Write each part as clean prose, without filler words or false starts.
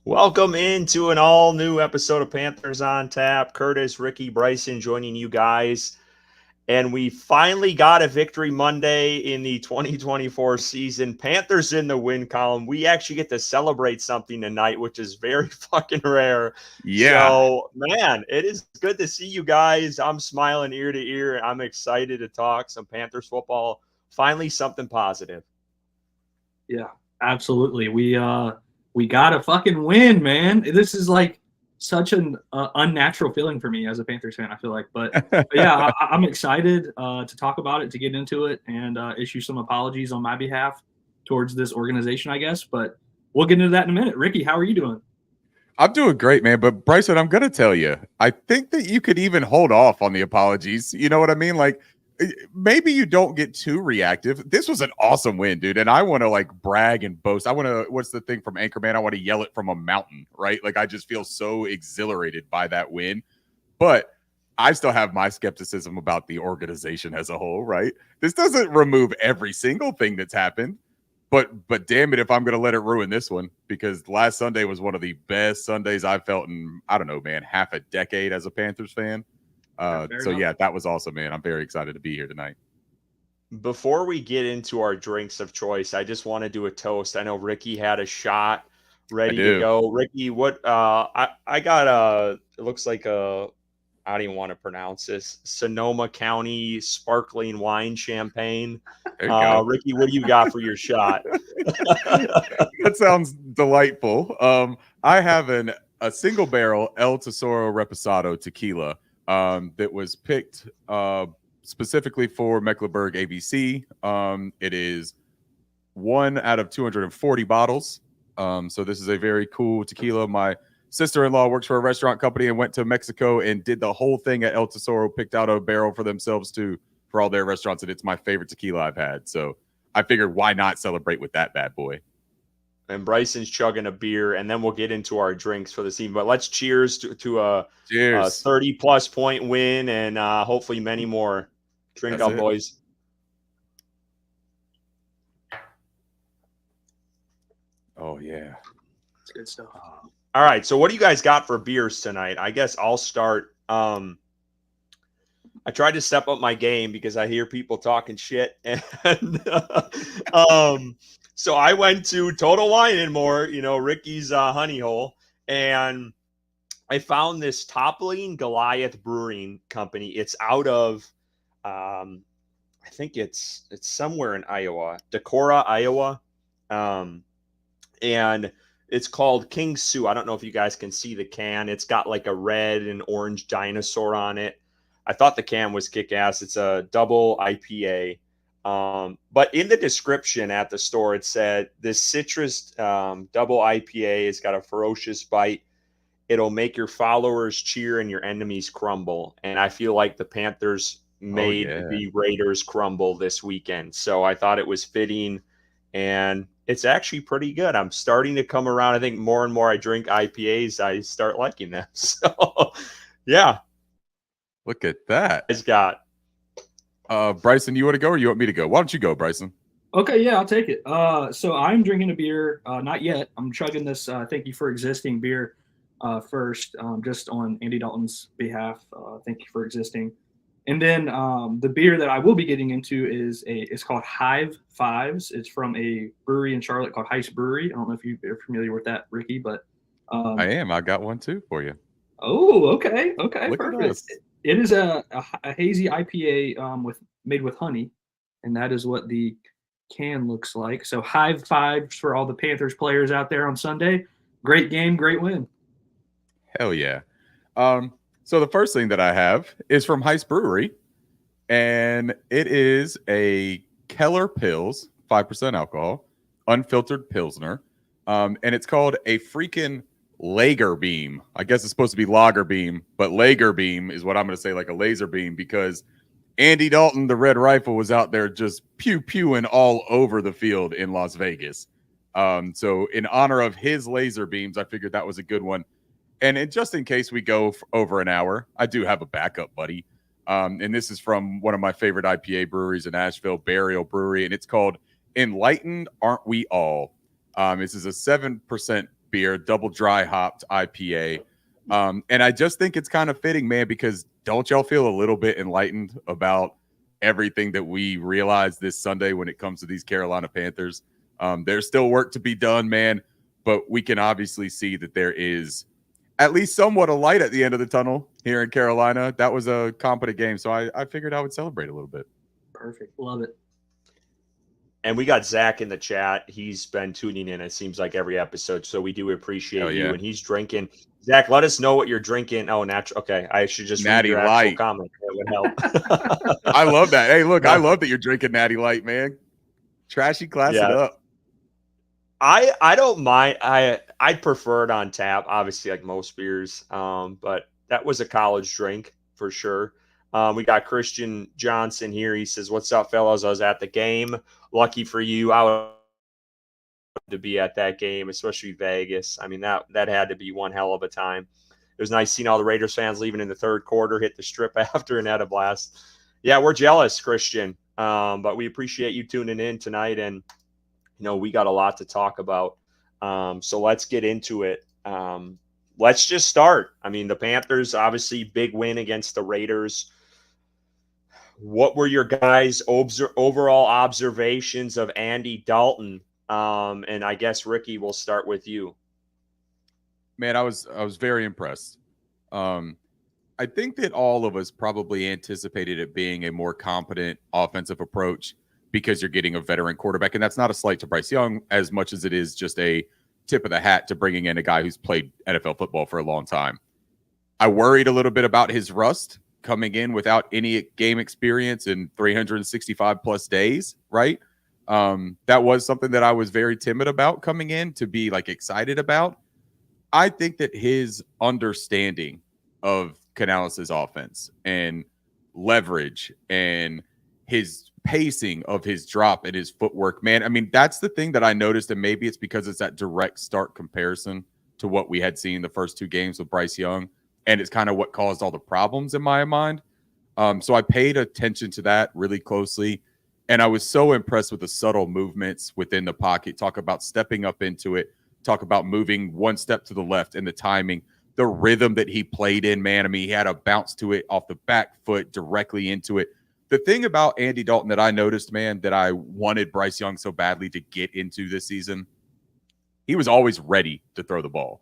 Welcome into an all new episode of Panthers on Tap. Curtis, Ricky, Bryson joining you guys. And we finally got a victory Monday in the 2024 season. Panthers in the win column. We actually get to celebrate something tonight, which is very fucking rare. Yeah. So, man, it is good to see you guys. I'm smiling ear to ear. I'm excited to talk some Panthers football. Finally, something positive. Yeah, absolutely. We got a fucking win, man. This is like such an unnatural feeling for me as a Panthers fan. I feel like, but yeah, I'm excited to talk about it, to get into it, and issue some apologies on my behalf towards this organization, I guess. But we'll get into that in a minute. Ricky, how are you doing? I'm doing great, man. But Bryson, I'm going to tell you, I think that you could even hold off on the apologies. You know what I mean? Like, maybe you don't get too reactive. This was an awesome win, dude. And I want to like brag and boast. I want to, what's the thing from Anchorman? I want to yell it from a mountain, right? Like, I just feel so exhilarated by that win. But I still have my skepticism about the organization as a whole, right? This doesn't remove every single thing that's happened. But damn it if I'm going to let it ruin this one, because last Sunday was one of the best Sundays I've felt in, I don't know, man, half a decade as a Panthers fan. Yeah, that was awesome, man. I'm very excited to be here tonight. Before we get into our drinks of choice, I just want to do a toast. I know Ricky had a shot ready to go. Ricky, what I got it looks like I don't even want to pronounce this, Sonoma County sparkling wine champagne. Ricky, what do you got for your shot? That sounds delightful. I have a single barrel El Tesoro Reposado tequila that was picked specifically for Mecklenburg ABC. It is 1 out of 240 bottles. So this is a very cool tequila. My sister-in-law works for a restaurant company and went to Mexico and did the whole thing at El Tesoro, picked out a barrel for themselves too for all their restaurants, and it's my favorite tequila I've had. So I figured, why not celebrate with that bad boy? And Bryson's chugging a beer, and then we'll get into our drinks for the season. But let's cheers to a 30-plus point win, and hopefully many more. Drink up, boys. Oh, yeah. It's good stuff. All right, so what do you guys got for beers tonight? I guess I'll start. I tried to step up my game because I hear people talking shit, and so I went to Total Wine and More, Ricky's Honey Hole, and I found this Toppling Goliath Brewing Company. It's out of, I think it's somewhere in Iowa, Decorah, Iowa, and it's called King Sue. I don't know if you guys can see the can. It's got like a red and orange dinosaur on it. I thought the can was kick-ass. It's a double IPA. But in the description at the store, it said this citrus double IPA has got a ferocious bite. It'll make your followers cheer and your enemies crumble. And I feel like the Panthers made the Raiders crumble this weekend. So I thought it was fitting, and it's actually pretty good. I'm starting to come around. I think more and more I drink IPAs, I start liking them. So, yeah. Look at that. It's got. Bryson, you want to go or you want me to go? Why don't you go, Bryson? Okay, yeah, I'll take it. So I'm drinking a beer. Not yet. I'm chugging this Thank You for Existing beer first, just on Andy Dalton's behalf. Thank you for existing. And then the beer that I will be getting into it's called Hive Fives. It's from a brewery in Charlotte called Heist Brewery. I don't know if you're familiar with that, Ricky, but I am. I got one too for you. Oh, okay, Look perfect. It is a hazy IPA made with honey, and that is what the can looks like. So Hive Fives for all the Panthers players out there on Sunday. Great game, great win. Hell yeah. So the first thing that I have is from Heist Brewery, and it is a Keller Pils, 5% alcohol, unfiltered Pilsner, and it's called a freaking Lager Beam. I guess it's supposed to be Lager Beam, but Lager Beam is what I'm going to say, like a laser beam, because Andy Dalton, the Red Rifle, was out there just pew-pewing all over the field in Las Vegas. So in honor of his laser beams, I figured that was a good one. And just in case we go over an hour, I do have a backup, buddy. And this is from one of my favorite IPA breweries in Asheville, Burial Brewery, and it's called Enlightened Aren't We All? This is a 7% beer, double dry hopped IPA. And I just think it's kind of fitting, man, because don't y'all feel a little bit enlightened about everything that we realized this Sunday when it comes to these Carolina Panthers? There's still work to be done, man, but we can obviously see that there is at least somewhat a light at the end of the tunnel here in Carolina. That was a competent game, so I figured I would celebrate a little bit. Perfect. Love it. And we got Zach in the chat. He's been tuning in, it seems like, every episode. So we do appreciate you. And he's drinking. Zach, let us know what you're drinking. Oh, natural. Okay. I should just read your actual comment. It would help. I love that. Hey, look, I love that you're drinking Natty Light, man. Trashy class it up. I don't mind. I prefer it on tap, obviously, like most beers. But that was a college drink for sure. We got Christian Johnson here. He says, "What's up, fellas? I was at the game. Lucky for you. I would to be at that game, especially Vegas. I mean, that had to be one hell of a time. It was nice seeing all the Raiders fans leaving in the third quarter, hit the strip after, and had a blast. Yeah, we're jealous, Christian. But we appreciate you tuning in tonight, and we got a lot to talk about. So let's get into it. Let's just start. I mean, the Panthers, obviously, big win against the Raiders. What were your guys' overall observations of Andy Dalton? And I guess, Ricky, we'll start with you. Man, I was very impressed. I think that all of us probably anticipated it being a more competent offensive approach because you're getting a veteran quarterback. And that's not a slight to Bryce Young as much as it is just a tip of the hat to bringing in a guy who's played NFL football for a long time. I worried a little bit about his rust coming in without any game experience in 365 plus days, right? That was something that I was very timid about coming in to be excited about. I think that his understanding of Canales' offense and leverage and his pacing of his drop and his footwork, man, I mean, that's the thing that I noticed, and maybe it's because it's that direct start comparison to what we had seen the first two games with Bryce Young, and it's kind of what caused all the problems in my mind. So I paid attention to that really closely, and I was so impressed with the subtle movements within the pocket. Talk about stepping up into it. Talk about moving one step to the left and the timing, the rhythm that he played in, man. I mean, he had a bounce to it off the back foot directly into it. The thing about Andy Dalton that I noticed, man, that I wanted Bryce Young so badly to get into this season, he was always ready to throw the ball.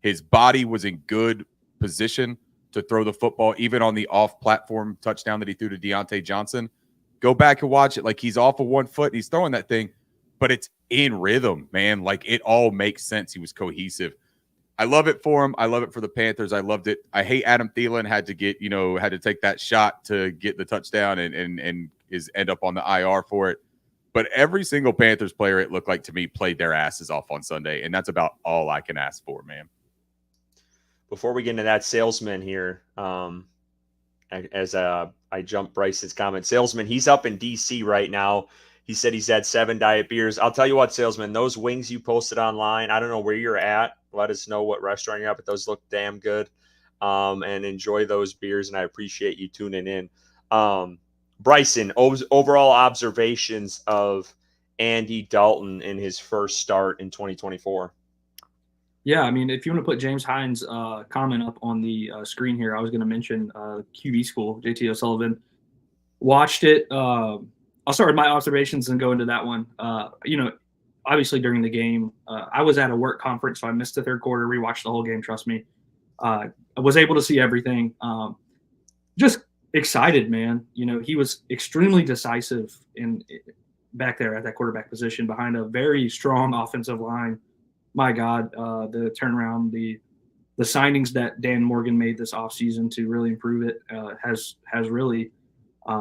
His body was in good position to throw the football, even on the off-platform touchdown that he threw to Deontay Johnson. Go back and watch it. He's off of 1 foot and he's throwing that thing, but it's in rhythm, man. It all makes sense. He was cohesive. I love it for him. I love it for the Panthers. I loved it. I hate Adam Thielen had to take that shot to get the touchdown and end up on the IR for it. But every single Panthers player, it looked like to me, played their asses off on Sunday, and that's about all I can ask for, man. Before we get into that, Salesman here, as I jump Bryce's comment, Salesman, he's up in D.C. right now. He said he's had 7 diet beers. I'll tell you what, Salesman, those wings you posted online, I don't know where you're at. Let us know what restaurant you're at, but those look damn good. And enjoy those beers, and I appreciate you tuning in. Bryson, overall observations of Andy Dalton in his first start in 2024. Yeah, I mean, if you want to put James Hines' comment up on the screen here, I was going to mention QB School, JT O'Sullivan. Watched it. I'll start with my observations and go into that one. Obviously during the game, I was at a work conference, so I missed the third quarter, rewatched the whole game, trust me. I was able to see everything. Just excited, man. He was extremely decisive back there at that quarterback position behind a very strong offensive line. My God, the turnaround, the signings that Dan Morgan made this offseason to really improve it has really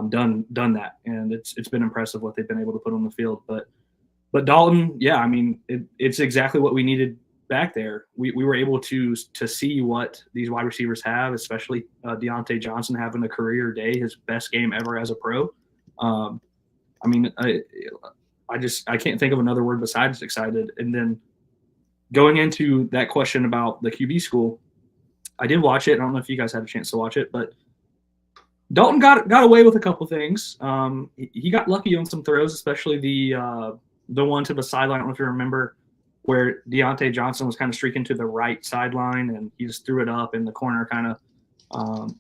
done that, and it's been impressive what they've been able to put on the field. But Dalton, yeah, I mean, it's exactly what we needed back there. We were able to see what these wide receivers have, especially Deontay Johnson having a career day, his best game ever as a pro. I mean, I can't think of another word besides excited. And then going into that question about the QB school, I did watch it. I don't know if you guys had a chance to watch it, but Dalton got away with a couple things. He got lucky on some throws, especially the one to the sideline. I don't know if you remember. where Deontay Johnson was kind of streaking to the right sideline, and he just threw it up, and the corner kind of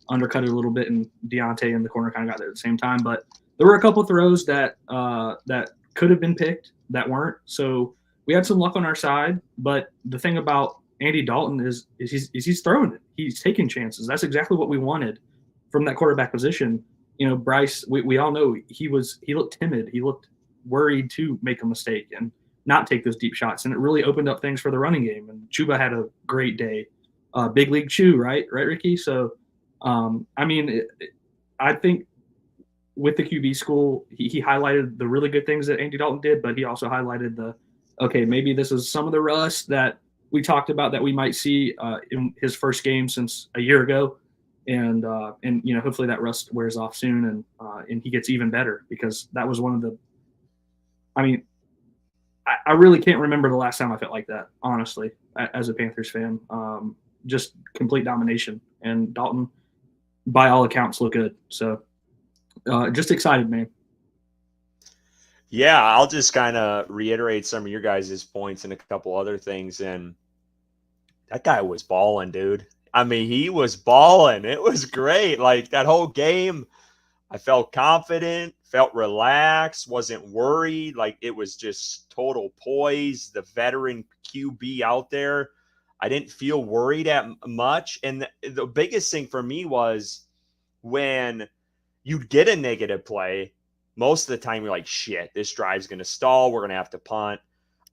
undercut it a little bit, and Deontay in the corner kind of got there at the same time. But there were a couple of throws that could have been picked that weren't. So we had some luck on our side. But the thing about Andy Dalton is he's throwing it. He's taking chances. That's exactly what we wanted from that quarterback position. You know, Bryce, we all know he looked timid. He looked worried to make a mistake and not take those deep shots. And it really opened up things for the running game. And Chuba had a great day. Big league Chew, right, Ricky? So, I mean, I think with the QB school, he highlighted the really good things that Andy Dalton did, but he also highlighted okay, maybe this is some of the rust that we talked about that we might see in his first game since a year ago. And you know, hopefully that rust wears off soon and he gets even better, because that was one of the, I mean, I really can't remember the last time I felt like that, honestly, as a Panthers fan. Just complete domination, and Dalton, by all accounts, look good. So just excited, man. Yeah, I'll just kind of reiterate some of your guys' points and a couple other things. And that guy was balling, dude. I mean, he was balling. It was great. Like that whole game, I felt confident, felt relaxed, wasn't worried. Like it was just total poise. The veteran QB out there, I didn't feel worried at much. And the biggest thing for me was when you'd get a negative play, most of the time you're like, shit, this drive's going to stall. We're going to have to punt.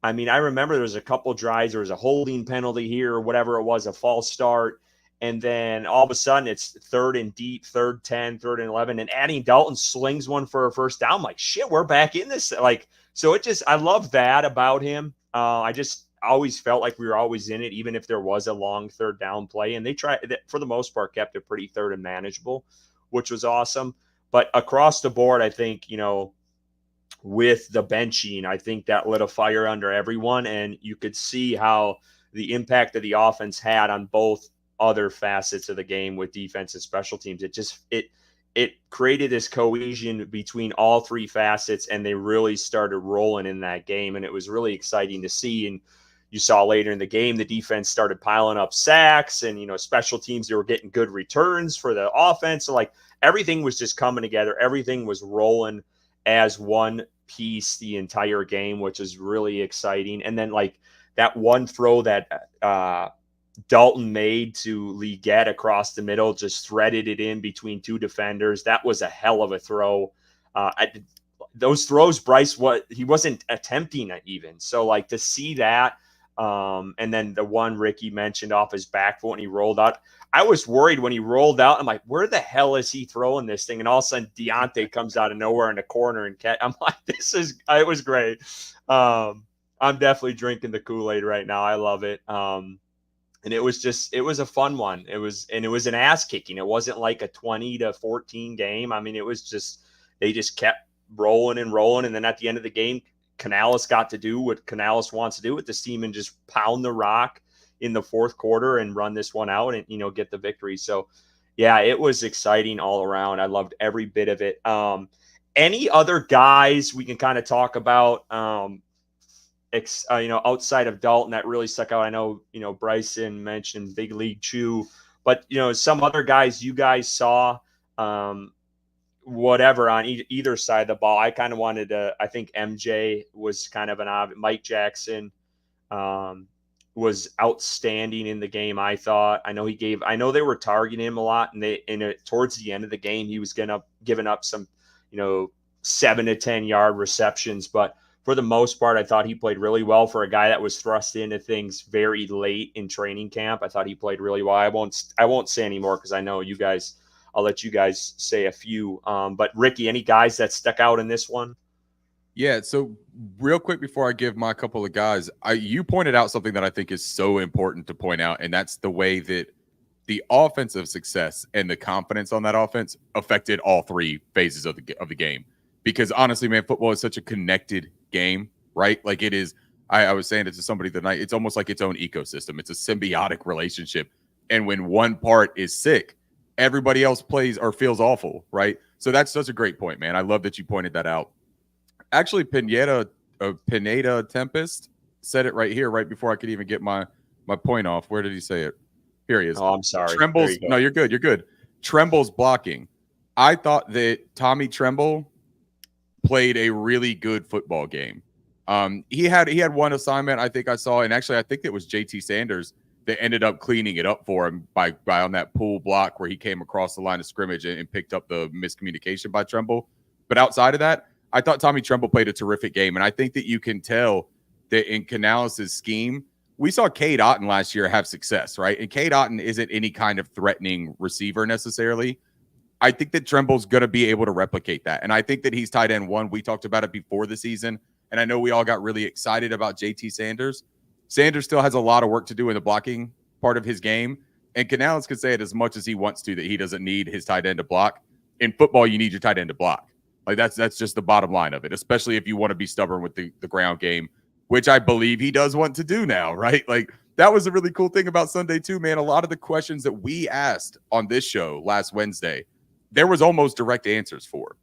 I mean, I remember there was a couple drives, there was a holding penalty here or whatever it was, a false start. And then all of a sudden it's 3rd and deep, 3rd 10, 3rd and 11. And Andy Dalton slings one for a first down. I'm like, shit, we're back in this. Like, so it just, I love that about him. I just always felt like we were always in it, even if there was a long 3rd down play. And they tried, for the most part, kept it pretty 3rd and manageable, which was awesome. But across the board, I think, you know, with the benching, I think that lit a fire under everyone. And you could see how the impact of the offense had on both other facets of the game with defense and special teams. It created this cohesion between all three facets, and they really started rolling in that game. And it was really exciting to see. And you saw later in the game, the defense started piling up sacks, and, you know, special teams, they were getting good returns for the offense. So like everything was just coming together. Everything was rolling as one piece the entire game, which is really exciting. And then like that one throw that Dalton made to Leggett across the middle, just threaded it in between two defenders. That was a hell of a throw. Those throws, Bryce, he wasn't attempting it even. So like to see that, and then the one Ricky mentioned off his back foot when he rolled out, I was worried when he rolled out. I'm like, where the hell is he throwing this thing? And all of a sudden Deontay comes out of nowhere in the corner and I'm like, it was great. I'm definitely drinking the Kool-Aid right now. I love it. And it was a fun one. It was an ass kicking. It wasn't like a 20-14 game. I mean, it was just, they just kept rolling and rolling. And then at the end of the game, Canales got to do what Canales wants to do with this team and just pound the rock in the fourth quarter and run this one out and, you know, get the victory. So yeah, it was exciting all around. I loved every bit of it. Any other guys we can kind of talk about, you know, outside of Dalton that really stuck out? I know, you know, Bryson mentioned Big League Chew, but, you know, some other guys you guys saw, whatever on either side of the ball. I kind of wanted to, I think MJ was kind of an obvious. Mike Jackson was outstanding in the game, I thought. I know they were targeting him a lot, and towards the end of the game, he was giving up some, you know, 7 to 10 yard receptions, but for the most part, I thought he played really well for a guy that was thrust into things very late in training camp. I thought he played really well. I won't say any more because I know you guys. I'll let you guys say a few. But Ricky, any guys that stuck out in this one? Yeah. So real quick before I give my couple of guys, you pointed out something that I think is so important to point out, and that's the way that the offensive success and the confidence on that offense affected all three phases of the game. Because honestly, man, football is such a connected game, right? Like it is. I was saying it to somebody tonight. It's almost like its own ecosystem. It's a symbiotic relationship. And when one part is sick, everybody else plays or feels awful, right? So that's such a great point, man. I love that you pointed that out. Actually, Pineda Tempest, said it right here, right before I could even get my point off. Where did he say it? Here he is. Oh, I'm sorry. Tremble's. No, you're good. You're good. Tremble's blocking. I thought that Tommy Tremble played a really good football game. He had one assignment I think I saw, and actually I think it was JT Sanders that ended up cleaning it up for him by on that pull block where he came across the line of scrimmage and picked up the miscommunication by Tremble. But outside of that, I thought Tommy Tremble played a terrific game, and I think that you can tell that in Canales' scheme, we saw Cade Otton last year have success, right? And Cade Otton isn't any kind of threatening receiver necessarily. I think that Tremble's going to be able to replicate that. And I think that he's tight end one. We talked about it before the season. And I know we all got really excited about JT Sanders. Sanders still has a lot of work to do in the blocking part of his game. And Canales can say it as much as he wants to that he doesn't need his tight end to block. In football, you need your tight end to block. Like that's just the bottom line of it, especially if you want to be stubborn with the ground game, which I believe he does want to do now, right? Like that was a really cool thing about Sunday too, man. A lot of the questions that we asked on this show last Wednesday, there was almost direct answers for.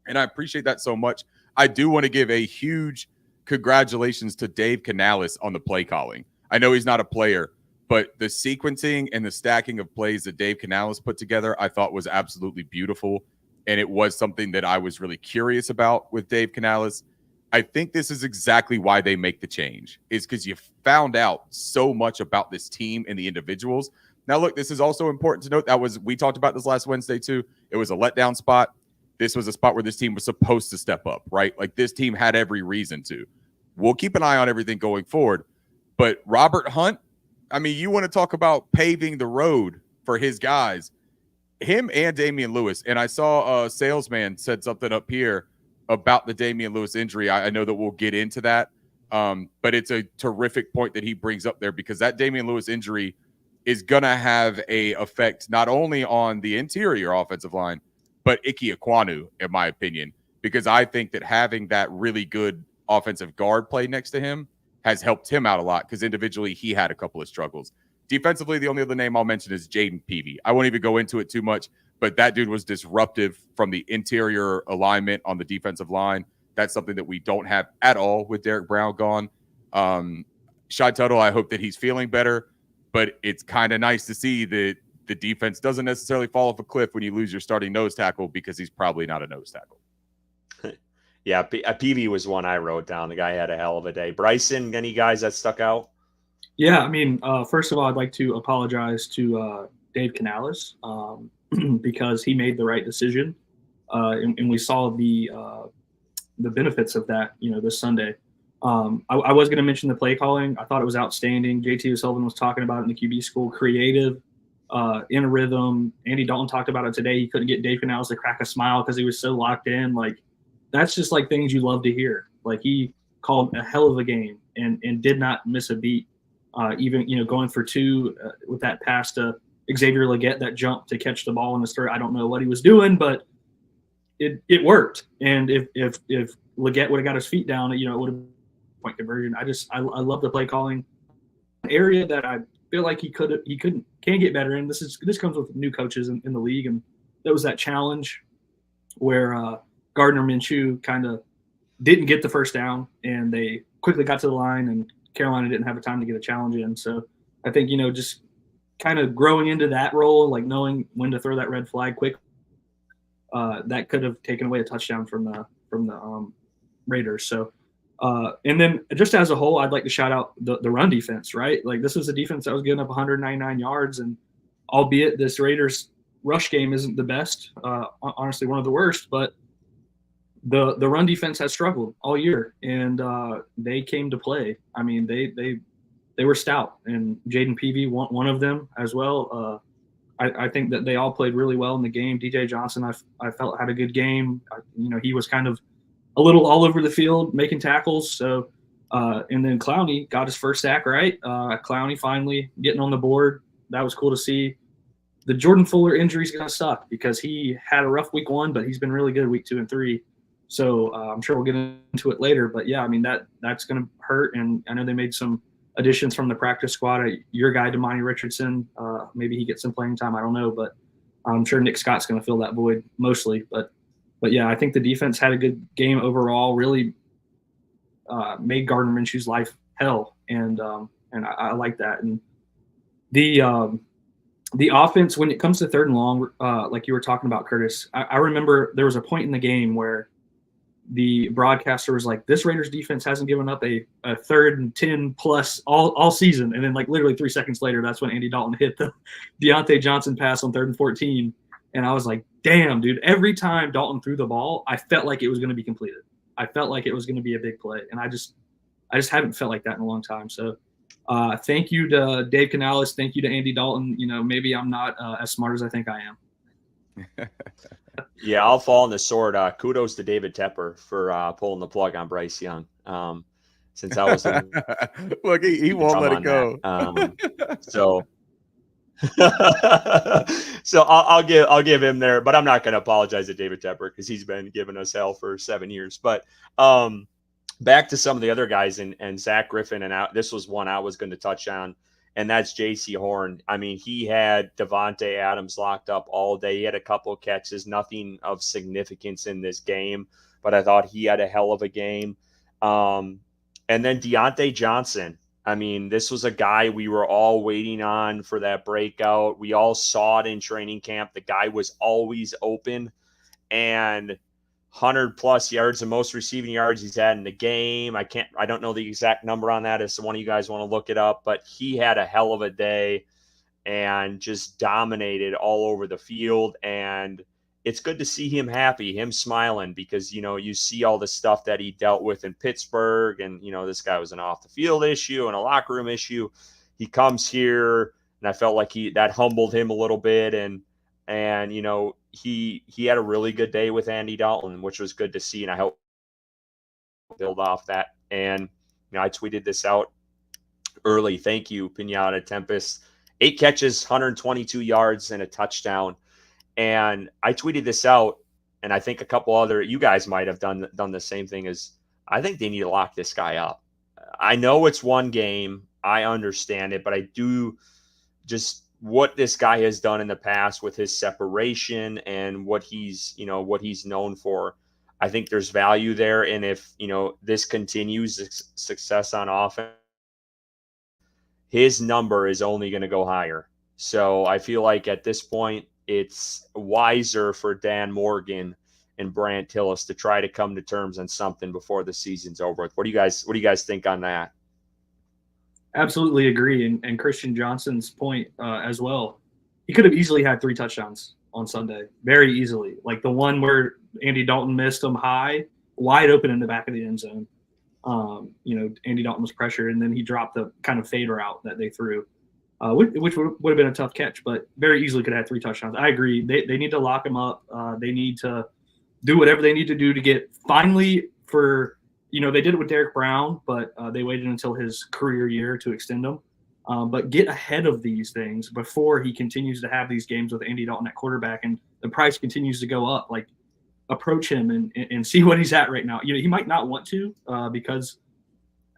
And I appreciate that so much. I do want to give a huge congratulations to Dave Canales on the play calling. I know he's not a player, but the sequencing and the stacking of plays that Dave Canales put together, I thought was absolutely beautiful. And it was something that I was really curious about with Dave Canales. I think this is exactly why they make the change, is because you found out so much about this team and the individuals. Now, look, this is also important to note. We talked about this last Wednesday, too. It was a letdown spot. This was a spot where this team was supposed to step up, right? Like this team had every reason to. We'll keep an eye on everything going forward. But Robert Hunt, I mean, you want to talk about paving the road for his guys, him and Damian Lewis. And I saw a salesman said something up here about the Damian Lewis injury. I know that we'll get into that. But it's a terrific point that he brings up there because that Damian Lewis injury is going to have a effect not only on the interior offensive line, but Ike Ekwonu, in my opinion, because I think that having that really good offensive guard play next to him has helped him out a lot because individually he had a couple of struggles. Defensively, the only other name I'll mention is Jaden Peavy. I won't even go into it too much, but that dude was disruptive from the interior alignment on the defensive line. That's something that we don't have at all with Derek Brown gone. Shy Tuttle, I hope that he's feeling better, but it's kind of nice to see that the defense doesn't necessarily fall off a cliff when you lose your starting nose tackle because he's probably not a nose tackle. Yeah, Peavy was one I wrote down. The guy had a hell of a day. Bryson, any guys that stuck out? Yeah, I mean, first of all, I'd like to apologize to Dave Canales because he made the right decision, and we saw the benefits of that, this Sunday. I was going to mention the play calling. I thought it was outstanding. JT O'Sullivan was talking about it in the QB school, creative, in a rhythm. Andy Dalton talked about it today. He couldn't get Dave Canales to crack a smile because he was so locked in. Like, that's just like things you love to hear. Like, he called a hell of a game and did not miss a beat. Even, going for two with that pass to Xavier Legette, that jump to catch the ball in the start. I don't know what he was doing, but it worked. And if Legette would have got his feet down, it would have point conversion. I love the play calling. An area that I feel like he can get better in. This comes with new coaches in the league, and there was that challenge where Gardner Minshew kind of didn't get the first down, and they quickly got to the line, and Carolina didn't have a time to get a challenge in. So I think just kind of growing into that role, like knowing when to throw that red flag quick, that could have taken away a touchdown from the Raiders. So. And then just as a whole, I'd like to shout out the run defense, right? Like, this was a defense that was giving up 199 yards, and albeit this Raiders rush game isn't the best, honestly, one of the worst, but the run defense has struggled all year, and they came to play. I mean, they were stout, and Jaden Peavy, one of them as well. I think that they all played really well in the game. DJ Johnson, I felt had a good game. He was kind of a little all over the field, making tackles. So, and then Clowney got his first sack, right? Clowney finally getting on the board. That was cool to see. The Jordan Fuller injury is going to suck because he had a rough week 1, but he's been really good week 2 and 3. So I'm sure we'll get into it later. But yeah, I mean, that's going to hurt. And I know they made some additions from the practice squad. Your guy, Damani Richardson, maybe he gets some playing time. I don't know, but I'm sure Nick Scott's going to fill that void mostly. But yeah, I think the defense had a good game overall, really made Gardner Minshew's life hell, and I like that. And the offense, when it comes to third and long, like you were talking about, Curtis, I remember there was a point in the game where the broadcaster was like, this Raiders defense hasn't given up a 3rd and 10 plus all season. And then like literally 3 seconds later, that's when Andy Dalton hit the Deontay Johnson pass on 3rd and 14. And I was like, damn, dude, every time Dalton threw the ball, I felt like it was going to be completed. I felt like it was going to be a big play. And I just haven't felt like that in a long time. So thank you to Dave Canales. Thank you to Andy Dalton. You know, maybe I'm not as smart as I think I am. Yeah, I'll fall on the sword. Kudos to David Tepper for pulling the plug on Bryce Young. Since I was look, he won't let it go. So I'll give him there, but I'm not going to apologize to David Tepper because he's been giving us hell for 7 years. But back to some of the other guys and Zach Griffin, and this was one I was going to touch on. And that's J.C. Horn. I mean, he had Devontae Adams locked up all day. He had a couple of catches, nothing of significance in this game, but I thought he had a hell of a game. And then Deontay Johnson. I mean, this was a guy we were all waiting on for that breakout. We all saw it in training camp. The guy was always open, and 100+ yards, the most receiving yards he's had in the game. I don't know the exact number on that if one of you guys want to look it up, but he had a hell of a day and just dominated all over the field. And it's good to see him happy, him smiling, because, you know, you see all the stuff that he dealt with in Pittsburgh, and, you know, this guy was an off the field issue and a locker room issue. He comes here, and I felt like that humbled him a little bit. And, you know, he had a really good day with Andy Dalton, which was good to see. And I hope build off that. And, you know, I tweeted this out early. Thank you, Pinata Tempest. 8 catches, 122 yards, and a touchdown. And I tweeted this out, and I think a couple other, you guys might have done the same thing. As I think they need to lock this guy up. I know it's one game. I understand it, but I do just what this guy has done in the past with his separation and what he's known for. I think there's value there. And if, you know, this continues success on offense, his number is only going to go higher. So I feel like at this point, it's wiser for Dan Morgan and Brant Tillis to try to come to terms on something before the season's over with. What do you guys think on that? Absolutely agree. And Christian Johnson's point as well. He could have easily had 3 touchdowns on Sunday, very easily. Like the one where Andy Dalton missed him high, wide open in the back of the end zone. You know, Andy Dalton was pressured, and then he dropped the kind of fade route that they threw, which would have been a tough catch, but very easily could have had 3 touchdowns. I agree. They need to lock him up. They need to do whatever they need to do to get finally for – you know, they did it with Derek Brown, but they waited until his career year to extend him. But get ahead of these things before he continues to have these games with Andy Dalton at quarterback and the price continues to go up. Like, approach him and see what he's at right now. You know, he might not want to because,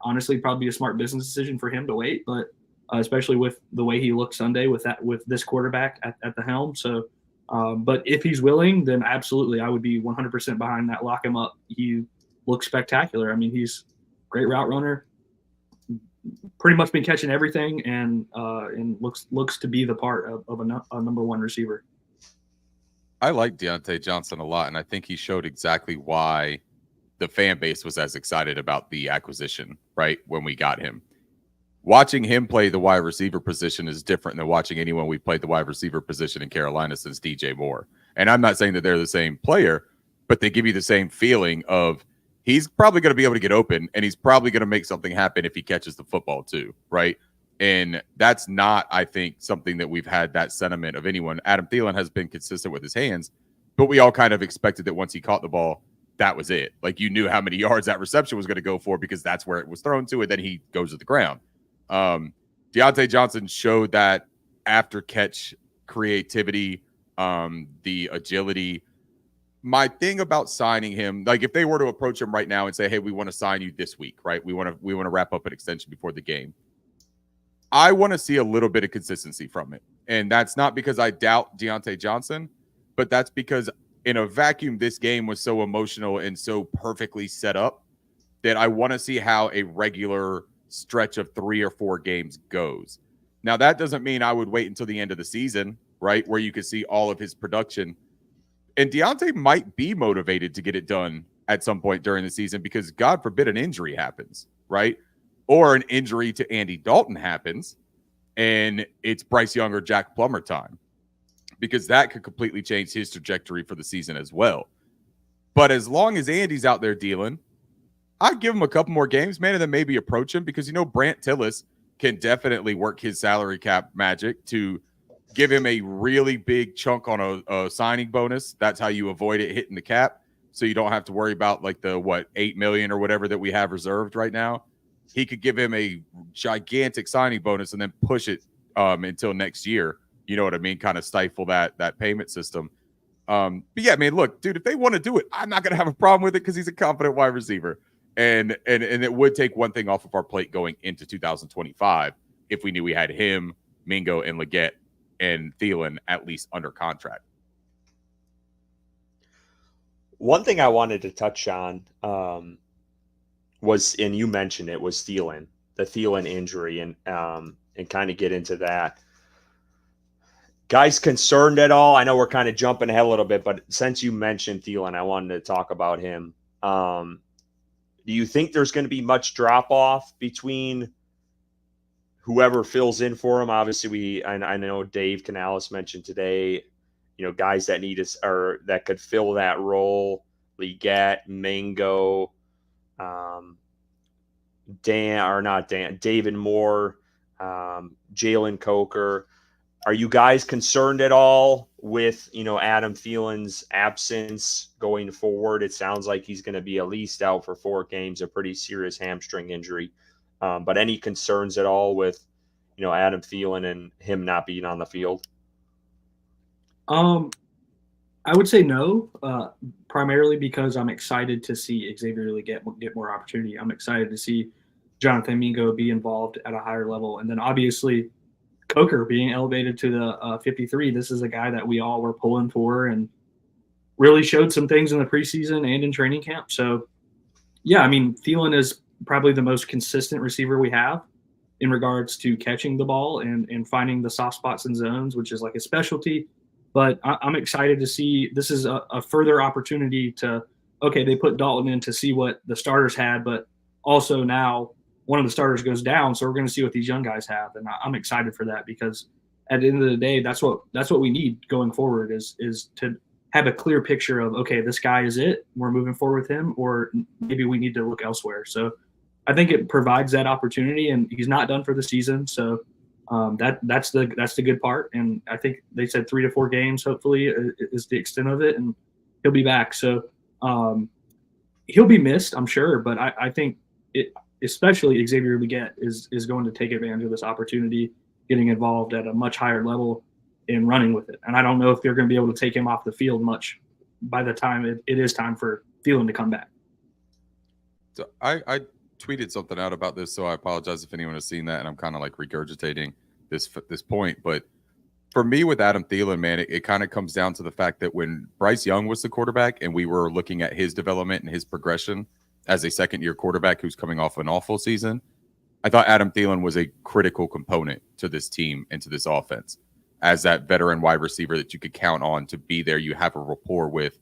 honestly, probably a smart business decision for him to wait, but especially with the way he looked Sunday with this quarterback at the helm. So, but if he's willing, then absolutely I would be 100% behind that. Lock him up. He looks spectacular. I mean, he's a great route runner, pretty much been catching everything, and looks to be the part of a number 1 receiver. I like Deontay Johnson a lot, and I think he showed exactly why the fan base was as excited about the acquisition, right, when we got him. Watching him play the wide receiver position is different than watching anyone we played the wide receiver position in Carolina since DJ Moore. And I'm not saying that they're the same player, but they give you the same feeling of he's probably going to be able to get open, and he's probably going to make something happen if he catches the football too, right? And that's not, I think, something that we've had that sentiment of anyone. Adam Thielen has been consistent with his hands, but we all kind of expected that once he caught the ball, that was it. Like, you knew how many yards that reception was going to go for because that's where it was thrown to, and then he goes to the ground. Deontay Johnson showed that after catch creativity, the agility. My thing about signing him, like if they were to approach him right now and say, hey, we want to sign you this week, right? We want to wrap up an extension before the game. I want to see a little bit of consistency from it. And that's not because I doubt Deontay Johnson, but that's because in a vacuum, this game was so emotional and so perfectly set up that I want to see how a regular stretch of 3 or 4 games goes. Now, that doesn't mean I would wait until the end of the season, right, where you could see all of his production. And Deontay might be motivated to get it done at some point during the season because, God forbid, an injury happens, right? Or an injury to Andy Dalton happens, and it's Bryce Young or Jack Plummer time, because that could completely change his trajectory for the season as well. But as long as Andy's out there dealing, I'd give him a couple more games, man, and then maybe approach him, because, Brant Tillis can definitely work his salary cap magic to give him a really big chunk on a signing bonus. That's how you avoid it hitting the cap, so you don't have to worry about like the $8 million or whatever that we have reserved right now. He could give him a gigantic signing bonus and then push it until next year. You know what I mean? Kind of stifle that payment system. But yeah, man, look, dude, if they want to do it, I'm not going to have a problem with it because he's a confident wide receiver. And it would take one thing off of our plate going into 2025 if we knew we had him, Mingo, and Leggett and Thielen at least under contract. One thing I wanted to touch on was, and you mentioned it, was Thielen, the Thielen injury, and kind of get into that. Guys concerned at all? I know we're kind of jumping ahead a little bit, but since you mentioned Thielen, I wanted to talk about him. Do you think there's going to be much drop-off between whoever fills in for him? Obviously, I know Dave Canales mentioned today, guys that need us or that could fill that role. Leggett, Mingo, David Moore, Jalen Coker. Are you guys concerned at all with, Adam Thielen's absence going forward? It sounds like he's going to be at least out for 4 games, a pretty serious hamstring injury. But any concerns at all with, Adam Thielen and him not being on the field? I would say no, primarily because I'm excited to see Xavier Leggett get more opportunity. I'm excited to see Jonathan Mingo be involved at a higher level. And then obviously Coker being elevated to the 53. This is a guy that we all were pulling for and really showed some things in the preseason and in training camp. So, yeah, I mean, Thielen is probably the most consistent receiver we have in regards to catching the ball and finding the soft spots and zones, which is like a specialty. But I'm excited to see this is a further opportunity to, okay, they put Dalton in to see what the starters had, but also now one of the starters goes down, so we're going to see what these young guys have, and I'm excited for that because at the end of the day, that's what we need going forward is to have a clear picture of, okay, this guy is it, we're moving forward with him, or maybe we need to look elsewhere. So I think it provides that opportunity, and he's not done for the season, so that's the good part. And I think they said 3 to 4 games, hopefully, is the extent of it, and he'll be back. So he'll be missed, I'm sure, but I think it. Especially Xavier Leggett is going to take advantage of this opportunity, getting involved at a much higher level and running with it. And I don't know if they're going to be able to take him off the field much by the time it is time for Thielen to come back. So I tweeted something out about this, so I apologize if anyone has seen that, and I'm kind of like regurgitating this point. But for me with Adam Thielen, man, it kind of comes down to the fact that when Bryce Young was the quarterback and we were looking at his development and his progression as a second-year quarterback who's coming off an awful season, I thought Adam Thielen was a critical component to this team and to this offense as that veteran wide receiver that you could count on to be there, you have a rapport with.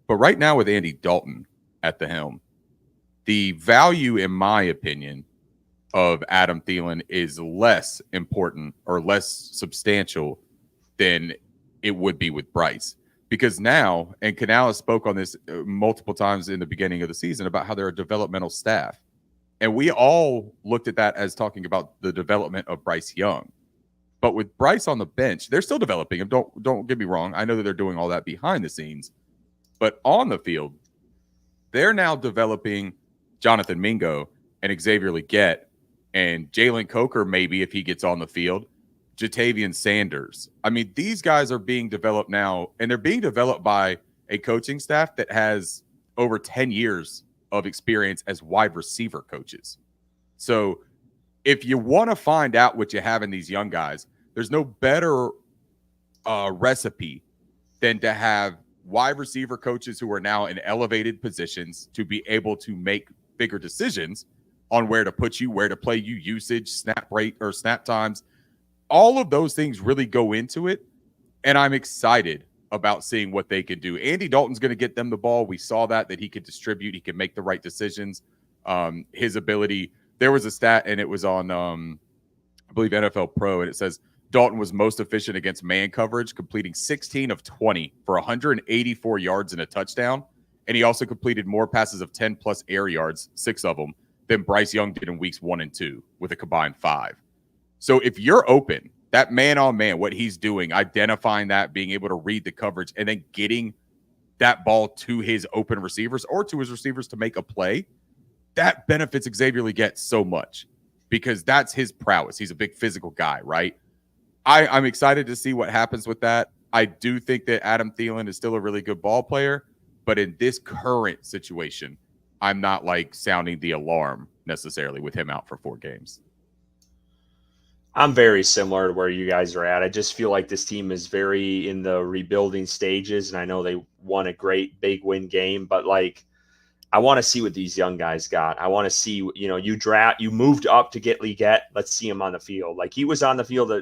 But right now with Andy Dalton at the helm, the value, in my opinion, of Adam Thielen is less important or less substantial than it would be with Bryce. Because now, and Canales spoke on this multiple times in the beginning of the season about how they're a developmental staff. And we all looked at that as talking about the development of Bryce Young. But with Bryce on the bench, they're still developing him. Don't get me wrong. I know that they're doing all that behind the scenes. But on the field, they're now developing Jonathan Mingo and Xavier Leggett and Jalen Coker, maybe if he gets on the field. Jatavian Sanders. I mean, these guys are being developed now, and they're being developed by a coaching staff that has over 10 years of experience as wide receiver coaches. So if you want to find out what you have in these young guys, there's no better recipe than to have wide receiver coaches who are now in elevated positions to be able to make bigger decisions on where to put you, where to play you, usage, snap rate or snap times. All of those things really go into it. And I'm excited about seeing what they could do. Andy Dalton's going to get them the ball. We saw that he could distribute. He could make the right decisions. His ability, there was a stat and it was on, I believe NFL Pro, and it says Dalton was most efficient against man coverage, completing 16 of 20 for 184 yards and a touchdown. And he also completed more passes of 10 plus air yards, 6 of them, than Bryce Young did in weeks 1 and 2 with a combined 5. So if you're open, that man-on-man, what he's doing, identifying that, being able to read the coverage, and then getting that ball to his open receivers or to his receivers to make a play, that benefits Xavier Legette so much because that's his prowess. He's a big physical guy, right? I'm excited to see what happens with that. I do think that Adam Thielen is still a really good ball player, but in this current situation, I'm not like sounding the alarm necessarily with him out for 4 games. I'm very similar to where you guys are at. I just feel like this team is very in the rebuilding stages, and I know they won a great big win game, but like I want to see what these young guys got. I want to see, you moved up to get Legette. Let's see him on the field. Like he was on the field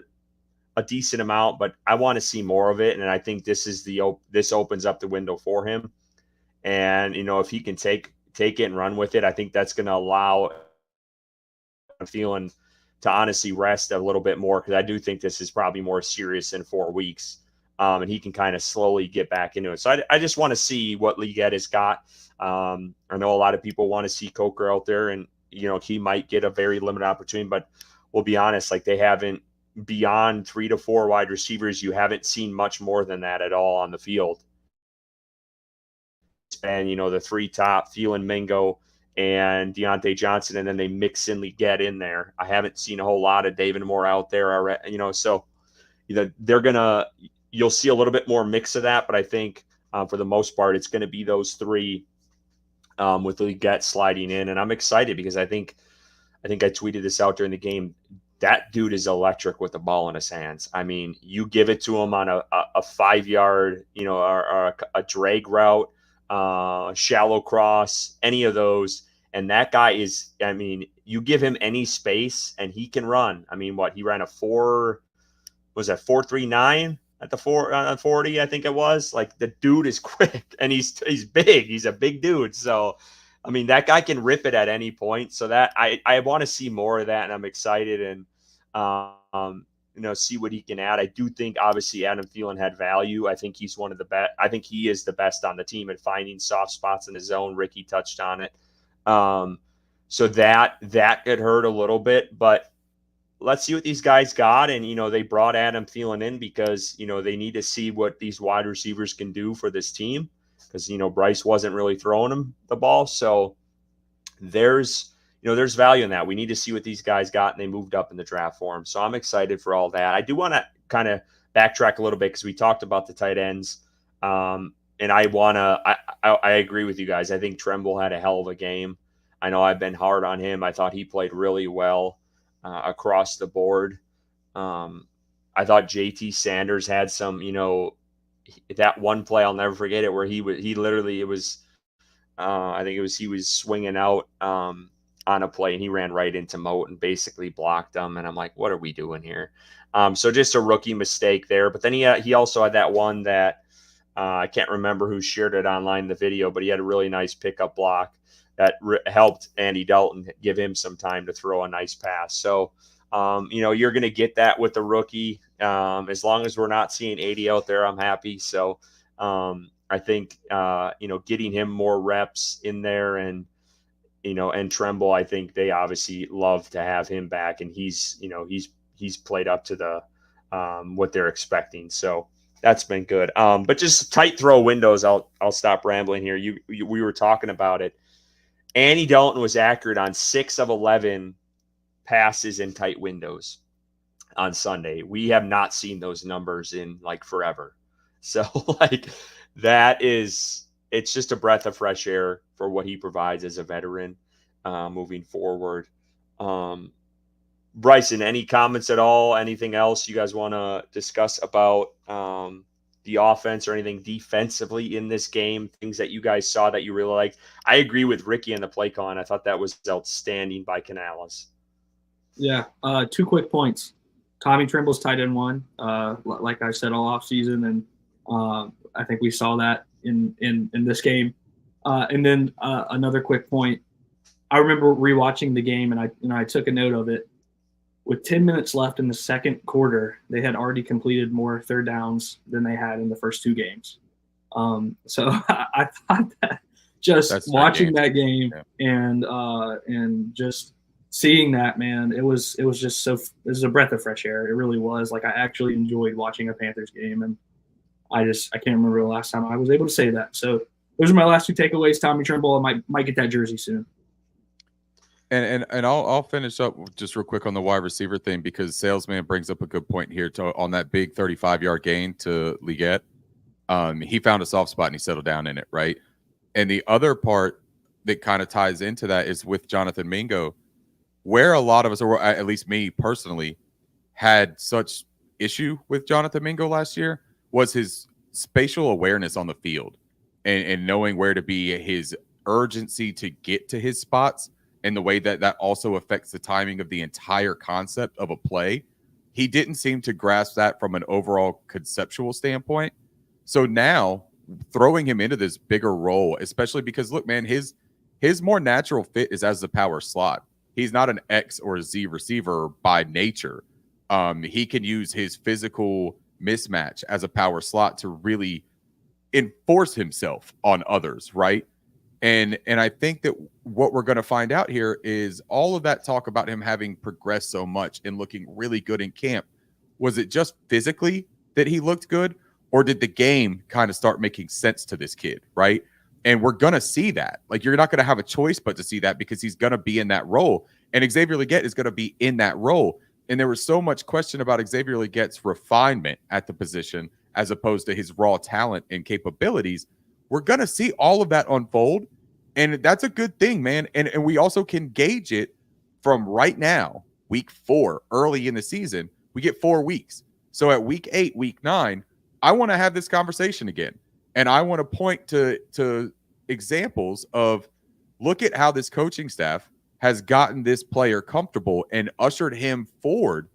a decent amount, but I want to see more of it, and I think this opens up the window for him. And if he can take it and run with it, I think that's going to allow Thielen to honestly rest a little bit more, because I do think this is probably more serious in 4 weeks, and he can kind of slowly get back into it. So I just want to see what Legette has got. I know a lot of people want to see Coker out there, and he might get a very limited opportunity, but we'll be honest, like they haven't, beyond 3 to 4 wide receivers, you haven't seen much more than that at all on the field. It's been the 3 top, Thielen, Mingo, and Deontay Johnson, and then they mix in Legette in there. I haven't seen a whole lot of David Moore out there already, so you'll see a little bit more mix of that, but I think for the most part, it's going to be those 3 with Legette sliding in, and I'm excited because I think I tweeted this out during the game. That dude is electric with the ball in his hands. I mean, you give it to him on a 5-yard, or a drag route, shallow cross, any of those. And that guy is, I mean, you give him any space and he can run. I mean, he ran a 4.39 at the 40, I think it was. Like the dude is quick and he's big. He's a big dude. So, I mean, that guy can rip it at any point. So that I want to see more of that, and I'm excited and, see what he can add. I do think obviously Adam Thielen had value. I think he's one of the best. I think he is the best on the team at finding soft spots in his zone. Ricky touched on it. So that could hurt a little bit, but let's see what these guys got. And, they brought Adam Thielen in because, they need to see what these wide receivers can do for this team, because, Bryce wasn't really throwing him the ball. So there's value in that. We need to see what these guys got, and they moved up in the draft for him. So I'm excited for all that. I do want to kind of backtrack a little bit because we talked about the tight ends. And I agree with you guys. I think Tremble had a hell of a game. I know I've been hard on him. I thought he played really well across the board. I thought JT Sanders had some, that one play, I'll never forget it, where he was swinging out on a play and he ran right into Moat and basically blocked him. And I'm like, what are we doing here? So just a rookie mistake there. But then he also had that one that I can't remember who shared it online, the video, but he had a really nice pickup block that helped Andy Dalton give him some time to throw a nice pass. So, you're going to get that with the rookie. As long as we're not seeing 80 out there, I'm happy. So I think, getting him more reps in there and Tremble, I think they obviously love to have him back, and he's played up to the what they're expecting. So that's been good. But just tight throw windows. I'll stop rambling here. We were talking about it. Andy Dalton was accurate on 6 of 11 passes in tight windows on Sunday. We have not seen those numbers in like forever. So it's just a breath of fresh air for what he provides as a veteran moving forward. Bryson, any comments at all? Anything else you guys want to discuss about the offense or anything defensively in this game, things that you guys saw that you really liked? I agree with Ricky and the play calling. I thought that was outstanding by Canales. Yeah. 2 quick points. Tommy Trimble's tight end 1, like I said all off season, and I think we saw that in this game. And then another quick point. I remember rewatching the game, and I took a note of it. With 10 minutes left in the second quarter, they had already completed more third downs than they had in the first 2 games. So I thought that just watching that game and just seeing that, man, it was just it was a breath of fresh air. It really was. Like, I actually enjoyed watching a Panthers game, and I can't remember the last time I was able to say that. So those are my last 2 takeaways. Tommy Trimble, I might get that jersey soon. And I'll finish up just real quick on the wide receiver thing, because Salesman brings up a good point here on that big 35-yard gain to Leggett. He found a soft spot and he settled down in it, right? And the other part that kind of ties into that is with Jonathan Mingo, where a lot of us, or at least me personally, had such issue with Jonathan Mingo last year was his spatial awareness on the field and knowing where to be, his urgency to get to his spots, and the way that also affects the timing of the entire concept of a play. He didn't seem to grasp that from an overall conceptual standpoint. So now throwing him into this bigger role, especially because, look, man, his more natural fit is as the power slot. He's not an X or a Z receiver by nature. He can use his physical mismatch as a power slot to really enforce himself on others, right? And I think that what we're going to find out here is all of that talk about him having progressed so much and looking really good in camp. Was it just physically that he looked good, or did the game kind of start making sense to this kid, right? And we're going to see that. Like, you're not going to have a choice but to see that, because he's going to be in that role. And Xavier Leggett is going to be in that role. And there was so much question about Xavier Leggett's refinement at the position as opposed to his raw talent and capabilities. We're going to see all of that unfold, and that's a good thing, man. And we also can gauge it from right now, week 4, early in the season. We get 4 weeks. So at week 8, week 9, I want to have this conversation again. And I want to point to examples of, look at how this coaching staff has gotten this player comfortable and ushered him forward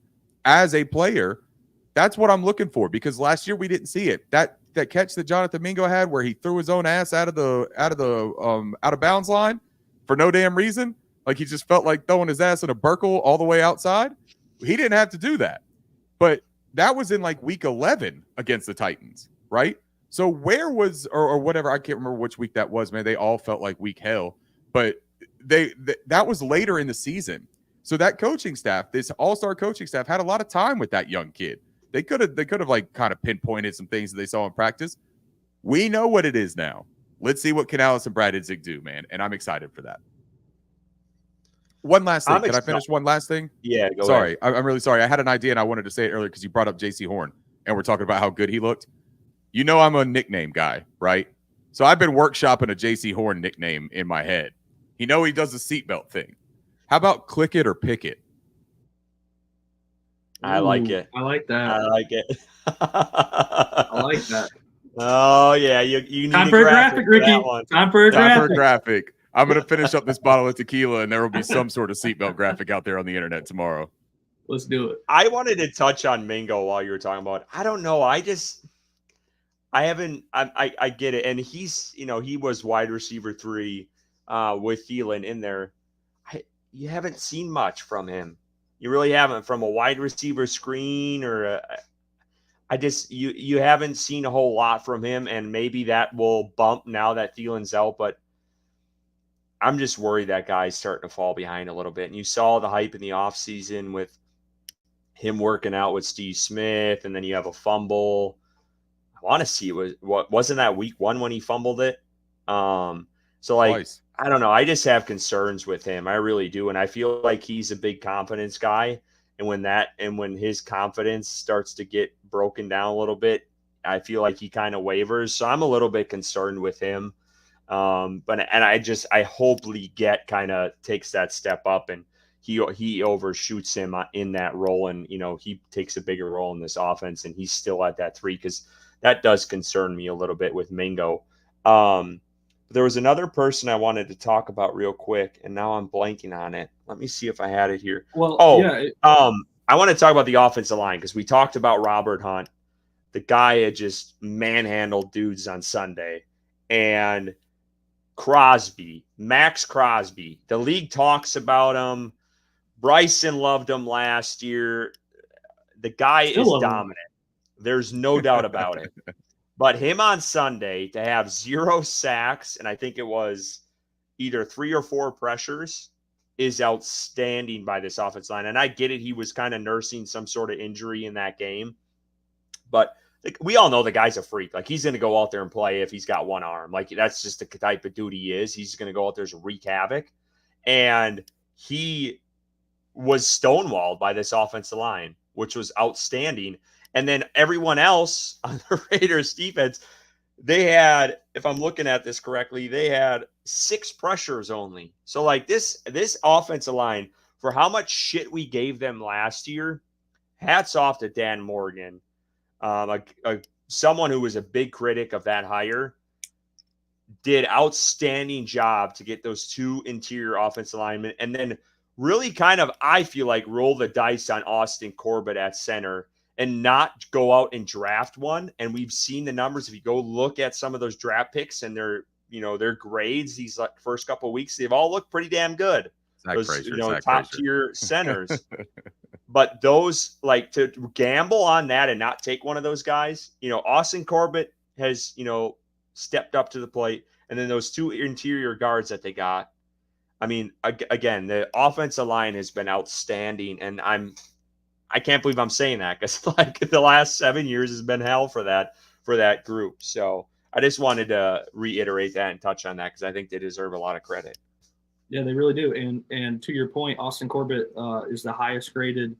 as a player. That's what I'm looking for, because last year we didn't see it. That catch that Jonathan Mingo had where he threw his own ass out of bounds line for no damn reason. Like, he just felt like throwing his ass in a Burkle all the way outside. He didn't have to do that. But that was in like week 11 against the Titans, right? So where was, or whatever, I can't remember which week that was, man. They all felt like week hell. But that was later in the season. So that coaching staff, this all-star coaching staff, had a lot of time with that young kid. They could have like kind of pinpointed some things that they saw in practice. We know what it is now. Let's see what Canales and Brad Idzig do, man. And I'm excited for that. One last thing. Can I finish one last thing? Yeah, go Sorry. ahead. I'm really sorry. I had an idea and I wanted to say it earlier because you brought up JC Horn and we're talking about how good he looked. You know, I'm a nickname guy, right? So I've been workshopping a JC Horn nickname in my head. He does the seatbelt thing. How about click it or pick it? I like it. I like that. I like it. I like that. Oh, yeah. You need time for a graphic, Ricky. Time for a graphic. I'm going to finish up this bottle of tequila, and there will be some sort of seatbelt graphic out there on the internet tomorrow. Let's do it. I wanted to touch on Mingo while you were talking about it. I don't know. I get it. And he's, he was wide receiver 3 with Thielen in there. You haven't seen much from him. You really haven't, from a wide receiver screen or you haven't seen a whole lot from him, and maybe that will bump now that Thielen's out, but I'm just worried that guy's starting to fall behind a little bit. And you saw the hype in the offseason with him working out with Steve Smith, and then you have a fumble. I want to see wasn't that week 1 when he fumbled it? Twice. I don't know. I just have concerns with him. I really do. And I feel like he's a big confidence guy. And when his confidence starts to get broken down a little bit, I feel like he kind of wavers. So I'm a little bit concerned with him. I hope Leggett kind of takes that step up and he overshoots him in that role. And, he takes a bigger role in this offense, and he's still at that 3, because that does concern me a little bit with Mingo. There was another person I wanted to talk about real quick, and now I'm blanking on it. Let me see if I had it here. Well, Oh, yeah. I want to talk about the offensive line because we talked about Robert Hunt. The guy had just manhandled dudes on Sunday. And Crosby, Max Crosby, the league talks about him. Bryson loved him last year. The guy Still is love him. dominant. There's no doubt about it. But him on Sunday to have 0 sacks, and I think it was either 3 or 4 pressures, is outstanding by this offensive line. And I get it. He was kind of nursing some sort of injury in that game. But we all know the guy's a freak. Like, he's going to go out there and play if he's got one arm. Like, that's just the type of dude he is. He's going to go out there and wreak havoc. And he was stonewalled by this offensive line, which was outstanding. And then everyone else on the Raiders defense, they had, if I'm looking at this correctly, they had 6 pressures only. So, like, this offensive line, for how much shit we gave them last year, hats off to Dan Morgan. Someone who was a big critic of that hire, did outstanding job to get those 2 interior offensive linemen, and then really kind of, I feel like, roll the dice on Austin Corbett at center and not go out and draft one. And we've seen the numbers. If you go look at some of those draft picks and their grades these first couple of weeks, they've all looked pretty damn good. Top tier centers. But those, like, to gamble on that and not take one of those guys, Austin Corbett has, stepped up to the plate. And then those 2 interior guards that they got. I mean, again, the offensive line has been outstanding. And I can't believe I'm saying that, because like the last 7 years has been hell for that group. So I just wanted to reiterate that and touch on that, because I think they deserve a lot of credit. Yeah, they really do. And to your point, Austin Corbett is the highest graded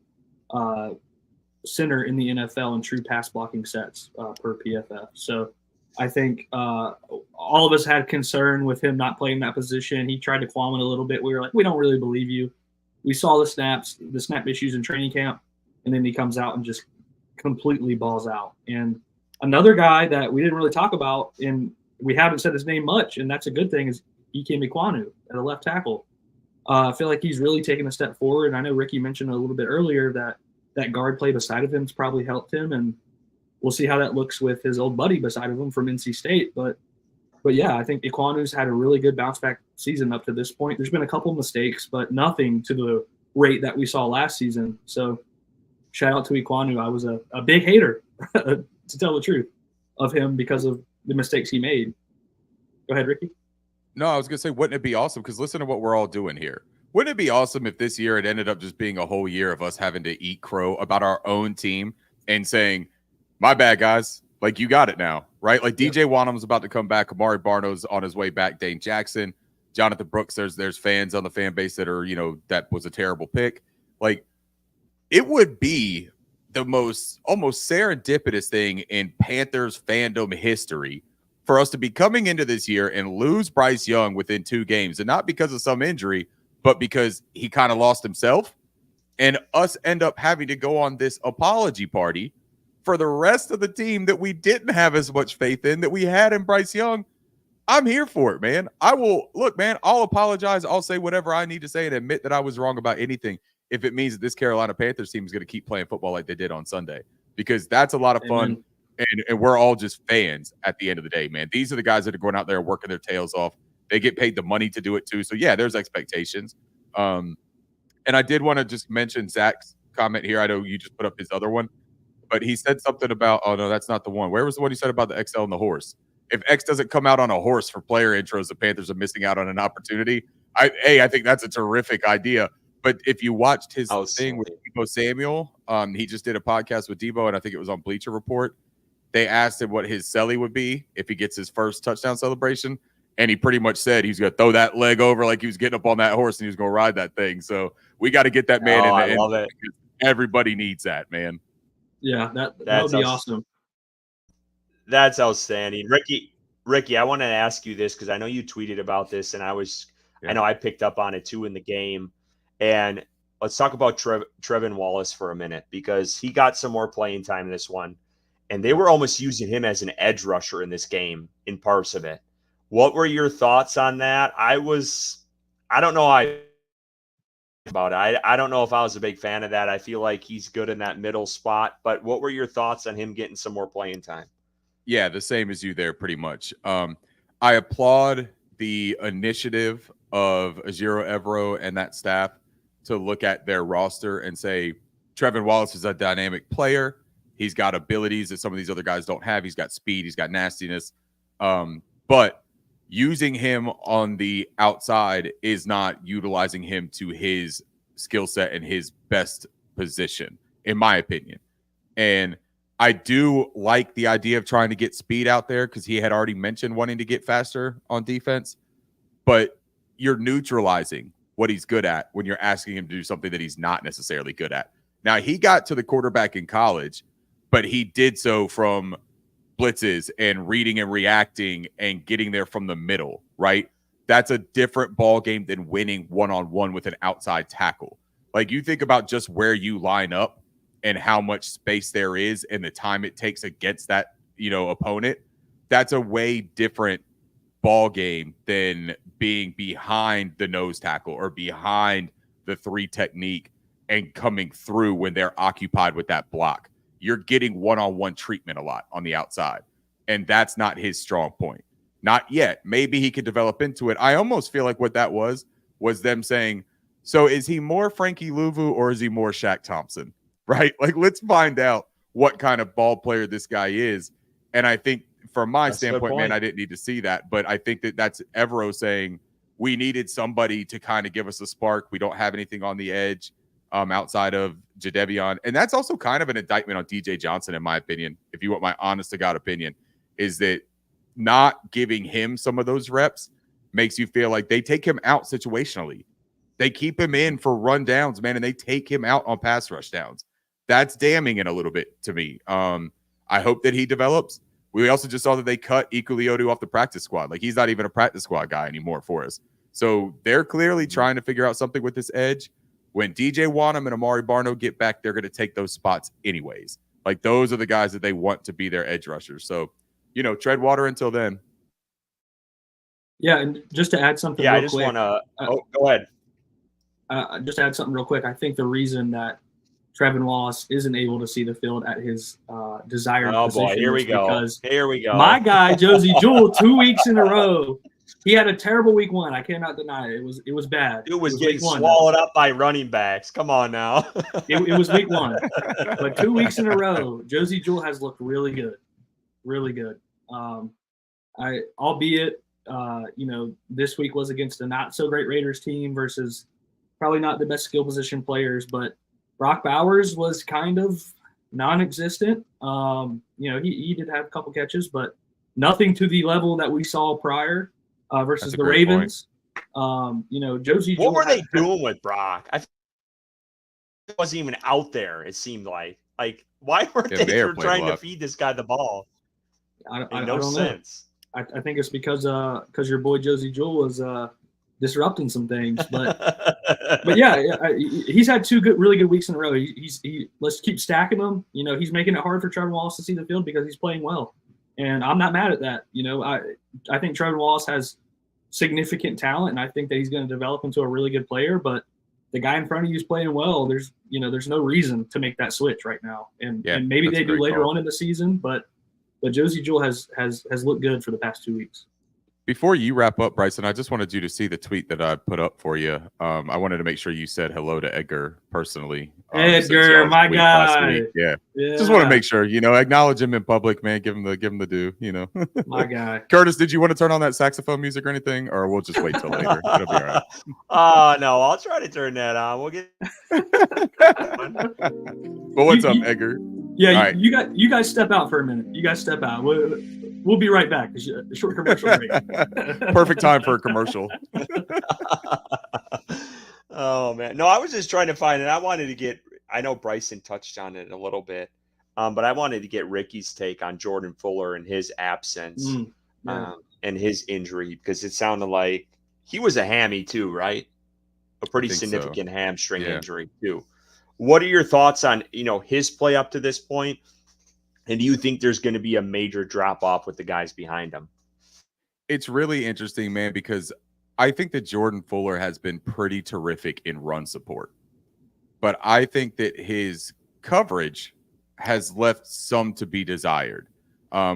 center in the NFL in true pass blocking sets per PFF. So I think all of us had concern with him not playing that position. He tried to qualm it a little bit. We were like, we don't really believe you. We saw the snap issues in training camp, and then he comes out and just completely balls out. And another guy that we didn't really talk about, and we haven't said his name much, and that's a good thing, is Ike Mekwonu at a left tackle. I feel like he's really taken a step forward. I know Ricky mentioned a little bit earlier that guard play beside of him has probably helped him, and we'll see how that looks with his old buddy beside of him from NC State. But yeah, I think Ikwanu's had a really good bounce back season up to this point. There's been a couple of mistakes, but nothing to the rate that we saw last season. So shout out to Ikwanu. I was a big hater, to tell the truth, of him because of the mistakes he made. Go ahead, Ricky. No, I was going to say, wouldn't it be awesome? Because listen to what we're all doing here. Wouldn't it be awesome if this year it ended up just being a whole year of us having to eat crow about our own team and saying, my bad, guys. Like, you got it now, right? Like, DJ Wanham's about to come back. Amari Barno's on his way back. Dane Jackson, Jonathan Brooks. There's fans on the fan base that are, that was a terrible pick. Like, it would be the most almost serendipitous thing in Panthers fandom history for us to be coming into this year and lose Bryce Young within 2 games, and not because of some injury, but because he kind of lost himself, and us end up having to go on this apology party for the rest of the team that we didn't have as much faith in that we had in Bryce Young. I'm here for it, man. I'll apologize. I'll say whatever I need to say and admit that I was wrong about anything if it means that this Carolina Panthers team is going to keep playing football like they did on Sunday, because that's a lot of fun. And we're all just fans at the end of the day, man. These are the guys that are going out there working their tails off. They get paid the money to do it too. So yeah, there's expectations. And I did want to just mention Zach's comment here. I know you just put up his other one, but he said something about, oh no, that's not the one. Where was the one he said about the XL and the horse? If X doesn't come out on a horse for player intros, the Panthers are missing out on an opportunity. I think that's a terrific idea. But if you watched his thing with Debo Samuel, he just did a podcast with Debo, and I think it was on Bleacher Report. They asked him what his celly would be if he gets his first touchdown celebration. And he pretty much said he's going to throw that leg over like he was getting up on that horse and he was going to ride that thing. So we got to get that man in there. I love it. Everybody needs that, man. Yeah, that would be awesome. That's outstanding. Ricky, I want to ask you this because I know you tweeted about this, and I know I picked up on it too in the game. And let's talk about Trevin Wallace for a minute, because he got some more playing time in this one. and they were almost using him as an edge rusher in this game in parts of it. What were your thoughts on that? I don't know. About it. I don't know if I was a big fan of that. I feel like he's good in that middle spot, but what were your thoughts on him getting some more playing time? Yeah, the same as you there, pretty much. I applaud the initiative of Ejiro Evero and that staff to look at their roster and say, Trevin Wallace is a dynamic player. He's got abilities that some of these other guys don't have. He's got speed. He's got nastiness. But using him on the outside is not utilizing him to his skill set and his best position, in my opinion. And I do like the idea of trying to get speed out there because he had already mentioned wanting to get faster on defense. But you're neutralizing what he's good at when you're asking him to do something that he's not necessarily good at. Now, he got to the quarterback in college, but he did so from blitzes and reading and reacting and getting there from the middle, right? That's a different ball game than winning one-on-one with an outside tackle. Like, you think about just where you line up and how much space there is and the time it takes against that, opponent. That's a way different ball game than being behind the nose tackle or behind the 3 technique and coming through when they're occupied with that block. You're getting one-on-one treatment a lot on the outside, and that's not his strong point. Not yet. Maybe he could develop into it. I almost feel like what that was them saying, so is he more Frankie Louvu or is he more Shaq Thompson, right? Like, let's find out what kind of ball player this guy is. And I think from my standpoint, man, I didn't need to see that, but I think that's Evero saying we needed somebody to kind of give us a spark. We don't have anything on the edge outside of Jadeveon. And that's also kind of an indictment on DJ Johnson, in my opinion, if you want my honest to God opinion, is that not giving him some of those reps makes you feel like they take him out situationally. They keep him in for run downs, man, and they take him out on pass rush downs. That's damning in a little bit to me. I hope that he develops. We also just saw that they cut Ikuleodu off the practice squad. Like, he's not even a practice squad guy anymore for us. So they're clearly trying to figure out something with this edge. When DJ Wanham and Amari Barno get back, they're going to take those spots anyways. Like, those are the guys that they want to be their edge rushers. So, tread water until then. Yeah, and just to add something I just want to go ahead. Just add something real quick. I think the reason that Trevin Wallace isn't able to see the field at his desired position here we go. Because here we go. My guy, Josie Jewell, 2 weeks in a row, he had a terrible week 1. I cannot deny it. It was bad. It was getting swallowed up by running backs. Come on now. it was week 1. But 2 weeks in a row, Josie Jewell has looked really good. Really good. Albeit, this week was against a not so great Raiders team versus probably not the best skill position players, but Brock Bowers was kind of non-existent. He did have a couple catches, but nothing to the level that we saw prior versus the Ravens. Josie. What were they doing with Brock? I wasn't even out there. It seemed like why weren't they trying to feed this guy the ball? I don't sense. Know. I think it's because your boy Josie Jewell was disrupting some things, but yeah, he's had 2 really good weeks in a row. Let's keep stacking them. He's making it hard for Trevin Wallace to see the field because he's playing well, and I'm not mad at that. I think Trevin Wallace has significant talent, and I think that he's going to develop into a really good player. But the guy in front of you is playing well. There's no reason to make that switch right now, and maybe they do later on in the season, but Josie Jewell has looked good for the past 2 weeks. Before you wrap up, Bryson, I just wanted you to see the tweet that I put up for you. I wanted to make sure you said hello to Edgar personally. Edgar, my guy. Yeah. Just want to make sure, acknowledge him in public, man. Give him the due, My guy. Curtis, did you want to turn on that saxophone music or anything, or we'll just wait till later? It'll be all right. No, I'll try to turn that on. We'll get. But what's up, Edgar? Yeah, right. You guys step out for a minute. You guys step out. We'll be right back. A short commercial break. Perfect time for a commercial. Oh, man. No, I was just trying to find it. I know Bryson touched on it a little bit, but I wanted to get Ricky's take on Jordan Fuller and his absence and his injury, because it sounded like he was a hammy too, right? A pretty significant hamstring injury too. What are your thoughts on, his play up to this point? And do you think there's going to be a major drop off with the guys behind him? It's really interesting, man, because I think that Jordan Fuller has been pretty terrific in run support. But I think that his coverage has left some to be desired.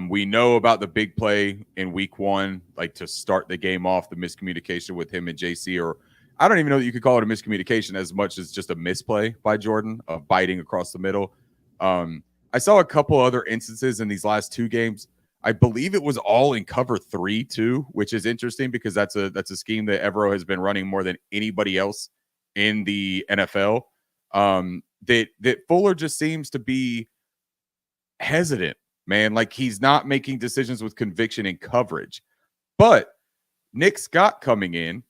We know about the big play in week 1, like to start the game off, the miscommunication with him and JC, or I don't even know that you could call it a miscommunication as much as just a misplay by Jordan of biting across the middle. I saw a couple other instances in these last 2 games. I believe it was all in cover 3 too, which is interesting because that's a scheme that Evero has been running more than anybody else in the NFL. That Fuller just seems to be hesitant, man. Like he's not making decisions with conviction in coverage. But Nick Scott coming in,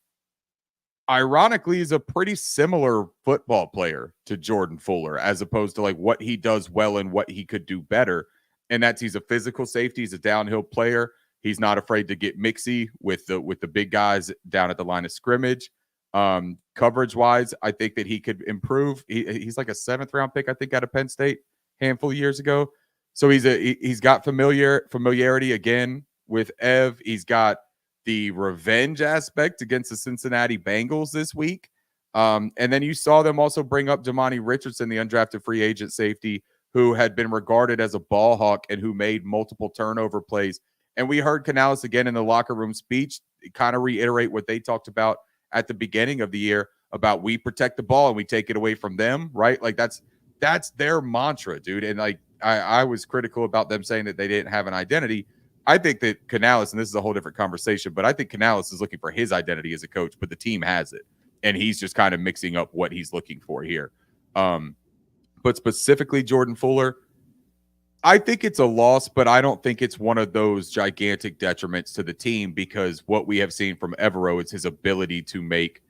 ironically, is a pretty similar football player to Jordan Fuller, as opposed to like what he does well and what he could do better. And that's he's a physical safety. He's a downhill player. He's not afraid to get mixy with the big guys down at the line of scrimmage. Coverage wise, I think that he could improve. He's like a 7th round pick, I think, out of Penn State a handful of years ago. So he's got familiarity again with Ev. He's got the revenge aspect against the Cincinnati Bengals this week. And then you saw them also bring up Jamani Richardson, the undrafted free agent safety, who had been regarded as a ball hawk and who made multiple turnover plays. And we heard Canales again in the locker room speech kind of reiterate what they talked about at the beginning of the year about we protect the ball and we take it away from them, right? Like that's their mantra, dude. And like I was critical about them saying that they didn't have an identity. I think that Canales, and this is a whole different conversation, but I think Canales is looking for his identity as a coach, but the team has it. And he's just kind of mixing up what he's looking for here. But specifically Jordan Fuller, I think it's a loss, but I don't think it's one of those gigantic detriments to the team because what we have seen from Evero is his ability to make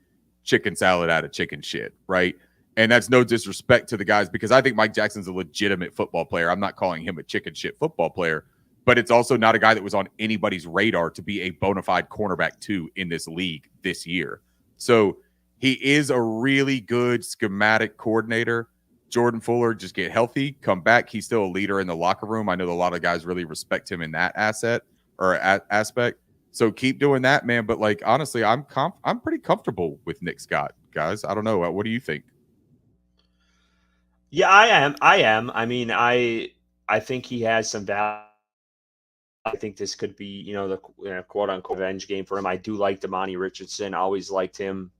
chicken salad out of chicken shit, right? And that's no disrespect to the guys because I think Mike Jackson's a legitimate football player. I'm not calling him a chicken shit football player, but it's also not a guy that was on anybody's radar to be a bona fide cornerback 2 in this league this year. So he is a really good schematic coordinator. Jordan Fuller, just get healthy, come back. He's still a leader in the locker room. I know a lot of guys really respect him in that aspect. So keep doing that, man. But like honestly, I'm pretty comfortable with Nick Scott, guys. I don't know. What do you think? Yeah, I am. I mean, I think he has some value. I think this could be, the quote unquote revenge game for him. I do like Damani Richardson. I always liked him,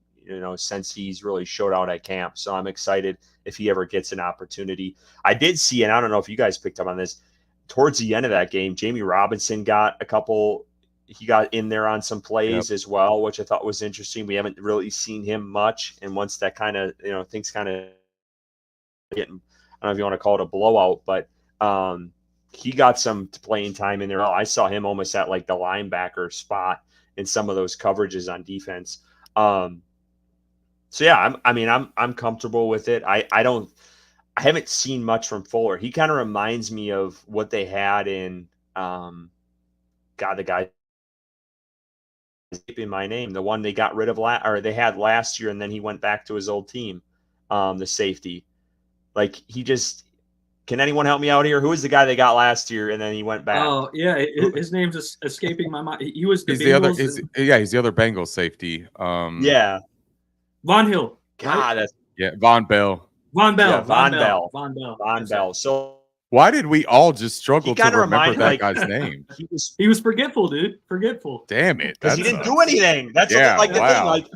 since he's really showed out at camp. So I'm excited if he ever gets an opportunity. I did see, and I don't know if you guys picked up on this, towards the end of that game, Jamie Robinson got he got in there on some plays as well, which I thought was interesting. We haven't really seen him much. And once that kind of, things kind of getting, I don't know if you want to call it a blowout, but he got some playing time in there. I saw him almost at like the linebacker spot in some of those coverages on defense. So yeah, I'm comfortable with it. I haven't seen much from Fuller. He kind of reminds me of what they had in the guy in my name, the one they got rid of they had last year, and then he went back to his old team, the safety. Like can anyone help me out here? Who was the guy they got last year and then he went back? Oh yeah, his name's just escaping my mind. He was he's the other Bengals safety. Yeah. Von Hill. God, right? Von Bell. Von Bell. Yeah, Von Bell. Von Bell. Von Bell. So why did we all just struggle to remember that like, guy's name? He was forgetful, dude. Forgetful. Damn it. Because he didn't do anything. That's the thing. Like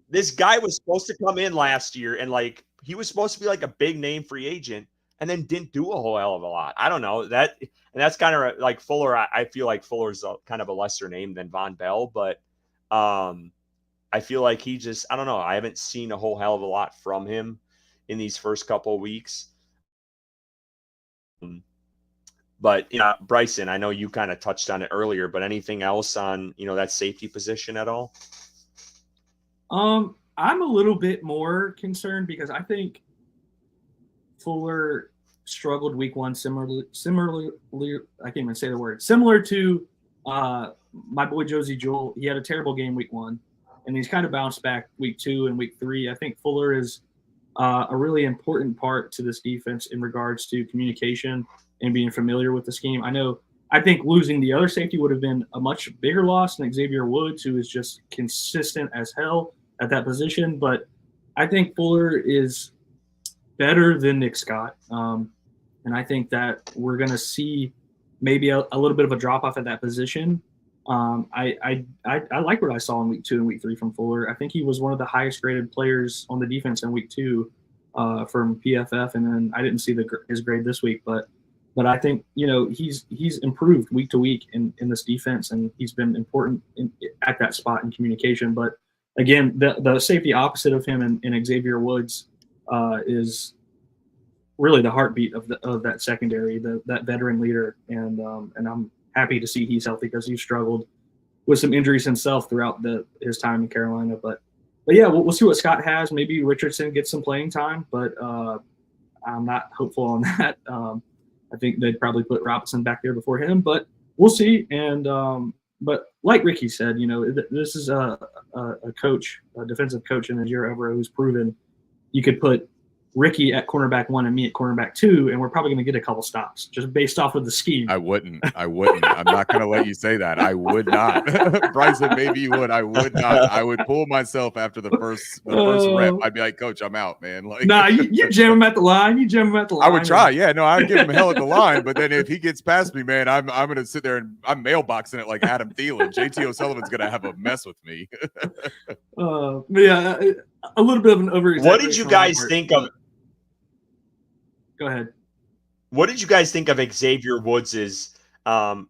this guy was supposed to come in last year and like he was supposed to be like a big name free agent and then didn't do a whole hell of a lot. I don't know. That's kind of like Fuller. I feel like Fuller's kind of a lesser name than Von Bell, but I feel like I don't know. I haven't seen a whole hell of a lot from him in these first couple of weeks. But Bryson, I know you kind of touched on it earlier, but anything else on that safety position at all? I'm a little bit more concerned because I think Fuller struggled week 1 similarly. I can't even say the word. Similar to my boy Josie Jewell. He had a terrible game week 1, and he's kind of bounced back week 2 and week 3. I think Fuller is a really important part to this defense in regards to communication and being familiar with the scheme. I think losing the other safety would have been a much bigger loss than Xavier Woods, who is just consistent as hell at that position. But I think Fuller is better than Nick Scott. And I think that we're going to see maybe a little bit of a drop off at that position. I like what I saw in week 2 and week 3 from Fuller. I think he was one of the highest graded players on the defense in week 2 from PFF. And then I didn't see his grade this week, but I think, he's improved week to week in this defense, and he's been important at that spot in communication. But again, the safety opposite of him and Xavier Woods is really the heartbeat of that secondary, that veteran leader. And I'm happy to see he's healthy, because he's struggled with some injuries himself throughout his time in Carolina. But yeah, we'll see what Scott has. Maybe Richardson gets some playing time, but I'm not hopeful on that. I think they'd probably put Robinson back there before him, but we'll see. And but like Ricky said, this is a coach, a defensive coach in Najir Evero, who's proven you could put Ricky at cornerback 1 and me at cornerback 2, and we're probably going to get a couple stops just based off of the scheme. I wouldn't. I'm not going to let you say that. I would not. Bryson, maybe you would. I would not. I would pull myself after the first rep. I'd be like, Coach, I'm out, man. Like, nah, you jam him at the line. I would try. Yeah, no, I'd give him hell at the line. But then if he gets past me, man, I'm going to sit there and I'm mailboxing it like Adam Thielen. JT O'Sullivan's going to have a mess with me. But yeah, a little bit of an over-exaggeration. What did you guys think of? Go ahead. What did you guys think of Xavier Woods's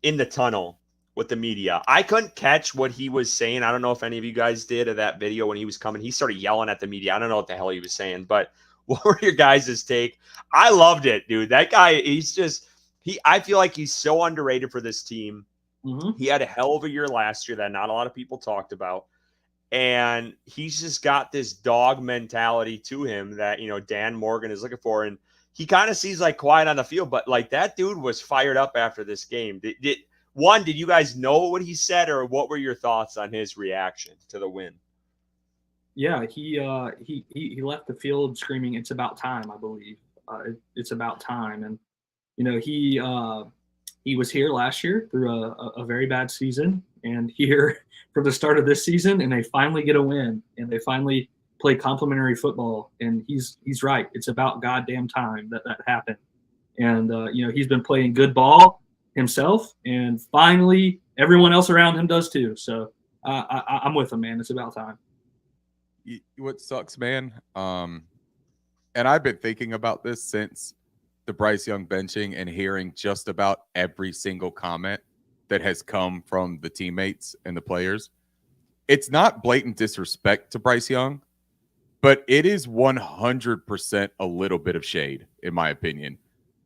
in the tunnel with the media? I couldn't catch what he was saying. I don't know if any of you guys did of that video when he was coming. He started yelling at the media. I don't know what the hell he was saying, but what were your guys' take? I loved it, dude. That guy, I feel like he's so underrated for this team. Mm-hmm. He had a hell of a year last year that not a lot of people talked about. And he's just got this dog mentality to him that, Dan Morgan is looking for. And he kind of sees like quiet on the field, but like that dude was fired up after this game. Did you guys know what he said, or what were your thoughts on his reaction to the win? Yeah, he left the field screaming, "It's about time!" I believe it's about time, and he was here last year through a very bad season, and here for the start of this season, and they finally get a win, and they finally play complimentary football, and he's right. It's about goddamn time that happened. And he's been playing good ball himself, and finally everyone else around him does too. So I'm with him, man. It's about time. What sucks, man, and I've been thinking about this since the Bryce Young benching and hearing just about every single comment that has come from the teammates and the players. It's not blatant disrespect to Bryce Young, but it is 100% a little bit of shade, in my opinion.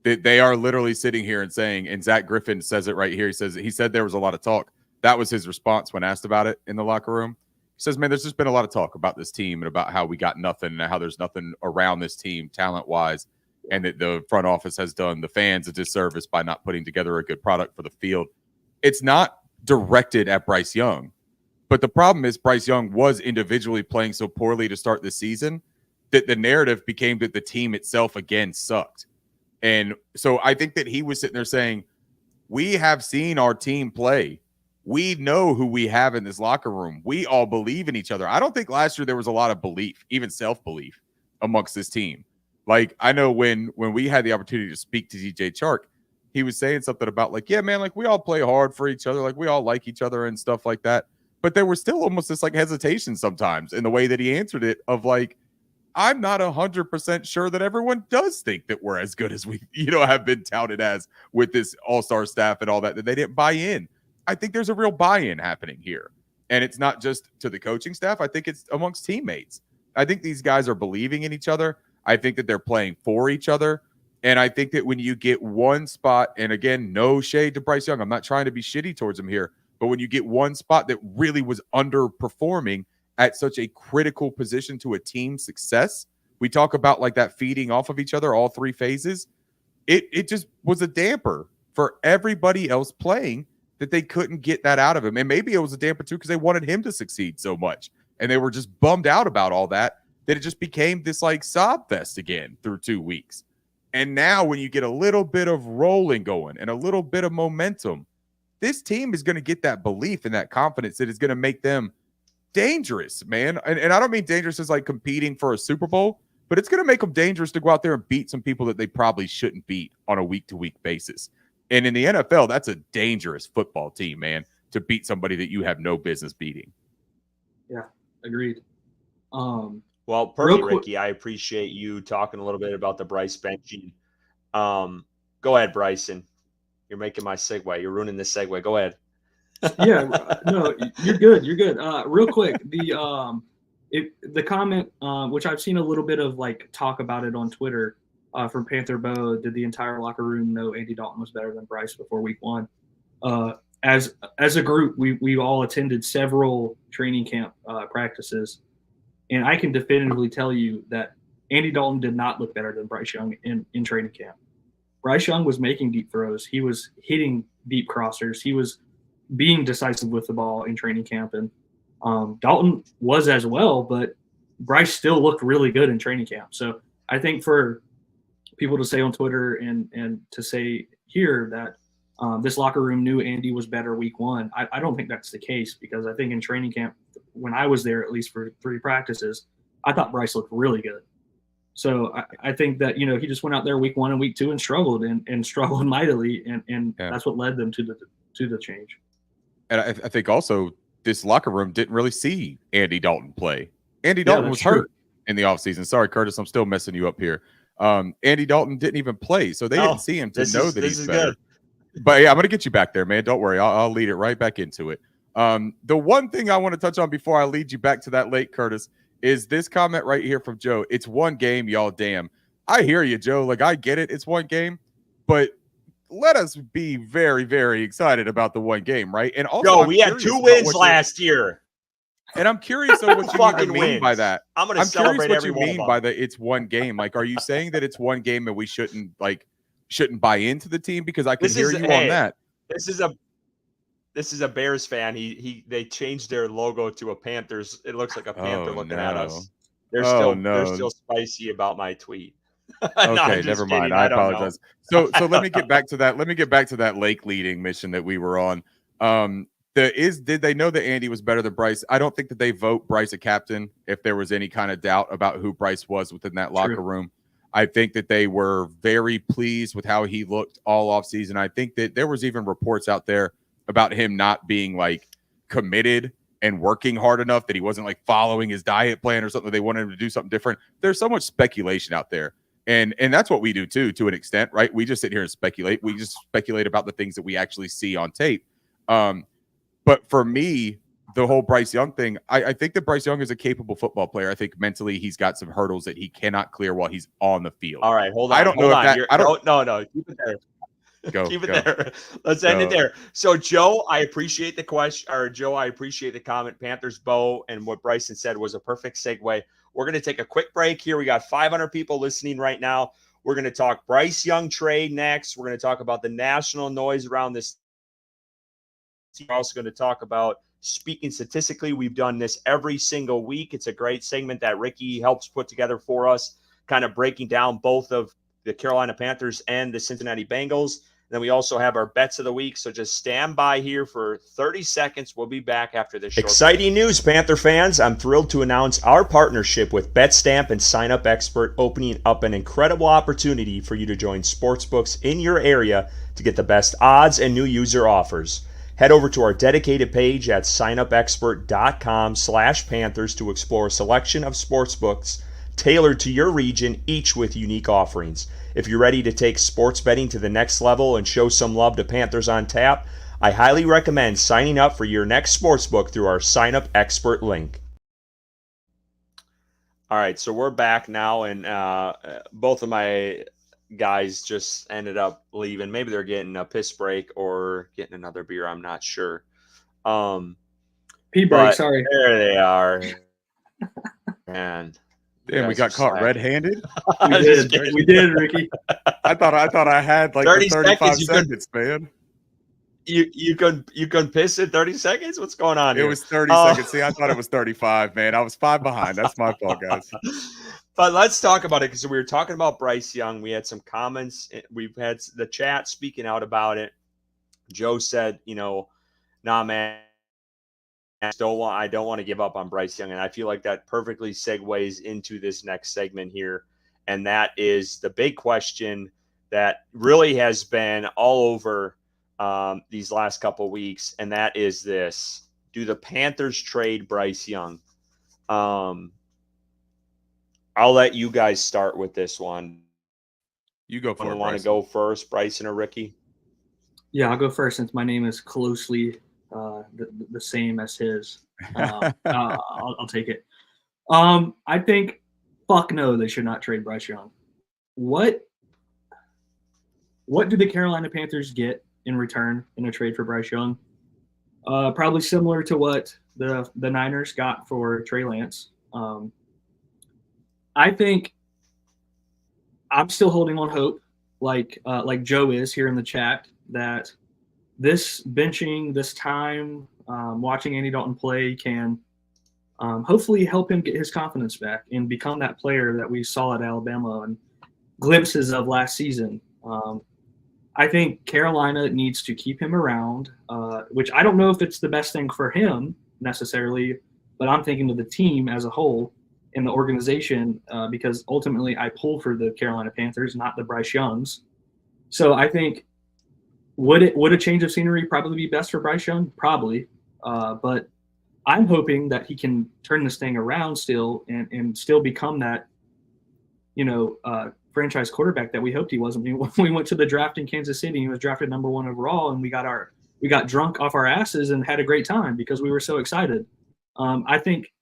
They are literally sitting here and saying, and Zach Griffin says it right here. He said there was a lot of talk. That was his response when asked about it in the locker room. He says, man, there's just been a lot of talk about this team and about how we got nothing and how there's nothing around this team talent-wise, and that the front office has done the fans a disservice by not putting together a good product for the field. It's not directed at Bryce Young. But the problem is Bryce Young was individually playing so poorly to start the season that the narrative became that the team itself again sucked. And so I think that he was sitting there saying, we have seen our team play. We know who we have in this locker room. We all believe in each other. I don't think last year there was a lot of belief, even self-belief amongst this team. Like, I know when we had the opportunity to speak to DJ Chark, he was saying something about like, yeah, man, like we all play hard for each other. Like we all like each other and stuff like that. But there was still almost this like hesitation sometimes in the way that he answered it of like, I'm not 100% sure that everyone does think that we're as good as we, have been touted as with this all-star staff and all that they didn't buy in. I think there's a real buy-in happening here. And it's not just to the coaching staff. I think it's amongst teammates. I think these guys are believing in each other. I think that they're playing for each other. And I think that when you get one spot, and again, no shade to Bryce Young, I'm not trying to be shitty towards him here, but when you get one spot that really was underperforming at such a critical position to a team's success, we talk about like that feeding off of each other, all three phases. It just was a damper for everybody else playing that they couldn't get that out of him. And maybe it was a damper too because they wanted him to succeed so much. And they were just bummed out about all that that it just became this like sob fest again through 2 weeks. And now when you get a little bit of rolling going and a little bit of momentum, this team is going to get that belief and that confidence that is going to make them dangerous, man. And I don't mean dangerous as like competing for a Super Bowl, but it's going to make them dangerous to go out there and beat some people that they probably shouldn't beat on a week-to-week basis. And in the NFL, that's a dangerous football team, man, to beat somebody that you have no business beating. Yeah, agreed. Well, perfect, Ricky. I appreciate you talking a little bit about the Bryce benching. Go ahead, Bryson. You're making my segue. You're ruining this segue. Go ahead. Yeah, no, you're good. You're good. Real quick, the comment, which I've seen a little bit of like talk about it on Twitter from Panther Bo, did the entire locker room know Andy Dalton was better than Bryce before week 1? As a group, we all attended several training camp practices, and I can definitively tell you that Andy Dalton did not look better than Bryce Young in training camp. Bryce Young was making deep throws. He was hitting deep crossers. He was being decisive with the ball in training camp. And Dalton was as well, but Bryce still looked really good in training camp. So I think for people to say on Twitter and to say here that this locker room knew Andy was better week 1, I don't think that's the case, because I think in training camp, when I was there, at least for 3 practices, I thought Bryce looked really good. So I think that, he just went out there week 1 and week 2 and struggled and struggled mightily. And that's what led them to the change. And I think also this locker room didn't really see Andy Dalton play. Andy Dalton was hurt in the offseason. Sorry, Curtis, I'm still messing you up here. Andy Dalton didn't even play, so they didn't see him to know that he's better. Good. But yeah, I'm going to get you back there, man. Don't worry. I'll lead it right back into it. The one thing I want to touch on before I lead you back to that late, Curtis, is this comment right here from Joe. It's one game, y'all. Damn. I hear you, Joe. Like, I get it. It's one game. But let us be very, very excited about the one game, right? And also, we had 2 wins last year. And I'm curious of what you even mean by that. I'm going to celebrate every one. I'm curious what you mean by that it's one game. Like, are you saying that it's one game and we shouldn't buy into the team? Because I can hear you on that. This is a Bears fan. They changed their logo to a Panthers. It looks like a Panther looking at us. They're still spicy about my tweet. Okay, never mind. I apologize. So let me get back to that. Let me get back to that lake leading mission that we were on. Did they know that Andy was better than Bryce? I don't think that they vote Bryce a captain if there was any kind of doubt about who Bryce was within that locker room. I think that they were very pleased with how he looked all offseason. I think that there was even reports out there about him not being like committed and working hard enough, that he wasn't like following his diet plan or something. They wanted him to do something different. There's so much speculation out there. And that's what we do too, to an extent, right? We just sit here and speculate. We just speculate about the things that we actually see on tape. But for me, the whole Bryce Young thing, I think that Bryce Young is a capable football player. I think mentally he's got some hurdles that he cannot clear while he's on the field. All right, hold on. No. Keep it there. Keep it there. Let's end it there. So, Joe, I appreciate the question, or Joe, I appreciate the comment. Panthers Bo and what Bryson said was a perfect segue. We're going to take a quick break here. We got 500 people listening right now. We're going to talk Bryce Young trade next. We're going to talk about the national noise around this. We're also going to talk about speaking statistically. We've done this every single week. It's a great segment that Ricky helps put together for us, kind of breaking down both of the Carolina Panthers and the Cincinnati Bengals. Then we also have our bets of the week. So just stand by here for 30 seconds. We'll be back after this. Exciting news, Panther fans. I'm thrilled to announce our partnership with BetStamp and Sign Up Expert, opening up an incredible opportunity for you to join sportsbooks in your area to get the best odds and new user offers. Head over to our dedicated page at signupexpert.com/Panthers to explore a selection of sportsbooks tailored to your region, each with unique offerings. If you're ready to take sports betting to the next level and show some love to Panthers on Tap, I highly recommend signing up for your next sportsbook through our Sign Up Expert link. All right, so we're back now, and both of my guys just ended up leaving. Maybe they're getting a piss break or getting another beer. I'm not sure. Pee break, sorry. There they are. And damn, we got caught red-handed. We did, Ricky. I thought I had like 35 seconds, man. You can piss in 30 seconds? What's going on It here? was 30 seconds. See, I thought it was 35, man. I was 5 behind. That's my fault, guys. But let's talk about it because we were talking about Bryce Young. We had some comments. We've had the chat speaking out about it. Joe said, nah, man, I don't want to give up on Bryce Young. And I feel like that perfectly segues into this next segment here. And that is the big question that really has been all over these last couple of weeks. And that is this: do the Panthers trade Bryce Young? I'll let you guys start with this one. You go for it. Want to go first, Bryson or Ricky? Yeah, I'll go first since my name is closely the same as his. I'll take it. I think, fuck no, they should not trade Bryce Young. What do the Carolina Panthers get in return in a trade for Bryce Young? Probably similar to what the Niners got for Trey Lance. I think I'm still holding on hope, like Joe is here in the chat, that this benching, this time, watching Andy Dalton play can hopefully help him get his confidence back and become that player that we saw at Alabama and glimpses of last season. I think Carolina needs to keep him around, which I don't know if it's the best thing for him necessarily, but I'm thinking of the team as a whole and the organization, because ultimately I pull for the Carolina Panthers, not the Bryce Youngs. So I think would a change of scenery probably be best for Bryce Young? Probably. But I'm hoping that he can turn this thing around still and still become that, franchise quarterback that we hoped he was. When we went to the draft in Kansas City, he was drafted number 1 overall, and we got drunk off our asses and had a great time because we were so excited. I think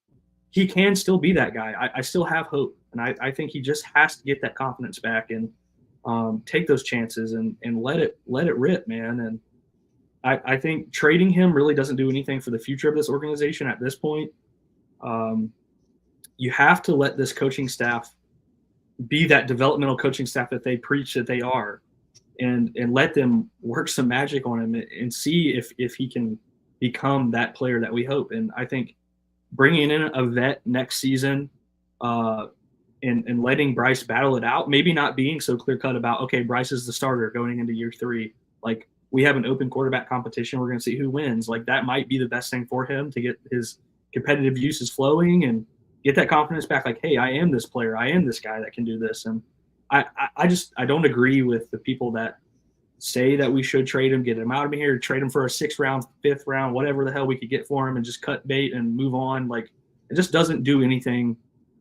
he can still be that guy. I still have hope, and I think he just has to get that confidence back and take those chances and let it rip, man. And I think trading him really doesn't do anything for the future of this organization at this point. You have to let this coaching staff be that developmental coaching staff that they preach that they are, and let them work some magic on him and see if he can become that player that we hope. And I think bringing in a vet next season and letting Bryce battle it out, maybe not being so clear-cut about, okay, Bryce is the starter going into year 3. Like, we have an open quarterback competition. We're going to see who wins. Like, that might be the best thing for him to get his competitive juices flowing and get that confidence back. Like, hey, I am this player. I am this guy that can do this. And I don't agree with the people that say that we should trade him, get him out of here, trade him for a 6th round, 5th round, whatever the hell we could get for him and just cut bait and move on. Like, it just doesn't do anything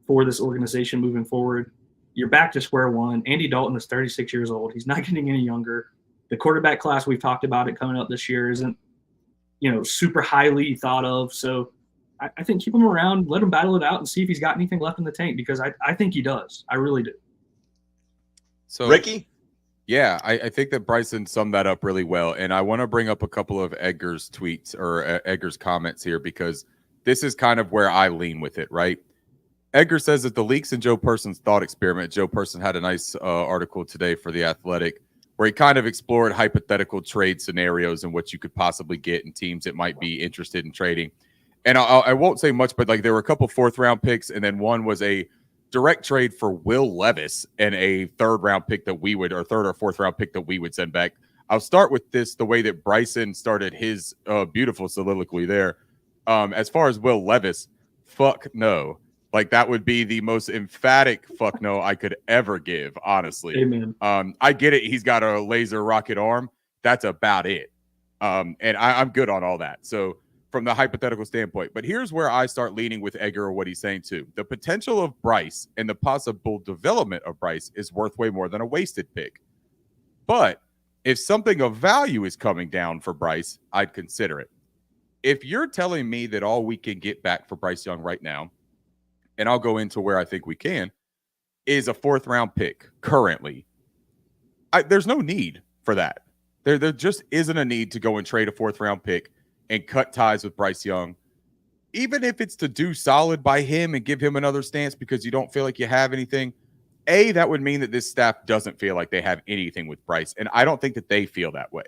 for this organization moving forward. You're back to square one. Andy Dalton is 36 years old. He's not getting any younger. The quarterback class, we've talked about it coming up this year, isn't, super highly thought of. So I think keep him around, let him battle it out and see if he's got anything left in the tank, because I think he does. I really do. So Ricky? Yeah, I think that Bryson summed that up really well. And I want to bring up a couple of Edgar's tweets or Edgar's comments here, because this is kind of where I lean with it, right? Edgar says that the leaks in Joe Person's thought experiment. Joe Person had a nice article today for The Athletic where he kind of explored hypothetical trade scenarios and what you could possibly get in teams that might be interested in trading. And I won't say much, but like there were a couple 4th-round picks, and then one was a direct trade for Will Levis and a 3rd-round pick that we would, or 3rd or 4th-round pick that we would send back. I'll start with this, the way that Bryson started his beautiful soliloquy there. As far as Will Levis, fuck no. Like, that would be the most emphatic fuck no I could ever give, honestly. Amen. I get it. He's got a laser rocket arm. That's about it. And I'm good on all that. So from the hypothetical standpoint, but here's where I start leaning with Edgar or what he's saying too. The potential of Bryce and the possible development of Bryce is worth way more than a wasted pick. But if something of value is coming down for Bryce, I'd consider it. If you're telling me that all we can get back for Bryce Young right now, and I'll go into where I think we can, is a 4th-round pick currently, there's no need for that. There just isn't a need to go and trade a 4th-round pick and cut ties with Bryce Young, even if it's to do solid by him and give him another stance because you don't feel like you have anything. That would mean that this staff doesn't feel like they have anything with Bryce, and I don't think that they feel that way.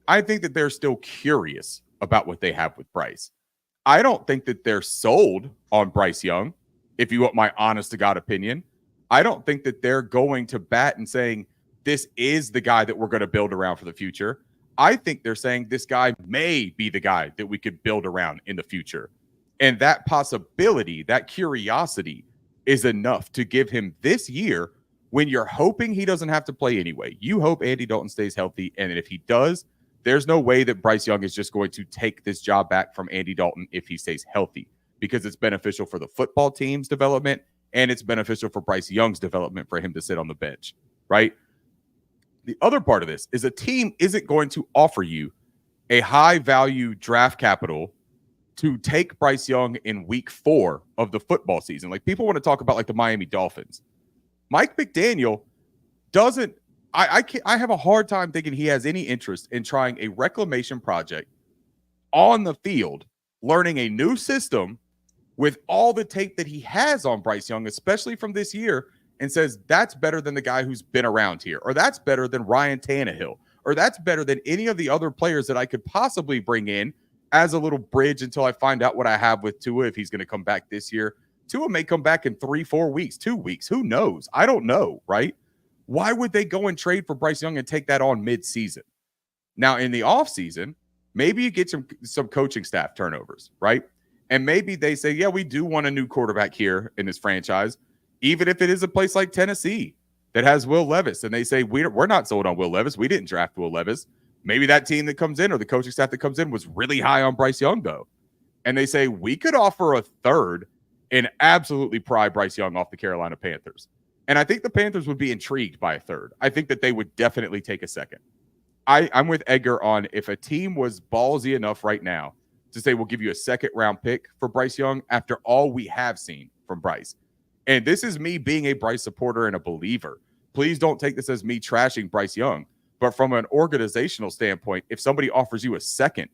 I think that they're still curious about what they have with Bryce. I don't think that they're sold on Bryce Young, if you want my honest to God opinion. I don't think that they're going to bat and saying, this is the guy that we're going to build around for the future. I think they're saying this guy may be the guy that we could build around in the future. And that possibility, that curiosity is enough to give him this year when you're hoping he doesn't have to play anyway. You hope Andy Dalton stays healthy. And if he does, there's no way that Bryce Young is just going to take this job back from Andy Dalton if he stays healthy, because it's beneficial for the football team's development and it's beneficial for Bryce Young's development for him to sit on the bench, right? The other part of this is a team isn't going to offer you a high value draft capital to take Bryce Young in week 4 of the football season. Like, people want to talk about like the Miami Dolphins. Mike McDaniel doesn't, I have a hard time thinking he has any interest in trying a reclamation project on the field, learning a new system with all the tape that he has on Bryce Young, especially from this year, and says that's better than the guy who's been around here, or that's better than Ryan Tannehill, or that's better than any of the other players that I could possibly bring in as a little bridge until I find out what I have with Tua, if he's going to come back this year. Tua may come back in 3-4 weeks, 2 weeks. Who knows? I don't know, right? Why would they go and trade for Bryce Young and take that on mid-season? Now, in the offseason, maybe you get some coaching staff turnovers, right? And maybe they say, yeah, we do want a new quarterback here in this franchise, even if it is a place like Tennessee that has Will Levis. And they say, we're not sold on Will Levis. We didn't draft Will Levis. Maybe that team that comes in, or the coaching staff that comes in, was really high on Bryce Young, though. And they say, we could offer a third and absolutely pry Bryce Young off the Carolina Panthers. And I think the Panthers would be intrigued by a third. I think that they would definitely take a second. I'm with Edgar on, if a team was ballsy enough right now to say, we'll give you a second-round pick for Bryce Young after all we have seen from Bryce. And this is me being a Bryce supporter and a believer. Please don't take this as me trashing Bryce Young. But from an organizational standpoint, if somebody offers you a second,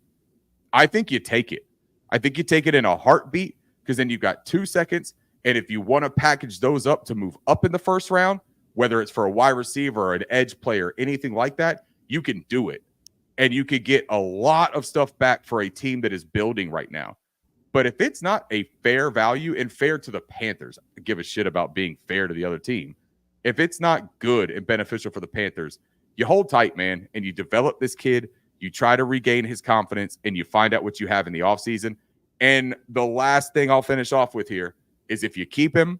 I think you take it. I think you take it in a heartbeat, because then you've got 2 seconds. And if you want to package those up to move up in the first round, whether it's for a wide receiver or an edge player, anything like that, you can do it. And you could get a lot of stuff back for a team that is building right now. But if it's not a fair value, and fair to the Panthers, I give a shit about being fair to the other team. If it's not good and beneficial for the Panthers, you hold tight, man, and you develop this kid. You try to regain his confidence, and you find out what you have in the offseason. And the last thing I'll finish off with here is, if you keep him,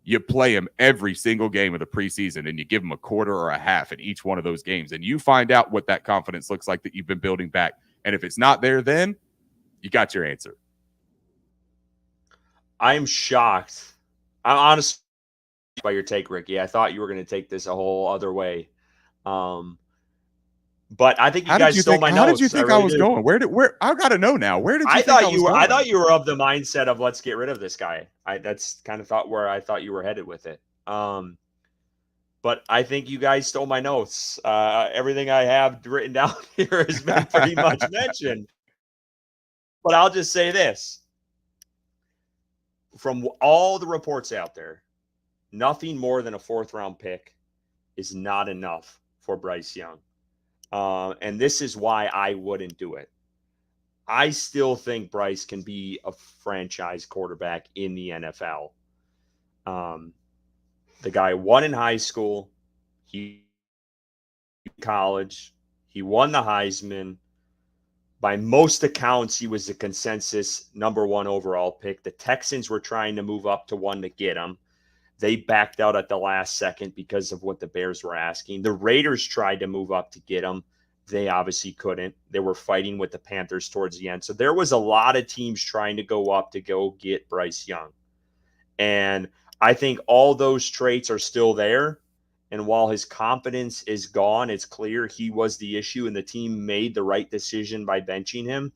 you play him every single game of the preseason, and you give him a quarter or a half in each one of those games, and you find out what that confidence looks like that you've been building back. And if it's not there, then you got your answer. I'm shocked. I'm honestly by your take, Ricky. I thought you were going to take this a whole other way. But I think you guys stole my notes. How did you think I was going? Where I got to know now. Where did you think I was going? I thought you were of the mindset of, let's get rid of this guy. That's kind of where I thought you were headed with it. But I think you guys stole my notes. Everything I have written down here has been pretty much mentioned. But I'll just say this. From all the reports out there, nothing more than a 4th-round pick is not enough for Bryce Young. And this is why I wouldn't do it. I still think Bryce can be a franchise quarterback in the NFL. The guy won in high school. He college. He won the Heisman. By most accounts, he was the consensus #1 overall pick. The Texans were trying to move up to 1 to get him. They backed out at the last second because of what the Bears were asking. The Raiders tried to move up to get him. They obviously couldn't. They were fighting with the Panthers towards the end. So there was a lot of teams trying to go up to go get Bryce Young. And I think all those traits are still there. And while his confidence is gone, it's clear he was the issue and the team made the right decision by benching him.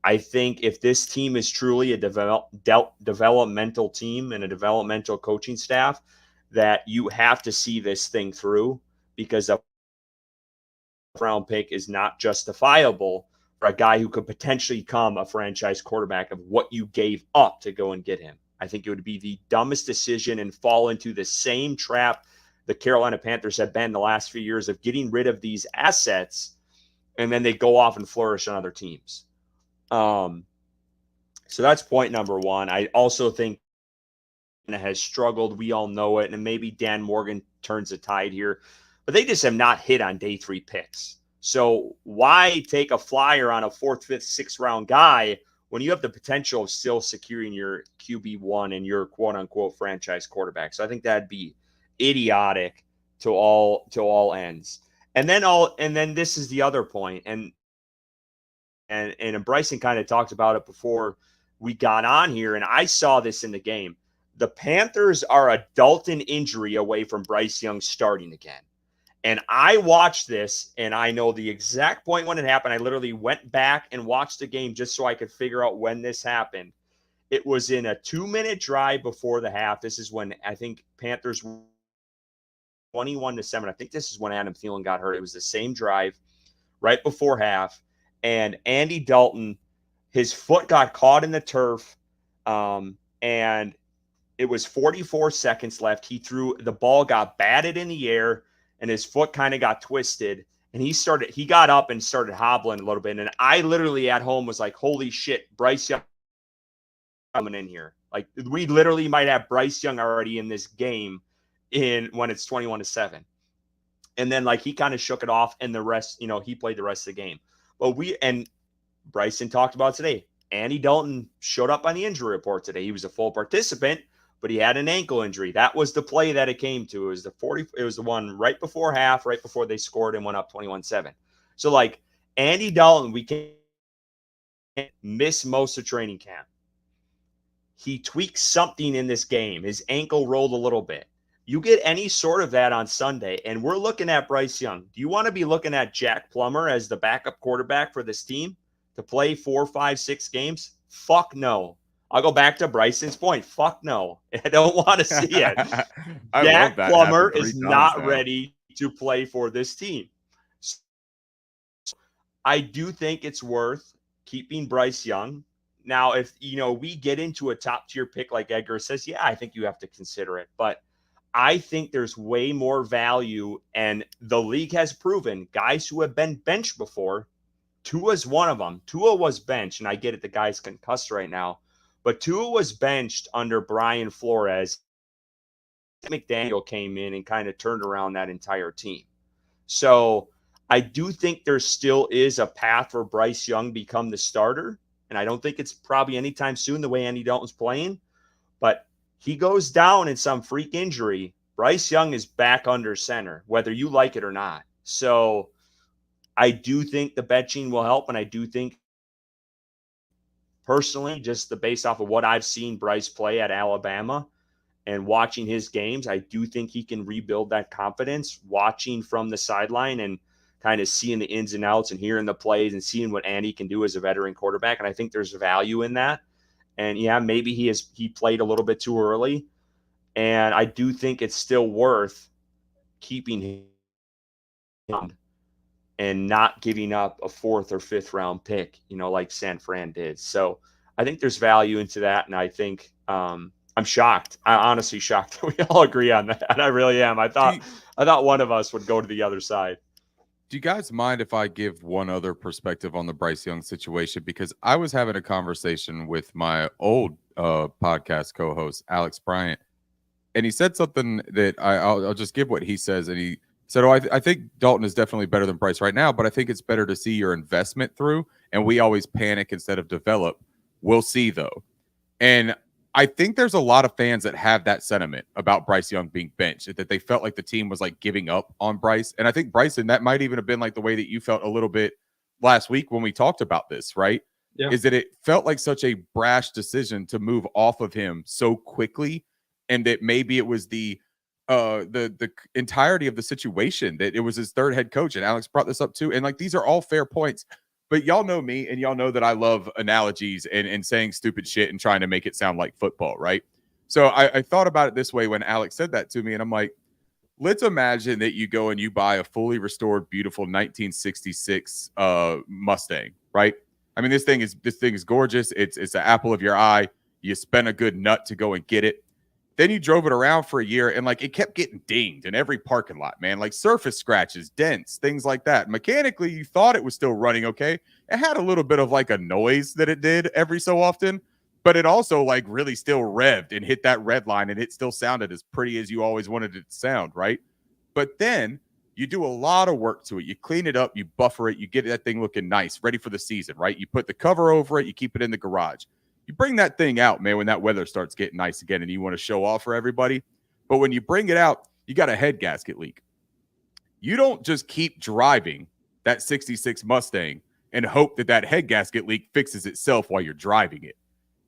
I think if this team is truly a developmental team and a developmental coaching staff, that you have to see this thing through, because a round pick is not justifiable for a guy who could potentially become a franchise quarterback of what you gave up to go and get him. I think it would be the dumbest decision and fall into the same trap the Carolina Panthers have been the last few years of getting rid of these assets and then they go off and flourish on other teams. So that's point number one. I also think has struggled. We all know it. And maybe Dan Morgan turns the tide here, but they just have not hit on day 3 picks. So why take a flyer on a 4th, 5th, 6th round guy when you have the potential of still securing your QB1 and your quote unquote franchise quarterback? So I think that'd be idiotic to all ends. And then this is the other point. And Bryson kind of talked about it before we got on here, and I saw this in the game. The Panthers are a Dalton injury away from Bryce Young starting again. And I watched this, and I know the exact point when it happened. I literally went back and watched the game just so I could figure out when this happened. It was in a 2-minute drive before the half. This is when I think Panthers 21-7. I think this is when Adam Thielen got hurt. It was the same drive right before half. And Andy Dalton, his foot got caught in the turf, and it was 44 seconds left. The ball got batted in the air, and his foot kind of got twisted. And he got up and started hobbling a little bit. And I literally at home was like, holy shit, Bryce Young coming in here. Like, we literally might have Bryce Young already in this game when it's 21-7. And then like he kind of shook it off, and the rest, he played the rest of the game. But Bryson talked about today. Andy Dalton showed up on the injury report today. He was a full participant, but he had an ankle injury. That was the play that it came to. It was the one right before half, right before they scored and went up 21-7. So like Andy Dalton, we can't miss most of training camp. He tweaked something in this game. His ankle rolled a little bit. You get any sort of that on Sunday, and we're looking at Bryce Young. Do you want to be looking at Jack Plummer as the backup quarterback for this team to play 4, 5, 6 games? Fuck no. I'll go back to Bryson's point. Fuck no. I don't want to see it. Jack Plummer is not ready to play for this team. So I do think it's worth keeping Bryce Young. Now, if we get into a top tier pick like Edgar says, yeah, I think you have to consider it. But I think there's way more value, and the league has proven guys who have been benched before. Tua's one of them. Tua was benched, and I get it, the guy's concussed right now, but Tua was benched under Brian Flores. McDaniel came in and kind of turned around that entire team. So I do think there still is a path for Bryce Young become the starter, and I don't think it's probably anytime soon the way Andy Dalton's playing, but he goes down in some freak injury, Bryce Young is back under center, whether you like it or not. So I do think the benching will help, and I do think personally, just based off of what I've seen Bryce play at Alabama and watching his games, I do think he can rebuild that confidence watching from the sideline and kind of seeing the ins and outs and hearing the plays and seeing what Andy can do as a veteran quarterback. And I think there's value in that. And yeah, maybe he played a little bit too early. And I do think it's still worth keeping him and not giving up a 4th or 5th round pick, like San Fran did. So I think there's value into that. And I think I'm shocked. I'm honestly shocked that we all agree on that. I really am. I thought one of us would go to the other side. Do you guys mind if I give one other perspective on the Bryce Young situation? Because I was having a conversation with my old podcast co-host, Alex Bryant, and he said something that I'll just give what he says. And he said, I think Dalton is definitely better than Bryce right now, but I think it's better to see your investment through. And we always panic instead of develop. We'll see, though. And I think there's a lot of fans that have that sentiment about Bryce Young being benched, that they felt like the team was like giving up on Bryce. And I think, Bryson, that might even have been like the way that you felt a little bit last week when we talked about this, right? Yeah. Is that it felt like such a brash decision to move off of him so quickly, and that maybe it was the entirety of the situation, that it was his 3rd head coach. And Alex brought this up too. And like, these are all fair points. But y'all know me, and y'all know that I love analogies and saying stupid shit and trying to make it sound like football, right? So I thought about it this way when Alex said that to me, and I'm like, let's imagine that you go and you buy a fully restored, beautiful 1966 Mustang, right? I mean, this thing is gorgeous. It's the apple of your eye. You spend a good nut to go and get it. Then you drove it around for a year and like it kept getting dinged in every parking lot, man. Like surface scratches, dents, things like that. Mechanically, you thought it was still running okay. It had a little bit of like a noise that it did every so often, but it also like really still revved and hit that red line, and it still sounded as pretty as you always wanted it to sound, right? But then you do a lot of work to it. You clean it up, you buffer it, you get that thing looking nice, ready for the season, right? You put the cover over it, you keep it in the garage. You bring that thing out, man, when that weather starts getting nice again and you want to show off for everybody. But when you bring it out, you got a head gasket leak. You don't just keep driving that 66 Mustang and hope that that head gasket leak fixes itself while you're driving it.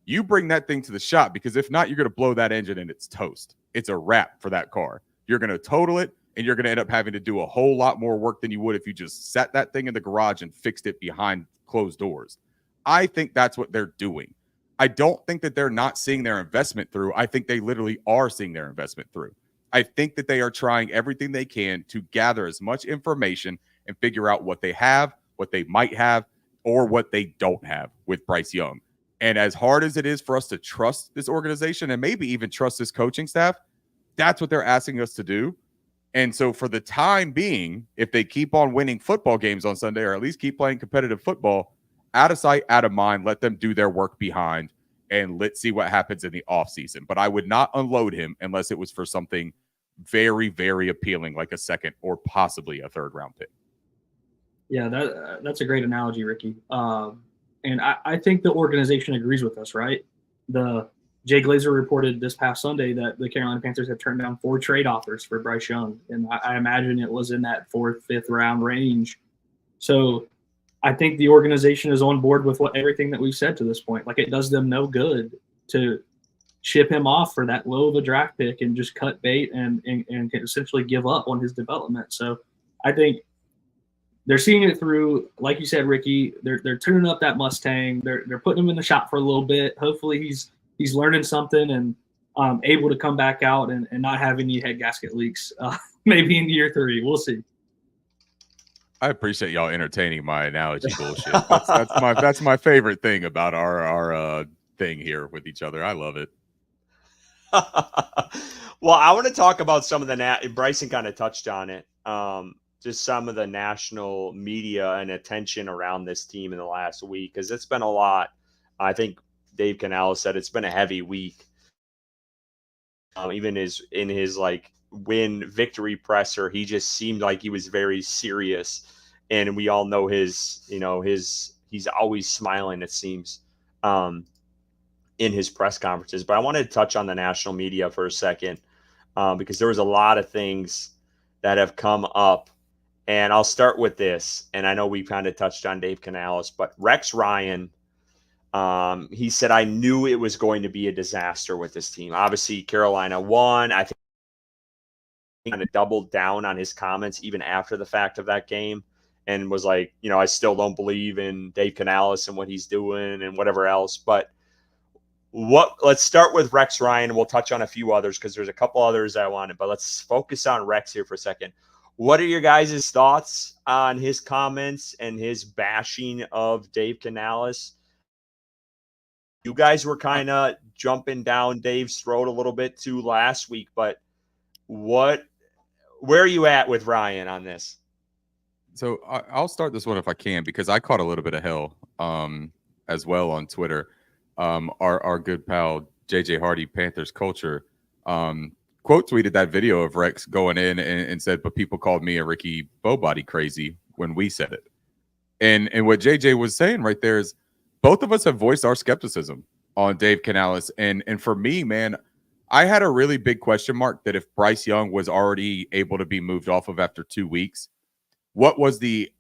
You bring that thing to the shop, because if not, you're going to blow that engine and it's toast. It's a wrap for that car. You're going to total it, and you're going to end up having to do a whole lot more work than you would if you just sat that thing in the garage and fixed it behind closed doors. I think that's what they're doing. I don't think that they're not seeing their investment through. I think they literally are seeing their investment through. I think that they are trying everything they can to gather as much information and figure out what they have, what they might have, or what they don't have with Bryce Young. And as hard as it is for us to trust this organization and maybe even trust this coaching staff, that's what they're asking us to do. And so for the time being, if they keep on winning football games on Sunday, or at least keep playing competitive football, out of sight, out of mind, let them do their work behind, and let's see what happens in the offseason. But I would not unload him unless it was for something very, very appealing, like a second or possibly a third round pick. Yeah, that's a great analogy, Ricky. And I think the organization agrees with us, right? Jay Glazer reported this past Sunday that the Carolina Panthers have turned down 4 trade offers for Bryce Young. And I imagine it was in that 4th, 5th round range. So I think the organization is on board with everything that we've said to this point. Like, it does them no good to ship him off for that low of a draft pick and just cut bait and essentially give up on his development. So I think they're seeing it through. Like you said, Ricky, they're tuning up that Mustang. They're putting him in the shop for a little bit. Hopefully he's learning something and able to come back out and not have any head gasket leaks. Maybe in year 3, we'll see. I appreciate y'all entertaining my analogy bullshit. That's my favorite thing about our thing here with each other. I love it. Well, I want to talk about some of the Bryson kind of touched on it. Just some of the national media and attention around this team in the last week, because it's been a lot. I think Dave Canales said it's been a heavy week. Even in his like win victory presser, he just seemed like he was very serious, and we all know he's always smiling, it seems, in his press conferences. But I wanted to touch on the national media for a second, because there was a lot of things that have come up, and I'll start with this. And I know we kind of touched on Dave Canales, but Rex Ryan, he said, I knew it was going to be a disaster with this team. Obviously, Carolina won. I think he kind of doubled down on his comments even after the fact of that game, and was like, I still don't believe in Dave Canales and what he's doing and whatever else. But let's start with Rex Ryan. We'll touch on a few others because there's a couple others I wanted, but let's focus on Rex here for a second. What are your guys' thoughts on his comments and his bashing of Dave Canales? You guys were kind of jumping down Dave's throat a little bit too last week, but where are you at with Ryan on this? So I'll start this one if I can, because I caught a little bit of hell as well on Twitter. Our good pal JJ Hardy, Panthers Culture, quote tweeted that video of Rex going in and said, but people called me a Ricky Bowbody crazy when we said it. And what JJ was saying right there is both of us have voiced our skepticism on Dave Canales. And for me, man, I had a really big question mark that if Bryce Young was already able to be moved off of after 2 weeks, what was the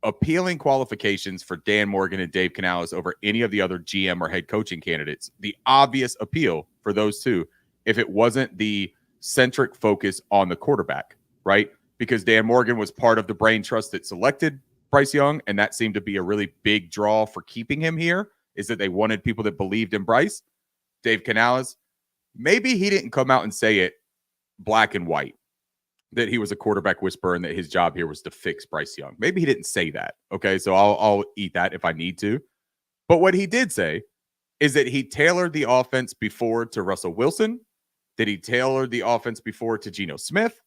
appealing qualifications for Dan Morgan and Dave Canales over any of the other GM or head coaching candidates? The obvious appeal for those two, if it wasn't the centric focus on the quarterback, right? Because Dan Morgan was part of the brain trust that selected Bryce Young, and that seemed to be a really big draw for keeping him here, is that they wanted people that believed in Bryce. Dave Canales, maybe he didn't come out and say it black and white, that he was a quarterback whisperer and that his job here was to fix Bryce Young. Maybe he didn't say that. Okay, so I'll eat that if I need to. But what he did say is that he tailored the offense before to Russell Wilson that he tailored the offense before to Geno Smith,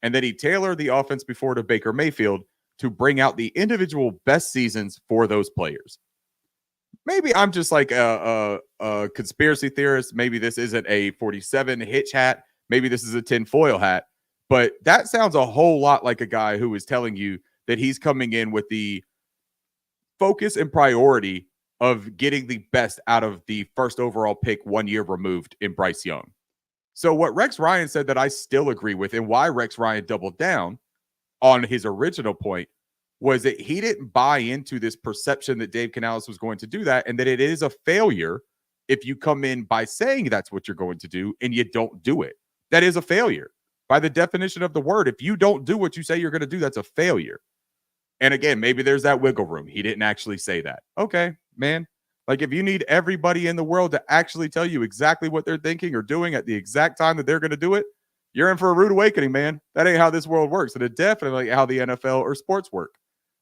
and that he tailored the offense before to Baker Mayfield to bring out the individual best seasons for those players. Maybe I'm just like a conspiracy theorist. Maybe this isn't a 47 hitch hat. Maybe this is a tinfoil hat. But that sounds a whole lot like a guy who is telling you that he's coming in with the focus and priority of getting the best out of the first overall pick 1 year removed in Bryce Young. So what Rex Ryan said that I still agree with, and why Rex Ryan doubled down on his original point, was that he didn't buy into this perception that Dave Canales was going to do that, and that it is a failure if you come in by saying that's what you're going to do and you don't do it. That is a failure. By the definition of the word, if you don't do what you say you're going to do, that's a failure. And again, maybe there's that wiggle room. He didn't actually say that. Okay, man. Like, if you need everybody in the world to actually tell you exactly what they're thinking or doing at the exact time that they're going to do it, you're in for a rude awakening, man. That ain't how this world works. And it's definitely how the NFL or sports work.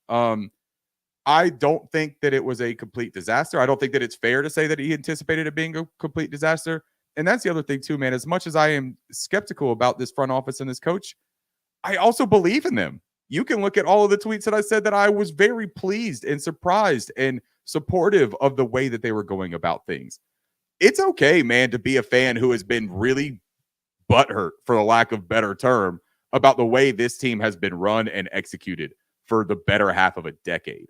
I don't think that it was a complete disaster. I don't think that it's fair to say that he anticipated it being a complete disaster. And that's the other thing too, man. As much as I am skeptical about this front office and this coach, I also believe in them. You can look at all of the tweets that I said that I was very pleased and surprised and supportive of the way that they were going about things. It's okay, man, to be a fan who has been really butthurt, for the lack of better term, about the way this team has been run and executed for the better half of a decade.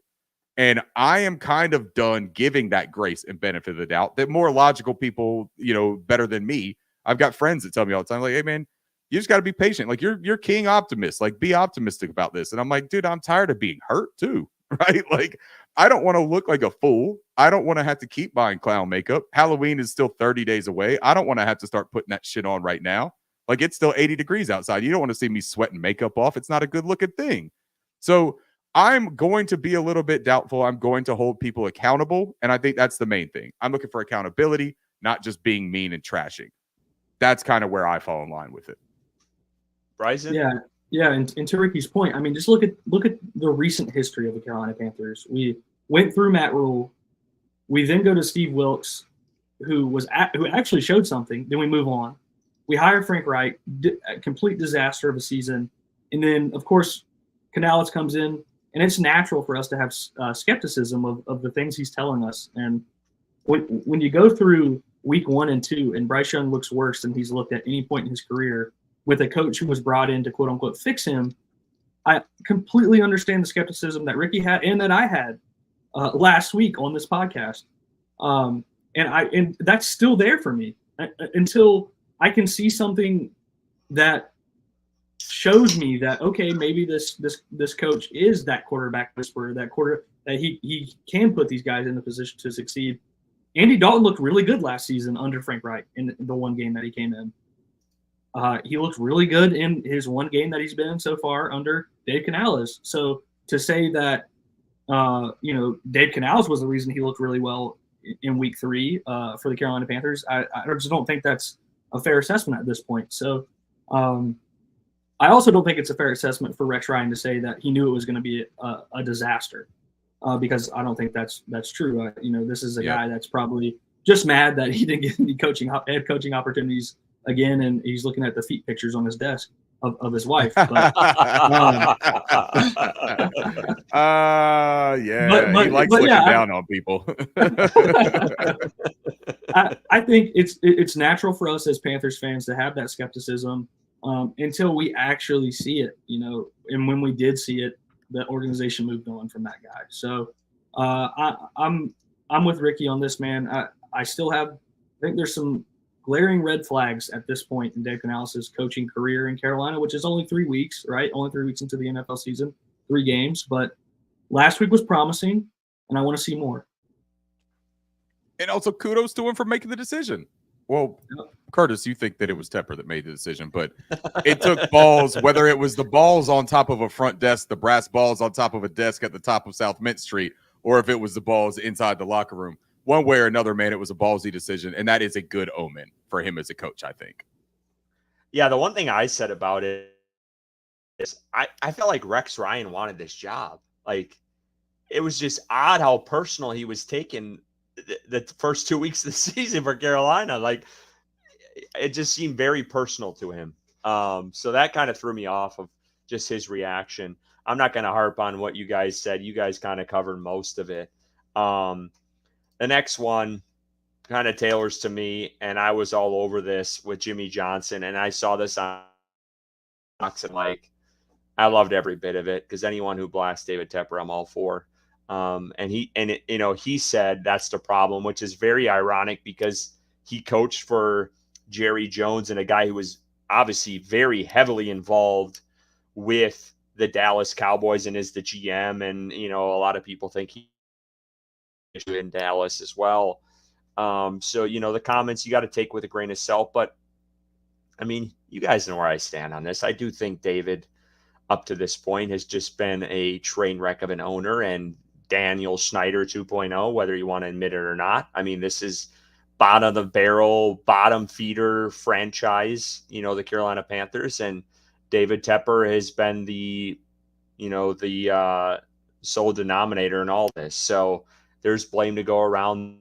And I am kind of done giving that grace and benefit of the doubt that more logical people, better than me. I've got friends that tell me all the time, like, hey, man, you just got to be patient. Like, you're king optimist. Like, be optimistic about this. And I'm like, dude, I'm tired of being hurt too, right? Like, I don't want to look like a fool. I don't want to have to keep buying clown makeup. Halloween is still 30 days away. I don't want to have to start putting that shit on right now. Like, it's still 80 degrees outside. You don't want to see me sweating makeup off. It's not a good looking thing. So I'm going to be a little bit doubtful. I'm going to hold people accountable. And I think that's the main thing. I'm looking for accountability, not just being mean and trashing. That's kind of where I fall in line with it. Bryson? Yeah. And to Ricky's point, I mean, just look at the recent history of the Carolina Panthers. We went through Matt Rule. We then go to Steve Wilkes, who actually showed something. Then we move on. We hire Frank Reich, a complete disaster of a season. And then, of course, Canales comes in, and it's natural for us to have skepticism of the things he's telling us. And when you go through week 1 and 2, and Bryce Young looks worse than he's looked at any point in his career, with a coach who was brought in to quote unquote fix him, I completely understand the skepticism that Ricky had and that I had last week on this podcast. And that's still there for me until I can see something that shows me that, okay, maybe this coach is that quarterback whisperer, that he can put these guys in the position to succeed. Andy Dalton looked really good last season under Frank Reich in the one game that he came in. He looked really good in his one game that he's been in so far under Dave Canales. So to say that, Dave Canales was the reason he looked really well in week 3 for the Carolina Panthers, I just don't think that's a fair assessment at this point. So I also don't think it's a fair assessment for Rex Ryan to say that he knew it was going to be a disaster because I don't think that's true. This is a guy that's probably just mad that he didn't get any head coaching opportunities again, and he's looking at the feet pictures on his desk of his wife. But, he likes looking down on people. I think it's natural for us as Panthers fans to have that skepticism until we actually see it, and when we did see it, the organization moved on from that guy. So I'm with Ricky on this, man. I think there's some glaring red flags at this point in Dave Canales' coaching career in Carolina, which is only 3 weeks, right? Only 3 weeks into the NFL season, 3 games. But last week was promising, and I want to see more. And also kudos to him for making the decision. Well, Curtis, you think that it was Tepper that made the decision, but it took balls, whether it was the balls on top of a front desk, the brass balls on top of a desk at the top of South Mint Street, or if it was the balls inside the locker room. One way or another, man, it was a ballsy decision, and that is a good omen for him as a coach, I think. Yeah, the one thing I said about it is I felt like Rex Ryan wanted this job. Like, it was just odd how personal he was taking the first 2 weeks of the season for Carolina. Like, it just seemed very personal to him. So that kind of threw me off of just his reaction. I'm not going to harp on what you guys said. You guys kind of covered most of it. The next one kind of tailors to me, and I was all over this with Jimmy Johnson, and I saw this on Fox, and like I loved every bit of it because anyone who blasts David Tepper, I'm all for. He said that's the problem, which is very ironic because he coached for Jerry Jones and a guy who was obviously very heavily involved with the Dallas Cowboys and is the GM. And, a lot of people think he is in Dallas as well. So, the comments you got to take with a grain of salt. But, I mean, you guys know where I stand on this. I do think David, up to this point, has just been a train wreck of an owner and Daniel Snyder 2.0, whether you want to admit it or not. I mean, this is bottom of the barrel, bottom feeder franchise, the Carolina Panthers. And David Tepper has been the sole denominator in all this. So there's blame to go around.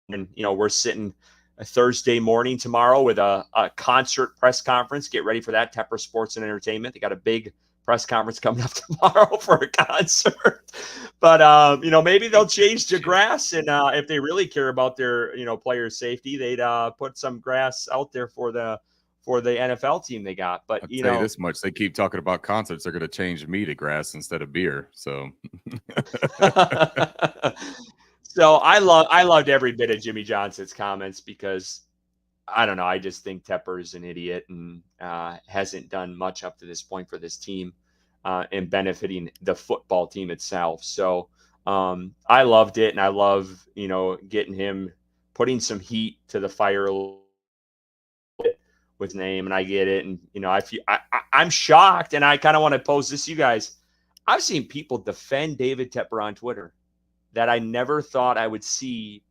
And, we're sitting a Thursday morning tomorrow with a concert press conference. Get ready for that. Tepper Sports and Entertainment. They got a big press conference coming up tomorrow for a concert. But, maybe they'll change the grass. And if they really care about their, players' safety, they'd put some grass out there for the NFL team they got. But, I'll tell you this much. They keep talking about concerts. They're going to change me to grass instead of beer. So. So I loved every bit of Jimmy Johnson's comments because I don't know. I just think Tepper is an idiot and hasn't done much up to this point for this team and benefiting the football team itself. So I loved it, and I love getting him putting some heat to the fire with name, and I get it. And I'm shocked, and I kind of want to pose this to you guys. I've seen people defend David Tepper on Twitter that I never thought I would see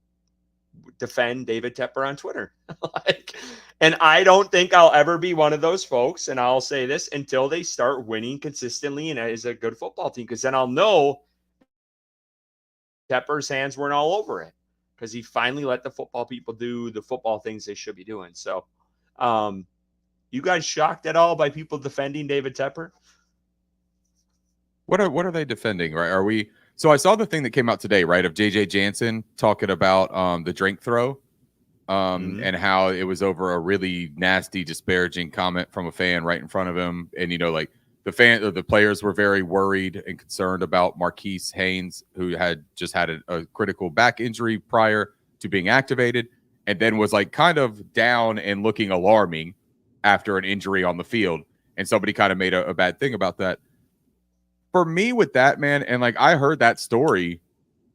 defend David Tepper on Twitter. And I don't think I'll ever be one of those folks. And I'll say this until they start winning consistently and is a good football team, because then I'll know Tepper's hands weren't all over it because he finally let the football people do the football things they should be doing. So you guys shocked at all by people defending David Tepper? What are they defending? Right? Are we? So I saw the thing that came out today, right, of JJ Jansen talking about the drink throw and how it was over a really nasty, disparaging comment from a fan right in front of him. And, the players were very worried and concerned about Marquise Haynes, who had just had a critical back injury prior to being activated, and then was like kind of down and looking alarming after an injury on the field. And somebody kind of made a bad thing about that. For me with that, man, and like I heard that story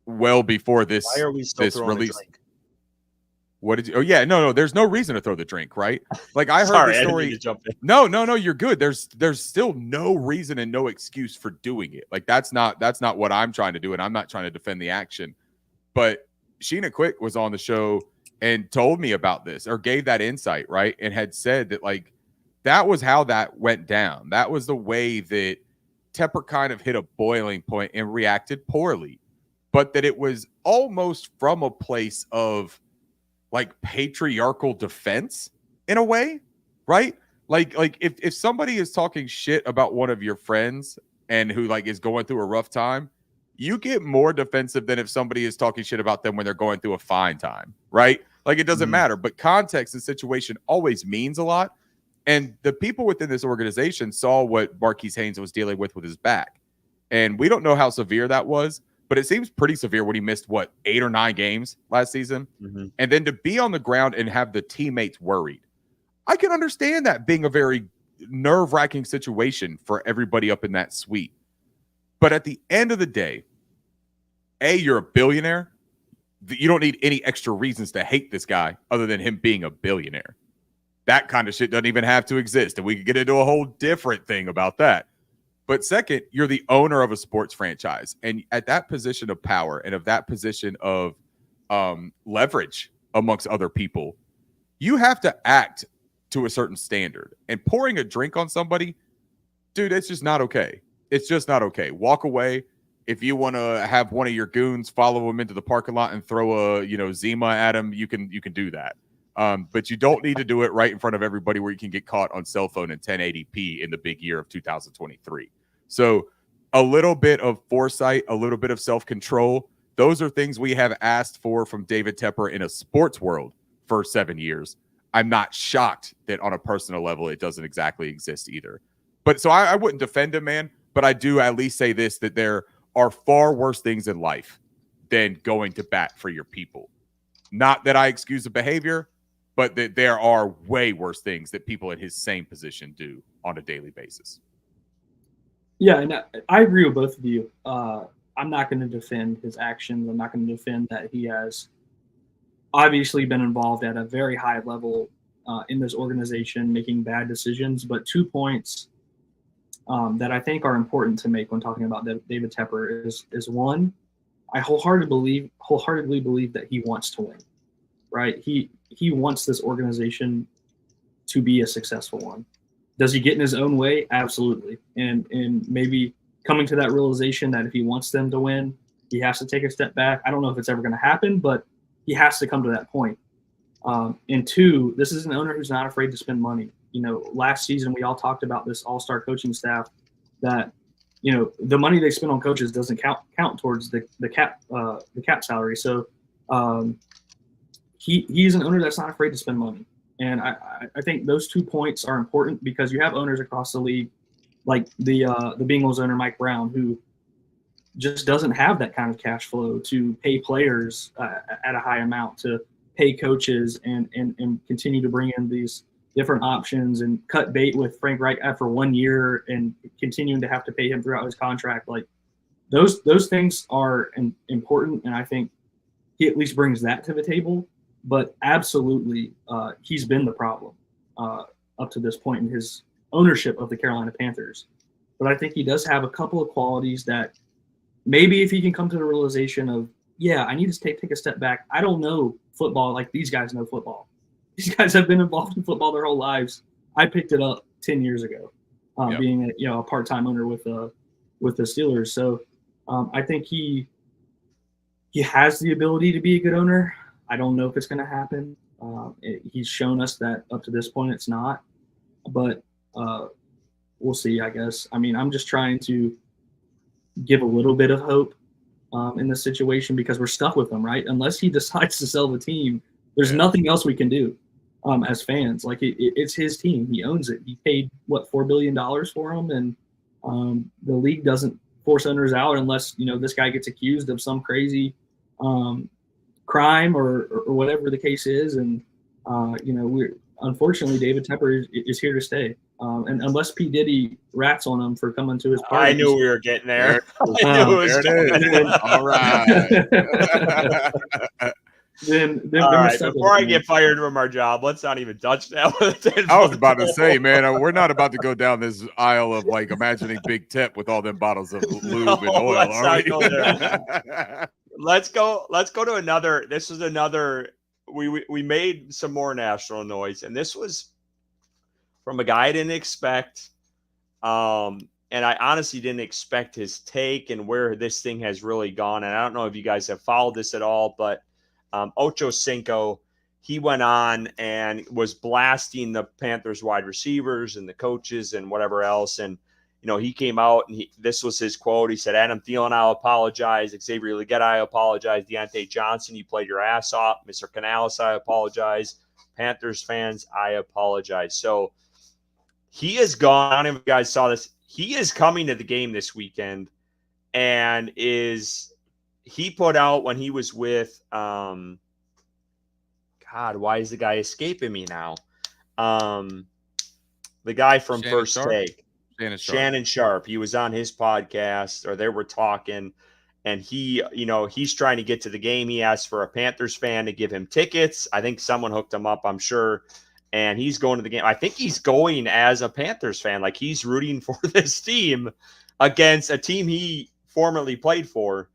well before this, why are we still this throwing release. a drink? What did you? Oh yeah, no, there's no reason to throw the drink, right? Like I heard Sorry, the story. I didn't mean to jump in. No, you're good. There's still no reason and no excuse for doing it. Like that's not what I'm trying to do, and I'm not trying to defend the action. But Sheena Quick was on the show and told me about this, or gave that insight, right? And had said that like that was how that went down. That was the way that Tepper kind of hit a boiling point and reacted poorly, but that it was almost from a place of like patriarchal defense in a way, right? Like if somebody is talking shit about one of your friends and who like is going through a rough time, you get more defensive than if somebody is talking shit about them when they're going through a fine time, right? Like it doesn't matter, but context and situation always means a lot. And the people within this organization saw what Marquise Haynes was dealing with his back. And we don't know how severe that was, but it seems pretty severe when he missed, 8 or 9 games last season. Mm-hmm. And then to be on the ground and have the teammates worried. I can understand that being a very nerve-wracking situation for everybody up in that suite. But at the end of the day, A, you're a billionaire. You don't need any extra reasons to hate this guy other than him being a billionaire. That kind of shit doesn't even have to exist. And we could get into a whole different thing about that. But second, you're the owner of a sports franchise. And at that position of power and of that position of leverage amongst other people, you have to act to a certain standard. And pouring a drink on somebody, dude, it's just not okay. It's just not okay. Walk away. If you want to have one of your goons follow him into the parking lot and throw a Zima at him, you can do that. But you don't need to do it right in front of everybody where you can get caught on cell phone in 1080p in the big year of 2023. So a little bit of foresight, a little bit of self-control. Those are things we have asked for from David Tepper in a sports world for 7 years. I'm not shocked that on a personal level, it doesn't exactly exist either. But so I wouldn't defend him, man, but I do at least say this, that there are far worse things in life than going to bat for your people. Not that I excuse the behavior, but that there are way worse things that people in his same position do on a daily basis. Yeah, and I agree with both of you. I'm not going to defend his actions. I'm not going to defend that he has obviously been involved at a very high level in this organization, making bad decisions. But 2 points that I think are important to make when talking about David Tepper is one, I wholeheartedly believe that he wants to win, right? He wants this organization to be a successful one. Does he get in his own way? Absolutely. And maybe coming to that realization that if he wants them to win, he has to take a step back. I don't know if it's ever going to happen, but he has to come to that point. And two, this is an owner who's not afraid to spend money. You know, last season we all talked about this all-star coaching staff that, you know, the money they spend on coaches doesn't count towards the cap salary. So he's an owner that's not afraid to spend money. And I think those 2 points are important because you have owners across the league, like the Bengals owner Mike Brown, who just doesn't have that kind of cash flow to pay players at a high amount, to pay coaches and continue to bring in these different options and cut bait with Frank Reich after 1 year and continuing to have to pay him throughout his contract. Like those things are important, and I think he at least brings that to the table. But absolutely, he's been the problem up to this point in his ownership of the Carolina Panthers. But I think he does have a couple of qualities that maybe if he can come to the realization of, yeah, I need to take a step back. I don't know football like these guys know football. These guys have been involved in football their whole lives. I picked it up 10 years ago, being a part-time owner with the Steelers. So I think he has the ability to be a good owner. I don't know if it's going to happen. He's shown us that up to this point it's not, but we'll see, I guess. I mean, I'm just trying to give a little bit of hope in this situation because we're stuck with him, right? Unless he decides to sell the team, there's nothing else we can do as fans. Like it's his team. He owns it. He paid, $4 billion for him, and the league doesn't force owners out unless, you know, this guy gets accused of some crazy crime or whatever the case is. And, you know, unfortunately, David Tepper is here to stay. And unless P. Diddy rats on him for coming to his party. I knew we were getting there. There it is. All right. Then all right, before I get fired from our job, let's not even touch that. I was about to say, man, we're not about to go down this aisle of like imagining Big Tep with all them bottles of lube and oil. Let's are not we? go there. Let's go to another. This is another. We made some more national noise, and this was from a guy I didn't expect. And I honestly didn't expect his take and where this thing has really gone. And I don't know if you guys have followed this at all, but Ocho Cinco, he went on and was blasting the Panthers wide receivers and the coaches and whatever else. And, you know, he came out and this was his quote. He said, Adam Thielen, I'll apologize. Xavier Legette, I apologize. Deontay Johnson, you played your ass off. Mr. Canales, I apologize. Panthers fans, I apologize. So he is gone. I don't know if you guys saw this. He is coming to the game this weekend and he put out when he was with God, why is the guy escaping me now? The guy from First Take, Shannon Sharp. He was on his podcast, or they were talking, and he, you know, he's trying to get to the game. He asked for a Panthers fan to give him tickets. I think someone hooked him up, I'm sure. And he's going to the game. I think he's going as a Panthers fan. Like he's rooting for this team against a team he formerly played for.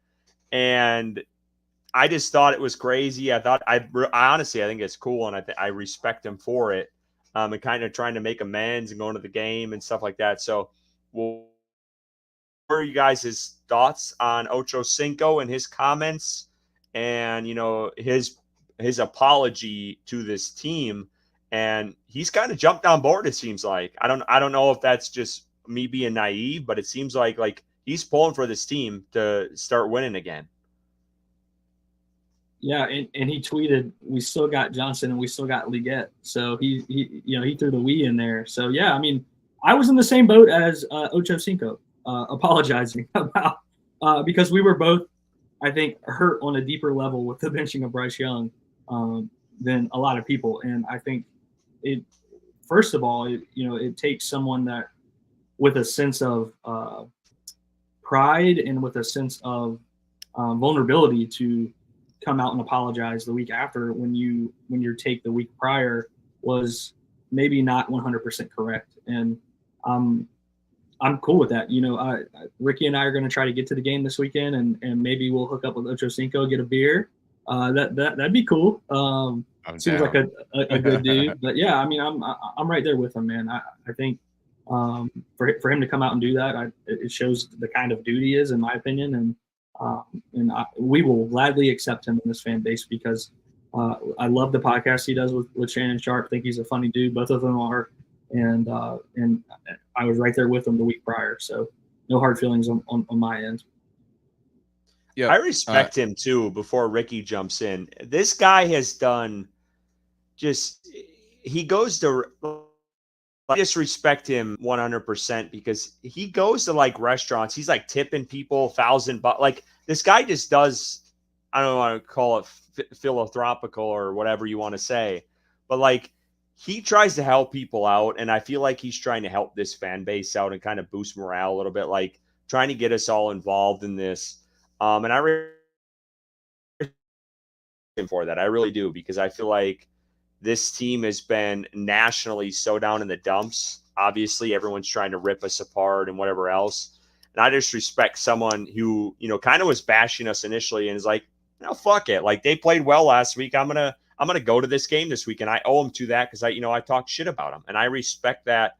And I just thought it was crazy. I honestly think it's cool, and I respect him for it. And kind of trying to make amends and going to the game and stuff like that. So, what are you guys' thoughts on Ocho Cinco and his comments, and you know his his apology to this team, and he's kind of jumped on board. It seems like I don't know if that's just me being naive, but it seems like he's pulling for this team to start winning again. Yeah, and he tweeted, "We still got Johnson and we still got Leggett." So he threw the "we" in there. So yeah, I mean, I was in the same boat as Ocho Cinco, apologizing about because we were both, I think, hurt on a deeper level with the benching of Bryce Young than a lot of people. And I think it, first of all, it takes someone that with a sense of pride and with a sense of vulnerability to come out and apologize the week after when your take the week prior was maybe not 100% correct. And I'm cool with that. Ricky and I are going to try to get to the game this weekend, and maybe we'll hook up with Ocho Cinco, get a beer. That'd be cool. Seems like a good dude. But yeah, I mean, I'm right there with him, man. I think for him to come out and do that, it shows the kind of dude he is, in my opinion, and we will gladly accept him in this fan base because I love the podcast he does with Shannon Sharp. I think he's a funny dude. Both of them are. And I was right there with him the week prior, so no hard feelings on my end. Yeah, I respect him too. Before Ricky jumps in, this guy has done he goes to. I just respect him 100% because he goes to like restaurants. He's like tipping people $1,000. Like this guy just does. I don't want to call it philanthropical or whatever you want to say, but like. He tries to help people out, and I feel like he's trying to help this fan base out and kind of boost morale a little bit, like trying to get us all involved in this. And I really for that. I really do, because I feel like this team has been nationally so down in the dumps. Obviously, everyone's trying to rip us apart and whatever else. And I just respect someone who, kind of was bashing us initially and is like, no, fuck it. Like they played well last week. I'm gonna go to this game this week, and I owe him to that because I talked shit about him, and I respect that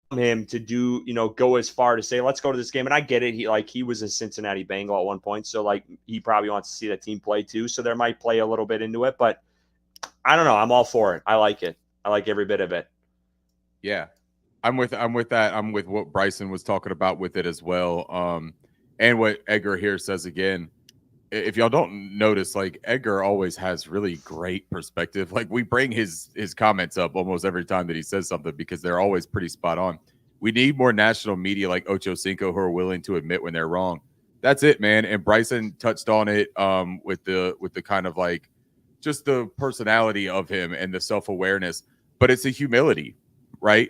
from him to do go as far to say let's go to this game. And I get it. He was a Cincinnati Bengal at one point, so like he probably wants to see the team play too. So there might play a little bit into it, but I don't know. I'm all for it. I like it. I like every bit of it. Yeah, I'm with that. I'm with what Bryson was talking about with it as well. And what Edgar here says again. If y'all don't notice, like Edgar always has really great perspective. Like we bring his comments up almost every time that he says something because they're always pretty spot on. We need more national media like Ocho Cinco who are willing to admit when they're wrong. That's it, man. And Bryson touched on it with the kind of like just the personality of him and the self-awareness, but it's a humility, right?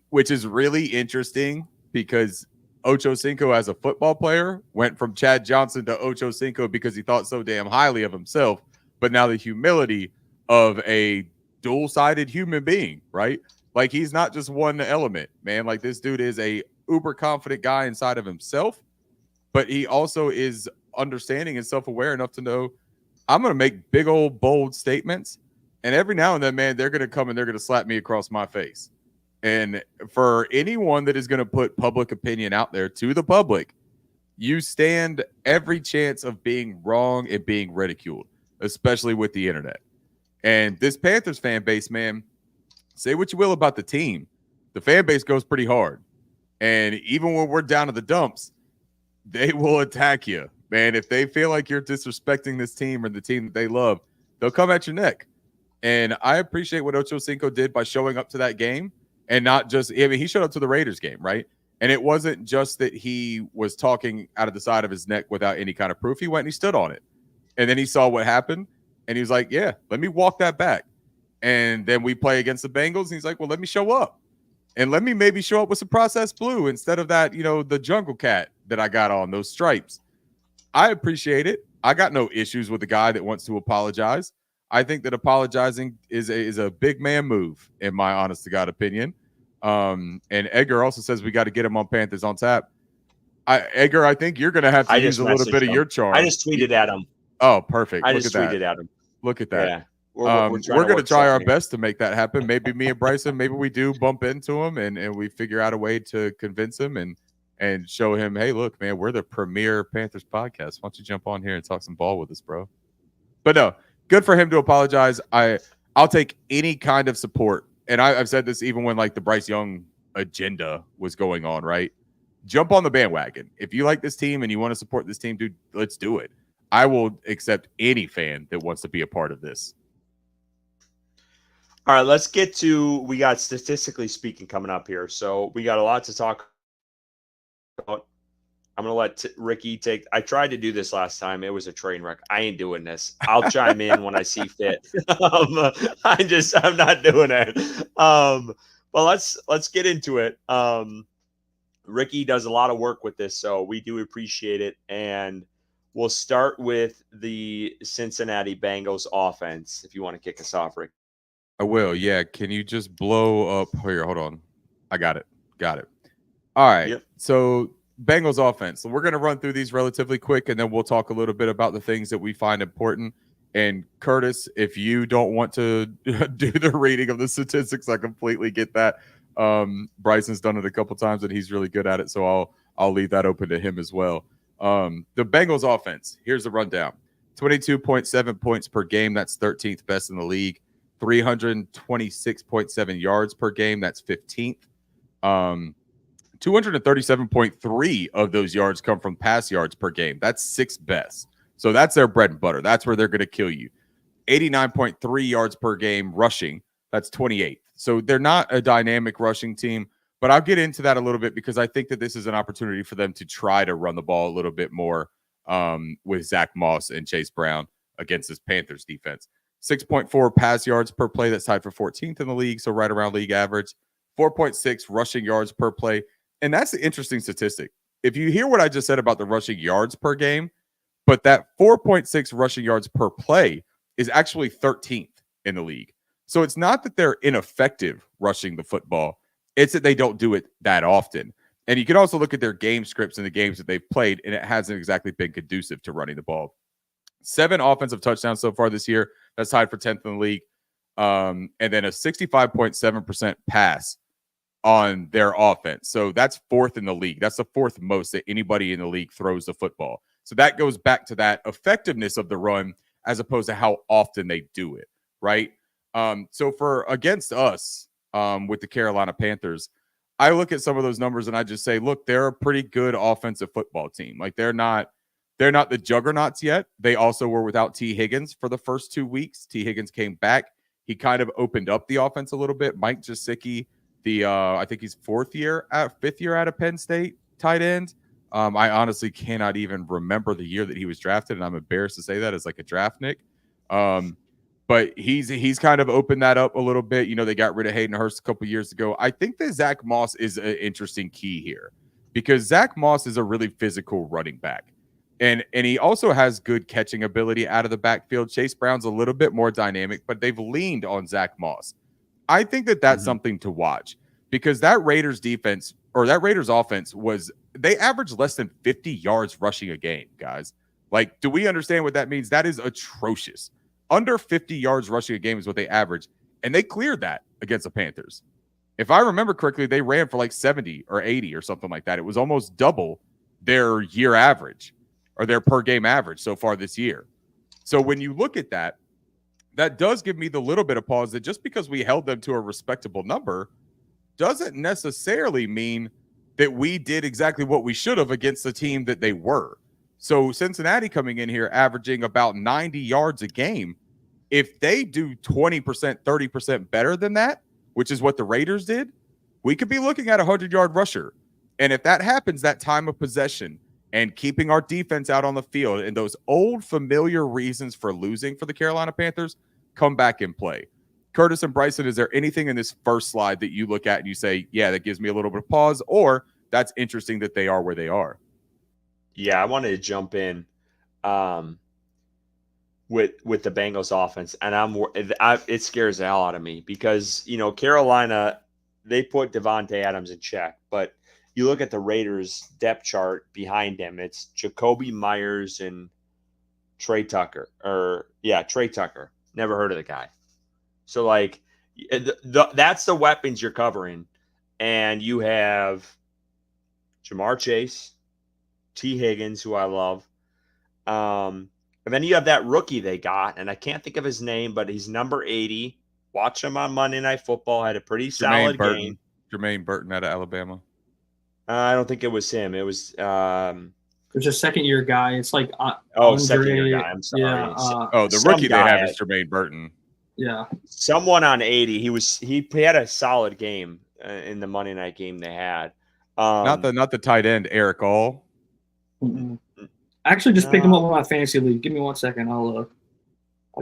Which is really interesting because Ocho Cinco as a football player went from Chad Johnson to Ocho Cinco because he thought so damn highly of himself. But now the humility of a dual-sided human being, right? Like he's not just one element, man. Like this dude is a uber confident guy inside of himself, but he also is understanding and self-aware enough to know I'm going to make big old bold statements. And every now and then, man, they're going to come and they're going to slap me across my face. And for anyone that is going to put public opinion out there to the public, you stand every chance of being wrong and being ridiculed, especially with the internet. And this Panthers fan base, man, say what you will about the team. The fan base goes pretty hard. And even when we're down to the dumps, they will attack you, man. If they feel like you're disrespecting this team or the team that they love, they'll come at your neck. And I appreciate what Ocho Cinco did by showing up to that game. And not just, I mean, he showed up to the Raiders game, right? And it wasn't just that he was talking out of the side of his neck without any kind of proof. He went and he stood on it. And then he saw what happened. And he was like, yeah, let me walk that back. And then we play against the Bengals. And he's like, well, let me show up. And let me maybe show up with some processed blue instead of that, the jungle cat that I got on, those stripes. I appreciate it. I got no issues with the guy that wants to apologize. I think that apologizing is a big man move, in my honest to God opinion. And Edgar also says we got to get him on Panthers on Tap. Edgar, I think you're going to have to use a little bit of your charm. I just tweeted at him. Oh, perfect. I just tweeted at him. Look at that. Yeah. We're going to try our best to make that happen. Maybe me and Bryson, maybe we do bump into him and we figure out a way to convince him and show him, hey, look, man, we're the premier Panthers podcast. Why don't you jump on here and talk some ball with us, bro? But no. good for him to apologize. I'll take any kind of support. And I've said this even when like the Bryce Young agenda was going on, right? Jump on the bandwagon. If you like this team and you want to support this team, dude, let's do it. I will accept any fan that wants to be a part of this. All right, let's get to, we got statistically speaking coming up here. So we got a lot to talk about. I'm going to let Ricky take, I tried to do this last time. It was a train wreck. I ain't doing this. I'll chime in when I see fit. I'm not doing it. But let's get into it. Ricky does a lot of work with this, so we do appreciate it. And we'll start with the Cincinnati Bengals offense, if you want to kick us off, Rick. I will, yeah. Can you just blow up here? Hold on. I got it. All right. Yep. So Bengals offense. So we're going to run through these relatively quick, and then we'll talk a little bit about the things that we find important. And Curtis, if you don't want to do the reading of the statistics, I completely get that. Bryson's done it a couple times, and he's really good at it, so I'll leave that open to him as well. The Bengals offense. Here's the rundown: 22.7 points per game. That's 13th best in the league. 326.7 yards per game. That's 15th. 237.3 of those yards come from pass yards per game. That's 6th best. So that's their bread and butter. That's where they're going to kill you. 89.3 yards per game rushing. That's 28th. So they're not a dynamic rushing team, but I'll get into that a little bit because I think that this is an opportunity for them to try to run the ball a little bit more with Zach Moss and Chase Brown against this Panthers defense. 6.4 pass yards per play. That's tied for 14th in the league, so right around league average. 4.6 rushing yards per play. And that's the interesting statistic. If you hear what I just said about the rushing yards per game, but that 4.6 rushing yards per play is actually 13th in the league. So it's not that they're ineffective rushing the football. It's that they don't do it that often. And you can also look at their game scripts in the games that they've played, and it hasn't exactly been conducive to running the ball. 7 offensive touchdowns so far this year. That's tied for 10th in the league. And then a 65.7% pass on their offense. So that's 4th in the league. That's the 4th most that anybody in the league throws the football. So that goes back to that effectiveness of the run as opposed to how often they do it, right? So for against us with the Carolina Panthers, I look at some of those numbers and I just say, look, they're a pretty good offensive football team. Like they're not the juggernauts yet. They also were without T. Higgins for the first 2 weeks. T. Higgins came back. He kind of opened up the offense a little bit. Mike Gesicki, I think he's 5th year out of Penn State tight end. I honestly cannot even remember the year that he was drafted, and I'm embarrassed to say that as like a draft nick. But he's kind of opened that up a little bit. You know, they got rid of Hayden Hurst a couple years ago. I think that Zach Moss is an interesting key here because Zach Moss is a really physical running back. And he also has good catching ability out of the backfield. Chase Brown's a little bit more dynamic, but they've leaned on Zach Moss. I think that that's something to watch because that Raiders defense or that Raiders offense they averaged less than 50 yards rushing a game, guys. Like, do we understand what that means? That is atrocious. Under 50 yards rushing a game is what they average, and they cleared that against the Panthers. If I remember correctly, they ran for like 70 or 80 or something like that. It was almost double their year average or their per game average so far this year. So when you look at that, that does give me the little bit of pause that just because we held them to a respectable number doesn't necessarily mean that we did exactly what we should have against the team that they were. So Cincinnati coming in here averaging about 90 yards a game. If they do 20%, 30% better than that, which is what the Raiders did, we could be looking at a 100-yard rusher. And if that happens, that time of possession and keeping our defense out on the field and those old familiar reasons for losing for the Carolina Panthers come back in play. Curtis and Bryson, is there anything in this first slide that you look at and you say, yeah, that gives me a little bit of pause, or that's interesting that they are where they are? Yeah, I wanted to jump in with the Bengals offense, and it scares the hell out of me because, you know, Carolina, they put Devontae Adams in check, but you look at the Raiders depth chart behind them, it's Jacoby Myers and Trey Tucker. Never heard of the guy. So, like, that's the weapons you're covering. And you have Jamar Chase, T. Higgins, who I love. And then you have that rookie they got, and I can't think of his name, but he's number 80. Watch him on Monday Night Football. Had a pretty solid game. Jermaine Burton out of Alabama. I don't think it was him. It was there's a second-year guy. It's like second-year guy. I'm sorry. The rookie they have is Jermaine Burton. Yeah, someone on 80. He had a solid game in the Monday night game they had. Not the tight end Eric All. I actually just picked him up on my fantasy league. Give me 1 second. I'll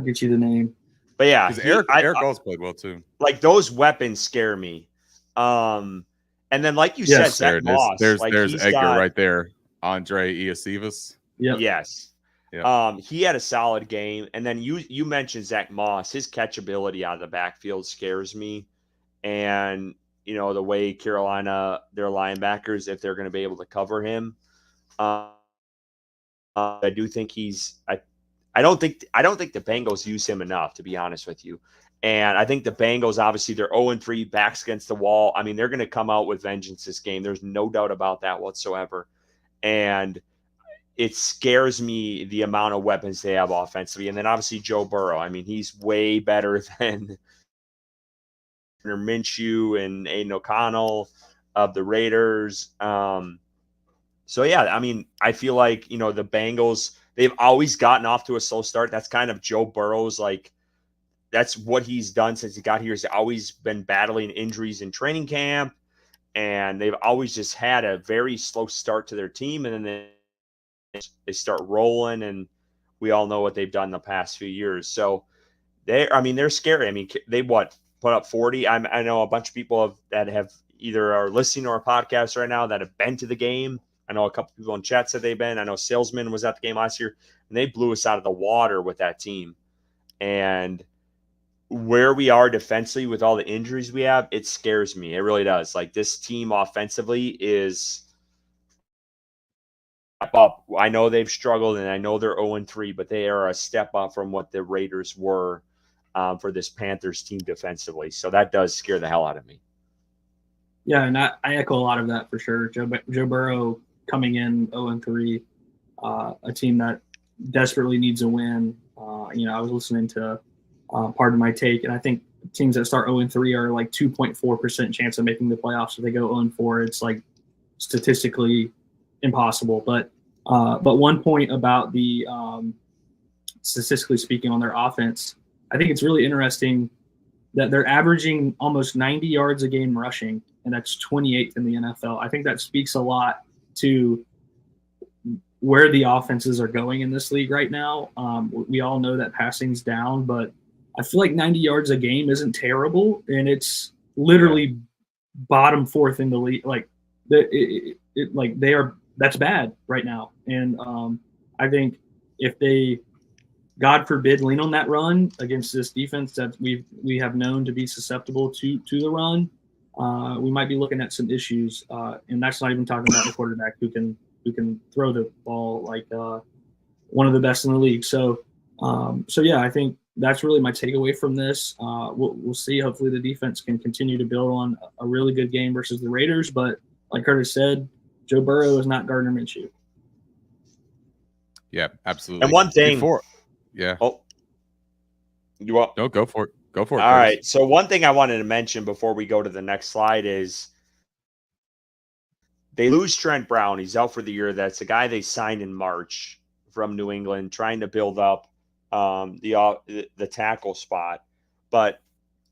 get you the name. But yeah, Eric All's played well too. Like those weapons scare me. And then like you said, Zach Moss. There's Edgar right there. Andre Iosivas. Yeah. Yes. Yep. He had a solid game. And then you mentioned Zach Moss. His catchability out of the backfield scares me. And, the way Carolina, their linebackers, if they're going to be able to cover him, I do think I don't think the Bengals use him enough, to be honest with you. And I think the Bengals, obviously, they're 0-3, backs against the wall. I mean, they're going to come out with vengeance this game. There's no doubt about that whatsoever. And it scares me the amount of weapons they have offensively. And then obviously Joe Burrow. I mean, he's way better than Minshew and Aiden O'Connell of the Raiders. So, yeah, I mean, I feel like, the Bengals, they've always gotten off to a slow start. That's kind of Joe Burrow's, that's what he's done since he got here. He's always been battling injuries in training camp. And they've always just had a very slow start to their team. And then they start rolling, and we all know what they've done the past few years. So they're scary. I mean, they put up 40. I know a bunch of people that have either are listening to our podcast right now that have been to the game. I know a couple people in chat said they've been. I know Salesman was at the game last year, and they blew us out of the water with that team. And where we are defensively with all the injuries we have, it scares me. It really does. Like, this team offensively is up. I know they've struggled, and I know they're 0-3, but they are a step up from what the Raiders were for this Panthers team defensively. So that does scare the hell out of me. Yeah, and I echo a lot of that for sure. Joe Burrow coming in 0-3, a team that desperately needs a win. I was listening to Pardon My Take, and I think teams that start 0-3 are like 2.4% chance of making the playoffs. If they go 0-4, it's like statistically impossible. But one point about the statistically speaking on their offense, I think it's really interesting that they're averaging almost 90 yards a game rushing, and that's 28th in the NFL. I think that speaks a lot to where the offenses are going in this league right now. We all know that passing's down, but I feel like 90 yards a game isn't terrible, and it's literally bottom fourth in the league. That's bad right now. And I think if they, God forbid, lean on that run against this defense that we have known to be susceptible to the run, we might be looking at some issues. And that's not even talking about the quarterback who can throw the ball like one of the best in the league. So yeah, I think that's really my takeaway from this. We'll see. Hopefully the defense can continue to build on a really good game versus the Raiders. But like Curtis said, Joe Burrow is not Gardner Minshew. Yeah, absolutely. And one thing. Oh, you want? No, go for it. Go for it. All right. So one thing I wanted to mention before we go to the next slide is they lose Trent Brown. He's out for the year. That's a guy they signed in March from New England, trying to build up the tackle spot. But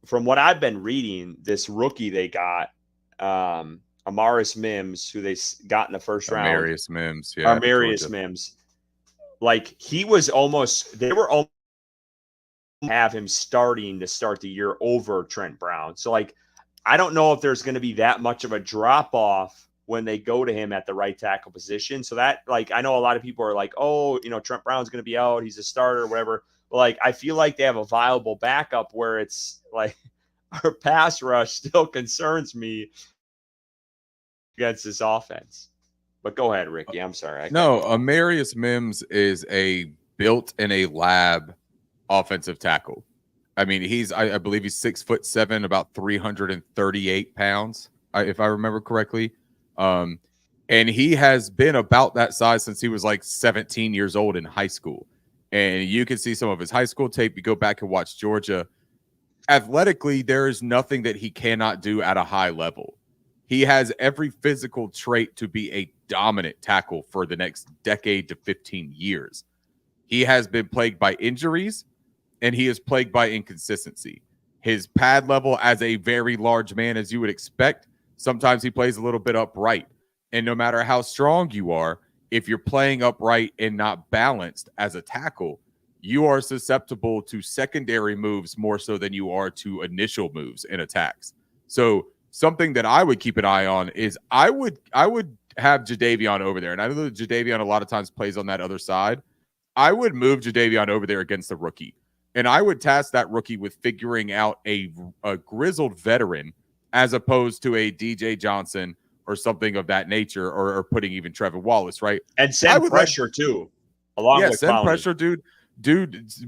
from what I've been reading, this rookie they got, Amaris Mims, who they got in the first round. Amarius Mims, yeah. Amarius Mims. Like, they were almost have him starting to start the year over Trent Brown. So, like, I don't know if there's going to be that much of a drop-off when they go to him at the right tackle position. So that, like, I know a lot of people are like, oh, Trent Brown's going to be out. He's a starter, whatever. But, like, I feel like they have a viable backup where it's like our pass rush still concerns me against this offense. But go ahead, Ricky. I'm sorry. No, Amarius Mims is a built in a lab offensive tackle. I mean, I believe he's 6'7", about 338 pounds, if I remember correctly. And he has been about that size since he was like 17 years old in high school. And you can see some of his high school tape. You go back and watch Georgia. Athletically, there is nothing that he cannot do at a high level. He has every physical trait to be a dominant tackle for the next decade to 15 years. He has been plagued by injuries, and he is plagued by inconsistency. His pad level as a very large man, as you would expect, sometimes he plays a little bit upright. And no matter how strong you are, if you're playing upright and not balanced as a tackle, you are susceptible to secondary moves more so than you are to initial moves in attacks. So something that I would keep an eye on is I would have Jadeveon over there. And I know that Jadeveon a lot of times plays on that other side. I would move Jadeveon over there against the rookie. And I would task that rookie with figuring out a grizzled veteran as opposed to a DJ Johnson or something of that nature, or putting even Trevor Wallace, right? And send pressure too, along with send Clowney. Pressure, dude,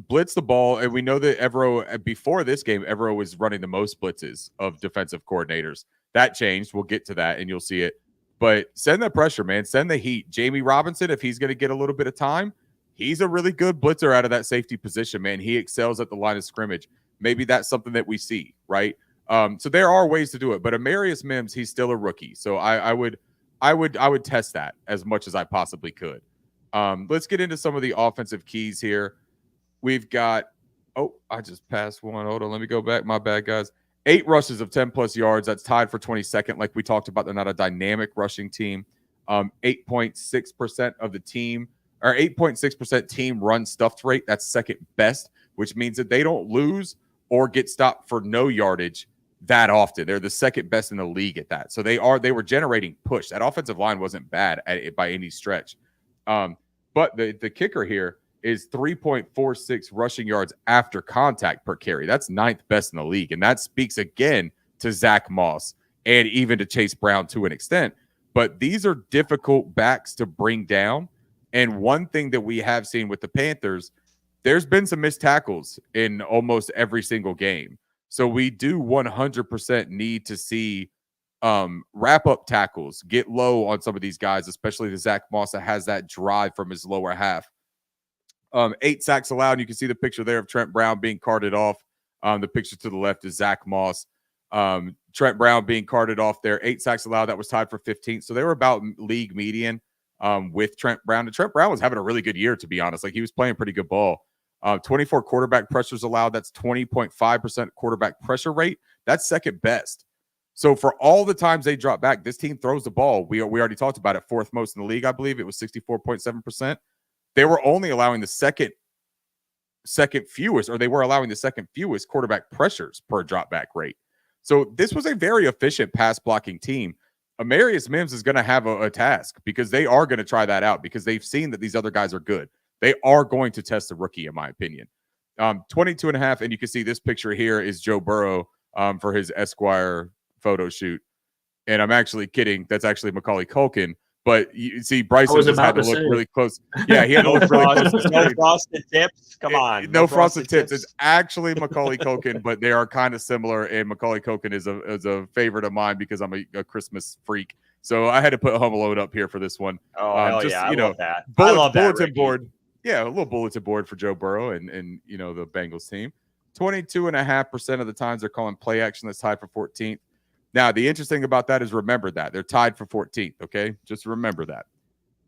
blitz the ball. And we know that Evero, before this game, Evero was running the most blitzes of defensive coordinators. That changed. We'll get to that, and you'll see it. But send the pressure, man. Send the heat. Jamie Robinson, if he's going to get a little bit of time, he's a really good blitzer out of that safety position, man. He excels at the line of scrimmage. Maybe that's something that we see, right? So there are ways to do it, but Amarius Mims, he's still a rookie. So I would test that as much as I possibly could. Let's get into some of the offensive keys here. We've got, I just passed one. Hold on, let me go back. My bad, guys. 8 rushes of 10 plus yards. That's tied for 22nd. Like we talked about, they're not a dynamic rushing team. 8.6% of the team, or 8.6% team run stuffed rate. That's second best, which means that they don't lose or get stopped for no yardage that often. They're the second best in the league at that. So they were generating push. That offensive line wasn't bad at it by any stretch. But the kicker here is 3.46 rushing yards after contact per carry. That's 9th best in the league. And that speaks again to Zach Moss and even to Chase Brown to an extent. But these are difficult backs to bring down. And one thing that we have seen with the Panthers, there's been some missed tackles in almost every single game. So we do 100% need to see wrap up tackles, get low on some of these guys, especially the Zach Moss that has that drive from his lower half. 8 sacks allowed. You can see the picture there of Trent Brown being carted off. The picture to the left is Zach Moss. Trent Brown being carted off there. 8 sacks allowed. That was tied for 15th. So they were about league median with Trent Brown. And Trent Brown was having a really good year, to be honest. Like, he was playing pretty good ball. 24 quarterback pressures allowed. That's 20.5% quarterback pressure rate. That's second best. So for all the times they drop back, this team throws the ball. We already talked about it. 4th most in the league, I believe. It was 64.7%. They were only allowing the second fewest, or they were allowing the second fewest quarterback pressures per drop back rate. So this was a very efficient pass blocking team. Amarius Mims is going to have a task, because they are going to try that out, because they've seen that these other guys are good. They are going to test the rookie, in my opinion. 22.5, and you can see this picture here is Joe Burrow for his Esquire photo shoot. And I'm actually kidding. That's actually Macaulay Culkin. But you see, Bryson just had to look really close. Yeah, he had to look really close. No frosted tips. Come on. No frosted tips. It's actually Macaulay Culkin, but they are kind of similar. And Macaulay Culkin is a favorite of mine, because I'm a Christmas freak. So I had to put Home Alone up here for this one. Oh, hell yeah. I love that. I love that, bulletin board. Yeah, a little bulletin board for Joe Burrow and the Bengals team. 22.5% of the times they're calling play action. That's tied for 14th. Now, the interesting about that is, remember that they're tied for 14th. Okay, just remember that.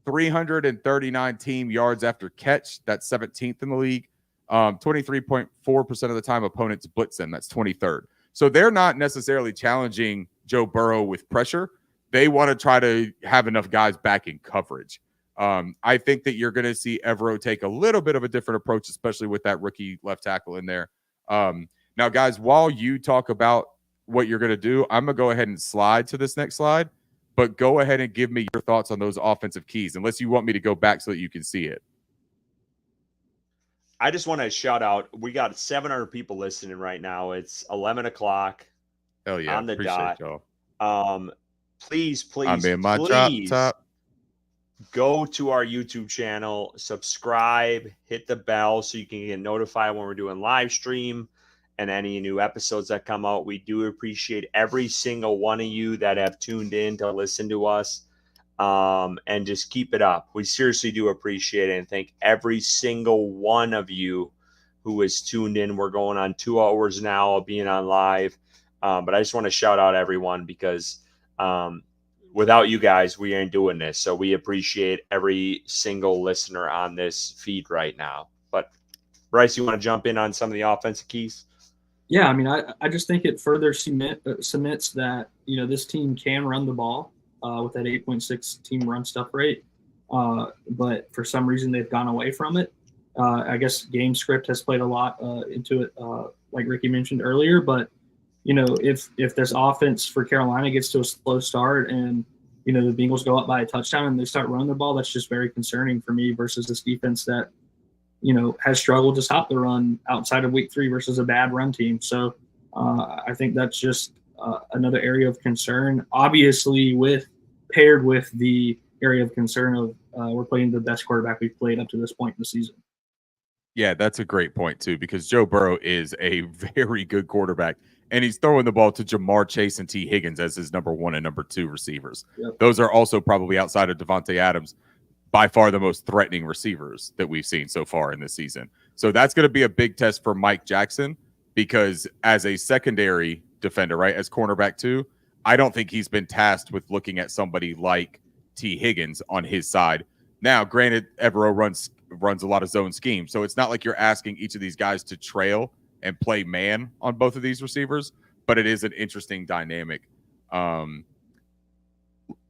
339 team yards after catch. That's 17th in the league. 23.4% of the time opponents blitz them. That's 23rd. So they're not necessarily challenging Joe Burrow with pressure. They want to try to have enough guys back in coverage. I think that you're going to see Evero take a little bit of a different approach, especially with that rookie left tackle in there. Now, guys, while you talk about what you're going to do, I'm going to go ahead and slide to this next slide, but go ahead and give me your thoughts on those offensive keys, unless you want me to go back so that you can see it. I just want to shout out, we got 700 people listening right now. It's 11 o'clock. Hell yeah. On the Appreciate dot. Y'all. Please, I'm in my top. Go to our YouTube channel, subscribe, hit the bell so you can get notified when we're doing live stream and any new episodes that come out. We do appreciate every single one of you that have tuned in to listen to us. and just keep it up. We seriously do appreciate it and thank every single one of you who is tuned in. We're going on 2 hours now of being on live. But I just want to shout out everyone because without you guys, we ain't doing this. So we appreciate every single listener on this feed right now. But Bryce, you want to jump in on some of the offensive keys? Yeah, I mean, I just think it further cements that, this team can run the ball with that 8.6 team run stuff rate. But for some reason, they've gone away from it. I guess game script has played a lot into it, like Ricky mentioned earlier. But, if this offense for Carolina gets to a slow start and, the Bengals go up by a touchdown and they start running the ball, that's just very concerning for me versus this defense that, has struggled to stop the run outside of week 3 versus a bad run team. So I think that's just another area of concern, obviously paired with the area of concern of we're playing the best quarterback we've played up to this point in the season. Yeah, that's a great point too, because Joe Burrow is a very good quarterback, and he's throwing the ball to Jamar Chase and T. Higgins as his number 1 and number 2 receivers. Yep. Those are also probably outside of Devontae Adams by far the most threatening receivers that we've seen so far in this season. So that's going to be a big test for Mike Jackson, because as a secondary defender, right, as cornerback 2, I don't think he's been tasked with looking at somebody like T. Higgins on his side. Now, granted, Evero runs a lot of zone schemes, so it's not like you're asking each of these guys to trail and play man on both of these receivers, but it is an interesting dynamic.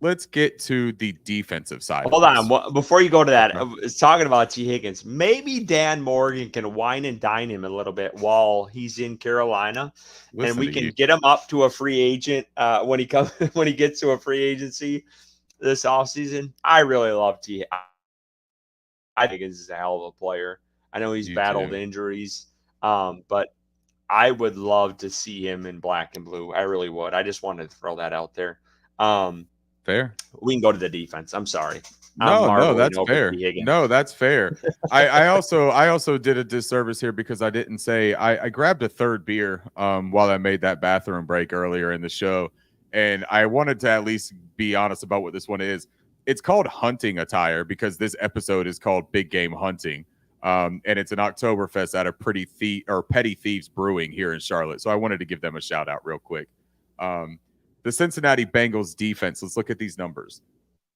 Let's get to the defensive side. Hold on. Before you go to that, it's talking about T. Higgins. Maybe Dan Morgan can wine and dine him a little bit while he's in Carolina, and we can get him up to a free agent when he gets to a free agency this offseason. I really love T. I think he's a hell of a player. I know he's battled injuries, but I would love to see him in black and blue. I really would. I just wanted to throw that out there. Fair. We can go to the defense. I'm sorry. No, that's fair. No, that's fair. I also did a disservice here because I didn't say I grabbed a third beer while I made that bathroom break earlier in the show, and I wanted to at least be honest about what this one is. It's called hunting attire because this episode is called Big Game Hunting, and it's an Oktoberfest at a Petty Thieves Brewing here in Charlotte. So I wanted to give them a shout out real quick. The Cincinnati Bengals defense, let's look at these numbers.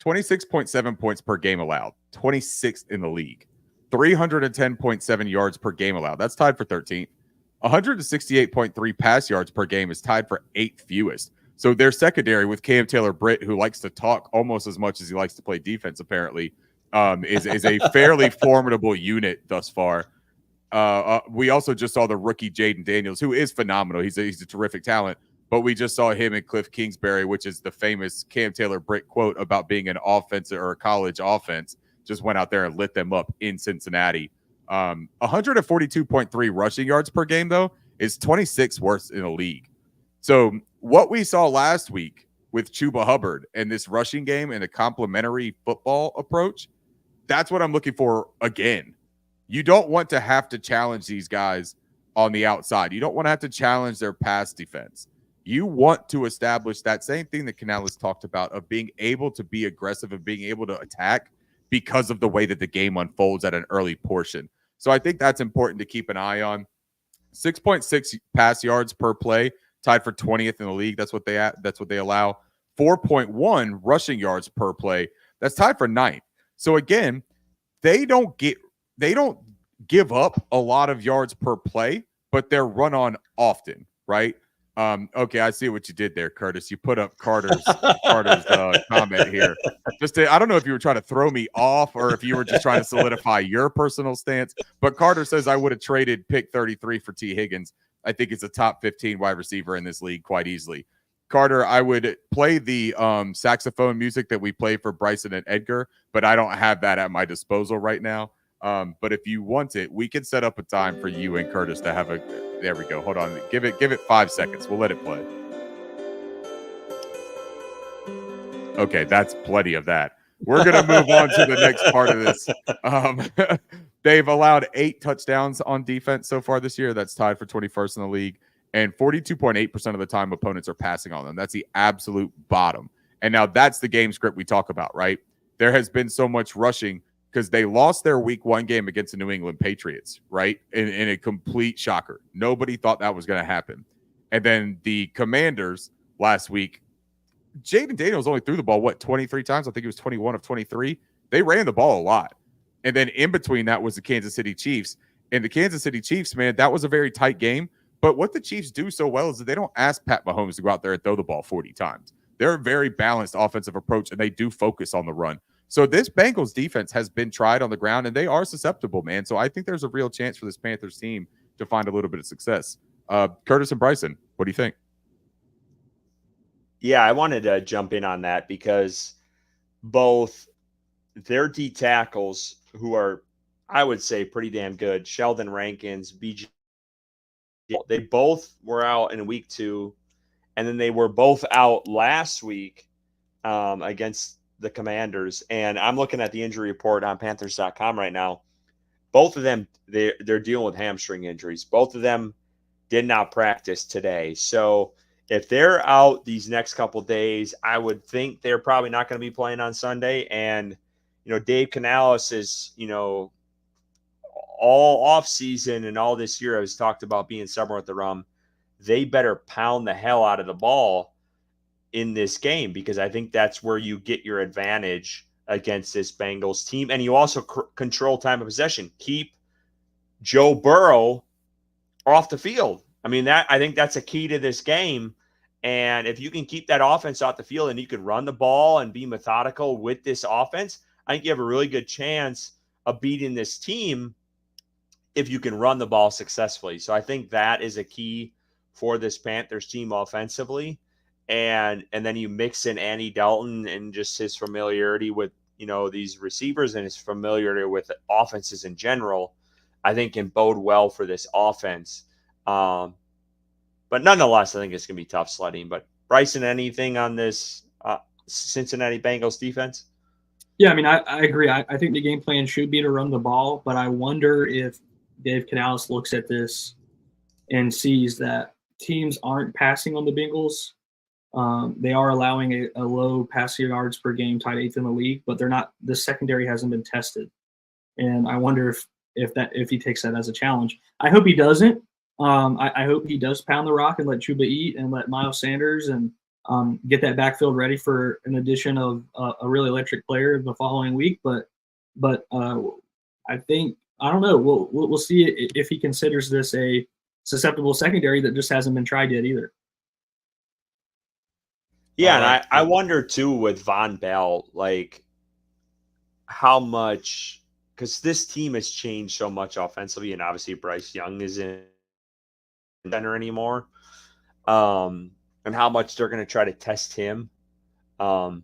26.7 points per game allowed, 26th in the league. 310.7 yards per game allowed. That's tied for 13th. 168.3 pass yards per game is tied for 8th fewest. So their secondary with Cam Taylor-Britt, who likes to talk almost as much as he likes to play defense, apparently, is a fairly formidable unit thus far. We also just saw the rookie Jaden Daniels, who is phenomenal. He's a terrific talent. But we just saw him and Cliff Kingsbury, which is the famous Cam Taylor-Britt quote about being an offensive or a college offense, just went out there and lit them up in Cincinnati. 142.3 rushing yards per game, though, is 26th worst in the league. So what we saw last week with Chuba Hubbard and this rushing game and a complementary football approach, that's what I'm looking for again. You don't want to have to challenge these guys on the outside. You don't want to have to challenge their pass defense. You want to establish that same thing that Canales talked about of being able to be aggressive and being able to attack because of the way that the game unfolds at an early portion. So I think that's important to keep an eye on. 6.6 pass yards per play, tied for 20th in the league. That's what they allow. 4.1 rushing yards per play. That's tied for 9th. So again, they don't give up a lot of yards per play, but they're run on often, right? Okay, I see what you did there, Curtis. You put up Carter's comment here. I don't know if you were trying to throw me off or if you were just trying to solidify your personal stance, but Carter says I would have traded pick 33 for T. Higgins. I think it's a top 15 wide receiver in this league quite easily. Carter, I would play the saxophone music that we play for Bryson and Edgar, but I don't have that at my disposal right now. But if you want it, we can set up a time for you and Curtis to have there we go. Hold on. Give it 5 seconds. We'll let it play. Okay, that's plenty of that. We're going to move on to the next part of this. They've allowed 8 touchdowns on defense so far this year. That's tied for 21st in the league. And 42.8% of the time opponents are passing on them. That's the absolute bottom. And now that's the game script we talk about, right? There has been so much rushing because they lost their week 1 game against the New England Patriots, right? In a complete shocker. Nobody thought that was going to happen. And then the Commanders last week, Jaden Daniels only threw the ball, 23 times? I think it was 21 of 23. They ran the ball a lot. And then in between that was the Kansas City Chiefs. And the Kansas City Chiefs, man, that was a very tight game. But what the Chiefs do so well is that they don't ask Pat Mahomes to go out there and throw the ball 40 times. They're a very balanced offensive approach, and they do focus on the run. So this Bengals defense has been tried on the ground, and they are susceptible, man. So I think there's a real chance for this Panthers team to find a little bit of success. Curtis and Bryson, what do you think? Yeah, I wanted to jump in on that because both their D tackles, who are, I would say, pretty damn good, Sheldon Rankins, BG, they both were out in week 2, and then they were both out last week against the Commanders. And I'm looking at the injury report on Panthers.com right now. Both of them, they're dealing with hamstring injuries. Both of them did not practice today. So if they're out these next couple days, I would think they're probably not going to be playing on Sunday. And, Dave Canales is, all offseason and all this year has talked about being somewhere at the rum. They better pound the hell out of the ball in this game because I think that's where you get your advantage against this Bengals team. And you also control time of possession. Keep Joe Burrow off the field. I think that's a key to this game. And if you can keep that offense off the field and you can run the ball and be methodical with this offense, I think you have a really good chance of beating this team if you can run the ball successfully. So I think that is a key for this Panthers team offensively. And then you mix in Andy Dalton and just his familiarity with, these receivers and his familiarity with offenses in general, I think can bode well for this offense. But nonetheless, I think it's going to be tough sledding. But Bryson, anything on this Cincinnati Bengals defense? Yeah, I agree. I think the game plan should be to run the ball, but I wonder if Dave Canales looks at this and sees that teams aren't passing on the Bengals. They are allowing a low passing yards per game, tied 8th in the league, but they're not. The secondary hasn't been tested, and I wonder if he takes that as a challenge. I hope he doesn't. I hope he does pound the rock and let Chuba eat and let Miles Sanders and get that backfield ready for an addition of a really electric player the following week. But I think I don't know. We'll see if he considers this a susceptible secondary that just hasn't been tried yet either. Yeah, and I wonder too with Von Bell, like how much, because this team has changed so much offensively, and obviously Bryce Young isn't center anymore, and how much they're going to try to test him. The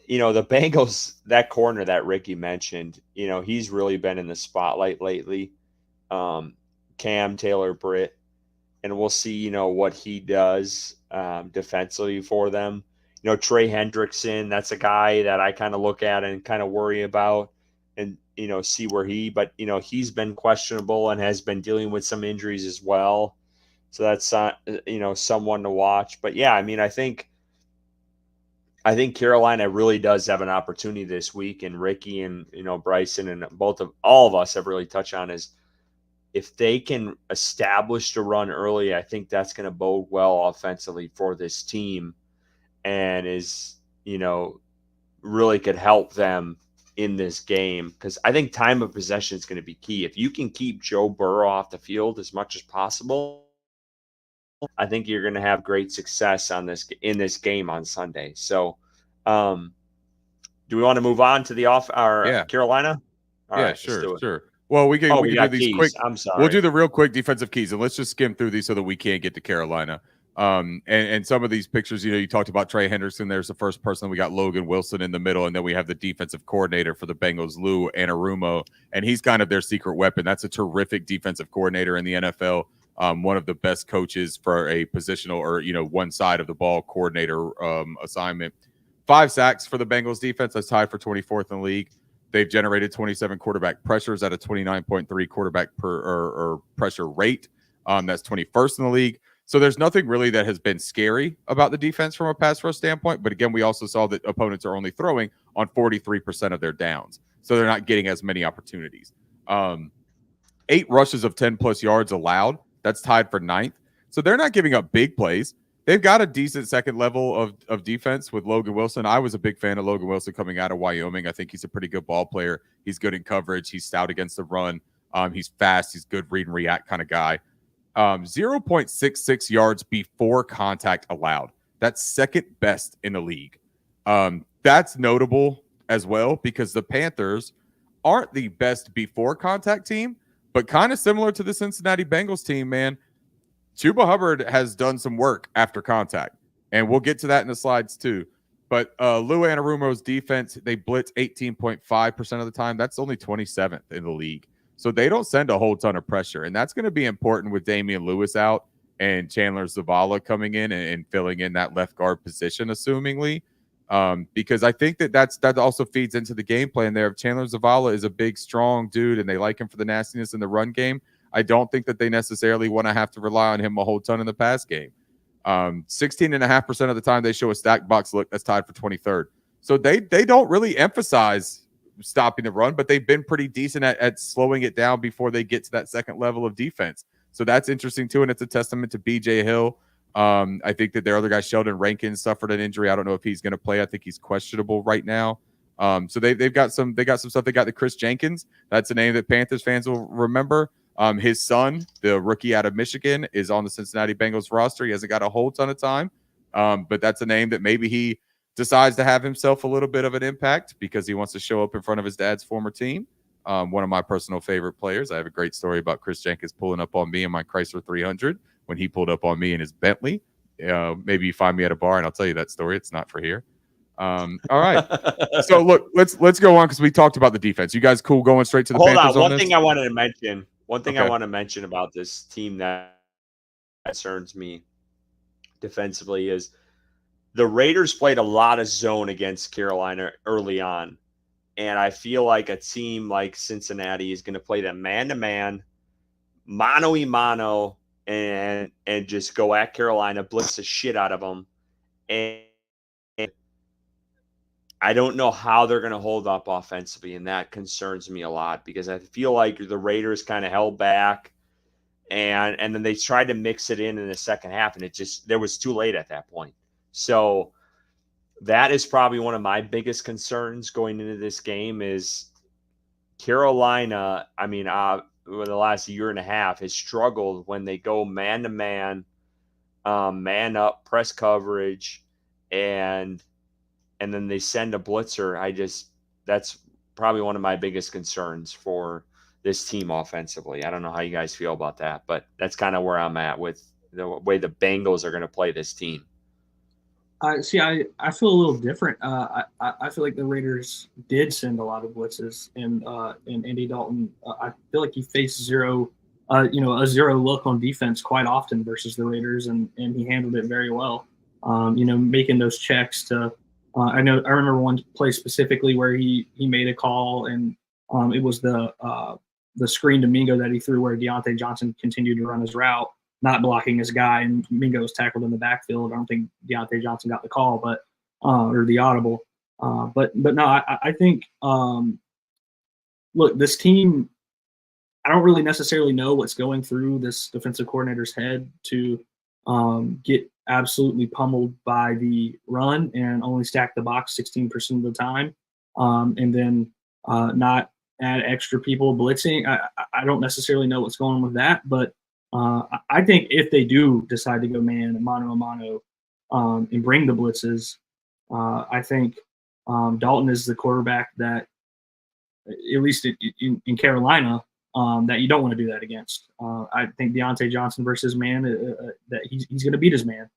Bengals, that corner that Ricky mentioned, he's really been in the spotlight lately. Cam Taylor-Britt, and we'll see, what he does defensively for them. Trey Hendrickson, that's a guy that I kind of look at and kind of worry about and, see where he's been questionable and has been dealing with some injuries as well. So that's, someone to watch. But yeah, I think Carolina really does have an opportunity this week, and Ricky and, Bryson and all of us have really touched on is if they can establish the run early, I think that's going to bode well offensively for this team and is, really could help them in this game because I think time of possession is going to be key. If you can keep Joe Burrow off the field as much as possible, I think you're going to have great success in this game on Sunday. So, do we want to move on to the Carolina? All right, sure. Well, we can do these keys. quick. I'm sorry. We'll do the real quick defensive keys, and let's just skim through these so that we can't get to Carolina. And some of these pictures, you talked about Trey Henderson. There's the first person. We got Logan Wilson in the middle, and then we have the defensive coordinator for the Bengals, Lou Anarumo, and he's kind of their secret weapon. That's a terrific defensive coordinator in the NFL. One of the best coaches for a positional or one side of the ball coordinator assignment. 5 sacks for the Bengals defense. That's tied for 24th in the league. They've generated 27 quarterback pressures at a 29.3 quarterback per pressure rate. That's 21st in the league. So there's nothing really that has been scary about the defense from a pass rush standpoint. But again, we also saw that opponents are only throwing on 43% of their downs. So they're not getting as many opportunities. 8 rushes of 10 plus yards allowed. That's tied for 9th. So they're not giving up big plays. They've got a decent second level of defense with Logan Wilson. I was a big fan of Logan Wilson coming out of Wyoming. I think he's a pretty good ball player. He's good in coverage. He's stout against the run. He's fast. He's good read and react kind of guy. 0.66 yards before contact allowed. That's second best in the league. That's notable as well because the Panthers aren't the best before contact team, but kind of similar to the Cincinnati Bengals team, man. Chuba Hubbard has done some work after contact, and we'll get to that in the slides too. But Lou Anarumo's defense, they blitz 18.5% of the time. That's only 27th in the league. So they don't send a whole ton of pressure, and that's going to be important with Damian Lewis out and Chandler Zavala coming in and filling in that left guard position, assumingly, because I think that also feeds into the game plan there. If Chandler Zavala is a big, strong dude, and they like him for the nastiness in the run game, I don't think that they necessarily want to have to rely on him a whole ton in the pass game. 16.5% of the time they show a stack box look that's tied for 23rd. So they don't really emphasize stopping the run, but they've been pretty decent at slowing it down before they get to that second level of defense. So that's interesting too, and it's a testament to BJ Hill. I think that their other guy, Sheldon Rankins, suffered an injury. I don't know if he's going to play. I think he's questionable right now. So they've got some stuff. They got the Chris Jenkins. That's a name that Panthers fans will remember. His son, the rookie out of Michigan, is on the Cincinnati Bengals roster. He hasn't got a whole ton of time, but that's a name that maybe he decides to have himself a little bit of an impact because he wants to show up in front of his dad's former team. One of my personal favorite players. I have a great story about Chris Jenkins pulling up on me in my Chrysler 300 when he pulled up on me in his Bentley. Maybe you find me at a bar and I'll tell you that story. It's not for here. All right. So look, let's go on because we talked about the defense. You guys cool going straight to the Panthers? Hold on. One thing I wanted to mention. Okay. I want to mention about this team that concerns me defensively is the Raiders played a lot of zone against Carolina early on. And I feel like a team like Cincinnati is going to play them man-to-man, mano-a-mano, and just go at Carolina, blitz the shit out of them. And I don't know how they're going to hold up offensively, and that concerns me a lot because I feel like the Raiders kind of held back, and then they tried to mix it in the second half, and there was too late at that point. So that is probably one of my biggest concerns going into this game is Carolina. I mean, over the last year and a half has struggled when they go man-to-man, man up, press coverage, and then they send a blitzer. That's probably one of my biggest concerns for this team offensively. I don't know how you guys feel about that, but that's kind of where I'm at with the way the Bengals are going to play this team. I feel a little different. I feel like the Raiders did send a lot of blitzes, and Andy Dalton, I feel like he faced a zero look on defense quite often versus the Raiders, and he handled it very well. Making those checks to. I remember one play specifically where he made a call, and it was the screen to Mingo that he threw where Deontay Johnson continued to run his route, not blocking his guy, and Mingo was tackled in the backfield. I don't think Deontay Johnson got the call, or the audible. But no, I think look, this team, I don't really necessarily know what's going through this defensive coordinator's head to get absolutely pummeled by the run and only stack the box 16% of the time, and then not add extra people blitzing. I don't necessarily know what's going on with that, but I think if they do decide to go mano-a-mano and bring the blitzes, I think Dalton is the quarterback that, at least in Carolina, that you don't want to do that against. I think Deontay Johnson versus man, that he's going to beat his man.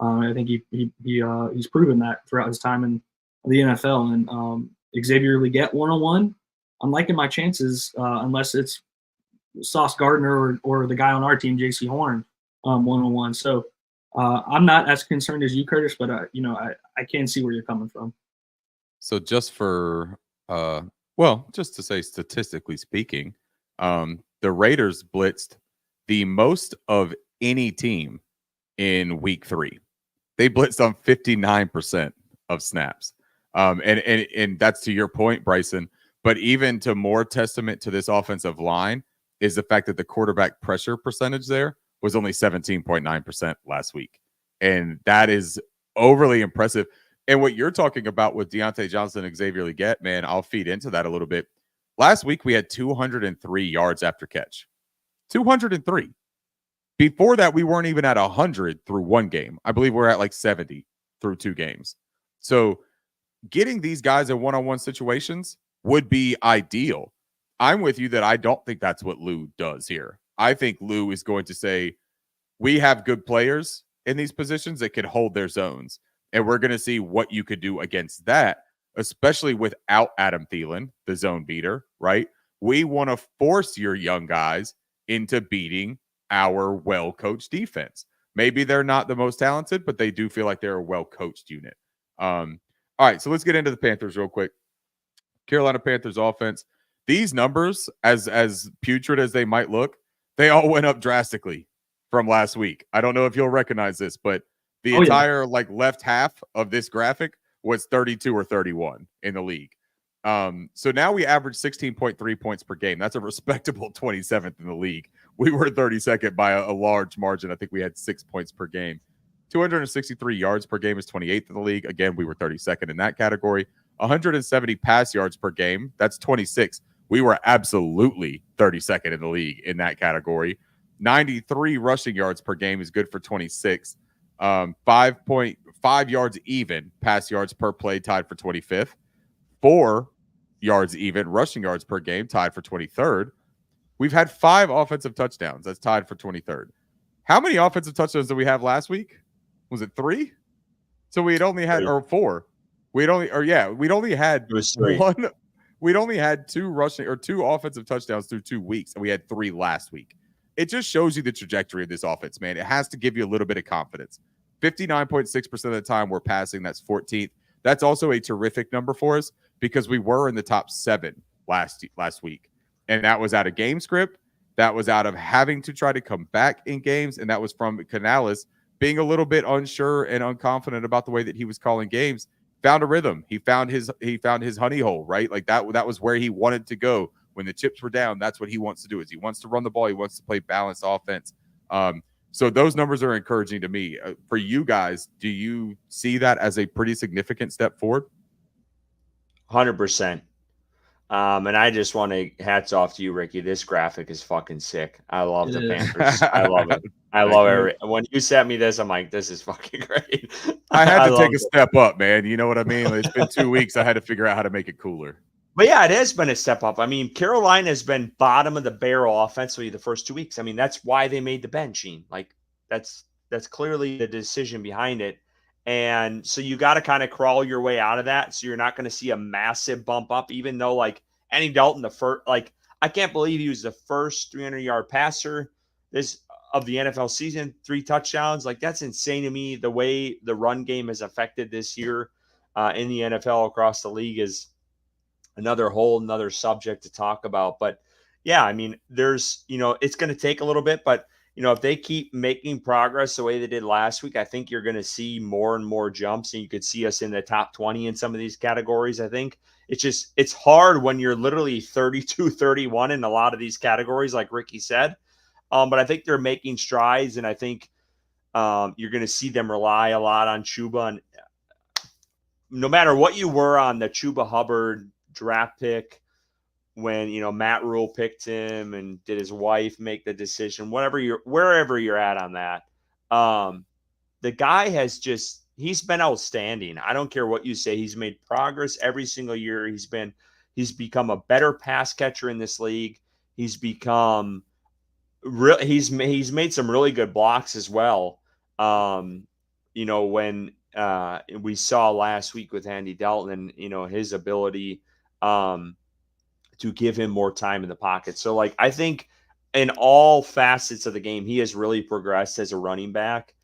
I think he's proven that throughout his time in the NFL. And Xavier Legette one-on-one, I'm liking my chances unless it's Sauce Gardner or the guy on our team, J.C. Horn, one-on-one. So I'm not as concerned as you, Curtis, but I can see where you're coming from. So just for just to say, statistically speaking, the Raiders blitzed the most of any team in week 3. They blitzed on 59% of snaps. And that's to your point, Bryson. But even to more testament to this offensive line is the fact that the quarterback pressure percentage there was only 17.9% last week. And that is overly impressive. And what you're talking about with Deontay Johnson and Xavier Legette, man, I'll feed into that a little bit. Last week, we had 203 yards after catch. 203. Before that, we weren't even at 100 through one game. I believe we're at like 70 through 2 games. So getting these guys in one-on-one situations would be ideal. I'm with you that I don't think that's what Lou does here. I think Lou is going to say, we have good players in these positions that can hold their zones. And we're going to see what you could do against that, especially without Adam Thielen, the zone beater, right? We want to force your young guys into beating our well-coached defense. Maybe they're not the most talented, but they do feel like they're a well-coached unit. All right, so let's get into the Panthers real quick. Carolina Panthers offense. These numbers, as putrid as they might look, they all went up drastically from last week. I don't know if you'll recognize this, but the entire left half of this graphic was 32 or 31 in the league. So now we average 16.3 points per game. That's a respectable 27th in the league. We were 32nd by a large margin. I think we had 6 points per game. 263 yards per game is 28th in the league. Again, we were 32nd in that category. 170 pass yards per game. That's 26. We were absolutely 32nd in the league in that category. 93 rushing yards per game is good for 26. 5.5 yards even pass yards per play, tied for 25th. 4 yards even rushing yards per game, tied for 23rd. We've had 5 offensive touchdowns. That's tied for 23rd. How many offensive touchdowns did we have last week? Was it 3? So we had only had, or 4. We'd only had one. We'd only had 2 rushing or 2 offensive touchdowns through 2 weeks, and we had 3 last week. It just shows you the trajectory of this offense, man. It has to give you a little bit of confidence. 59.6% of the time we're passing. That's 14th. That's also a terrific number for us because we were in the top 7 last week. And that was out of game script. That was out of having to try to come back in games. And that was from Canales being a little bit unsure and unconfident about the way that he was calling games. Found a rhythm. He found his honey hole, right? Like that was where he wanted to go. When the chips were down, that's what he wants to do. Is he wants to run the ball. He wants to play balanced offense. So those numbers are encouraging to me. For you guys, do you see that as a pretty significant step forward? 100%. And I just want to hats off to you, Ricky. This graphic is fucking sick. I love the Panthers. I love it. I love it. When you sent me this, I'm like, this is fucking great. I had to take a step up, man. You know what I mean? It's been 2 weeks. I had to figure out how to make it cooler. But yeah, it has been a step up. I mean, Carolina has been bottom of the barrel offensively the first 2 weeks. I mean, that's why they made the benching. Like that's clearly the decision behind it. And so you got to kind of crawl your way out of that. So you're not going to see a massive bump up, even though like Andy Dalton, I can't believe he was the first 300-yard passer of the NFL season, 3 touchdowns. Like that's insane to me. The way the run game is affected this year in the NFL across the league is another subject to talk about. But yeah, I mean, there's, it's going to take a little bit, but if they keep making progress the way they did last week, I think you're going to see more and more jumps, and you could see us in the top 20 in some of these categories. I think it's hard when you're literally 32-31 in a lot of these categories, like Ricky said. But I think they're making strides, and I think you're going to see them rely a lot on Chuba. And no matter what you were on the Chuba Hubbard draft pick, when Matt Rule picked him and did his wife make the decision, wherever you're at on that, the guy he's been outstanding. I don't care what you say. He's made progress every single year. He's become a better pass catcher in this league. He's become he's made some really good blocks as well. When we saw last week with Andy Dalton, his ability to give him more time in the pocket. So I think in all facets of the game, he has really progressed as a running back.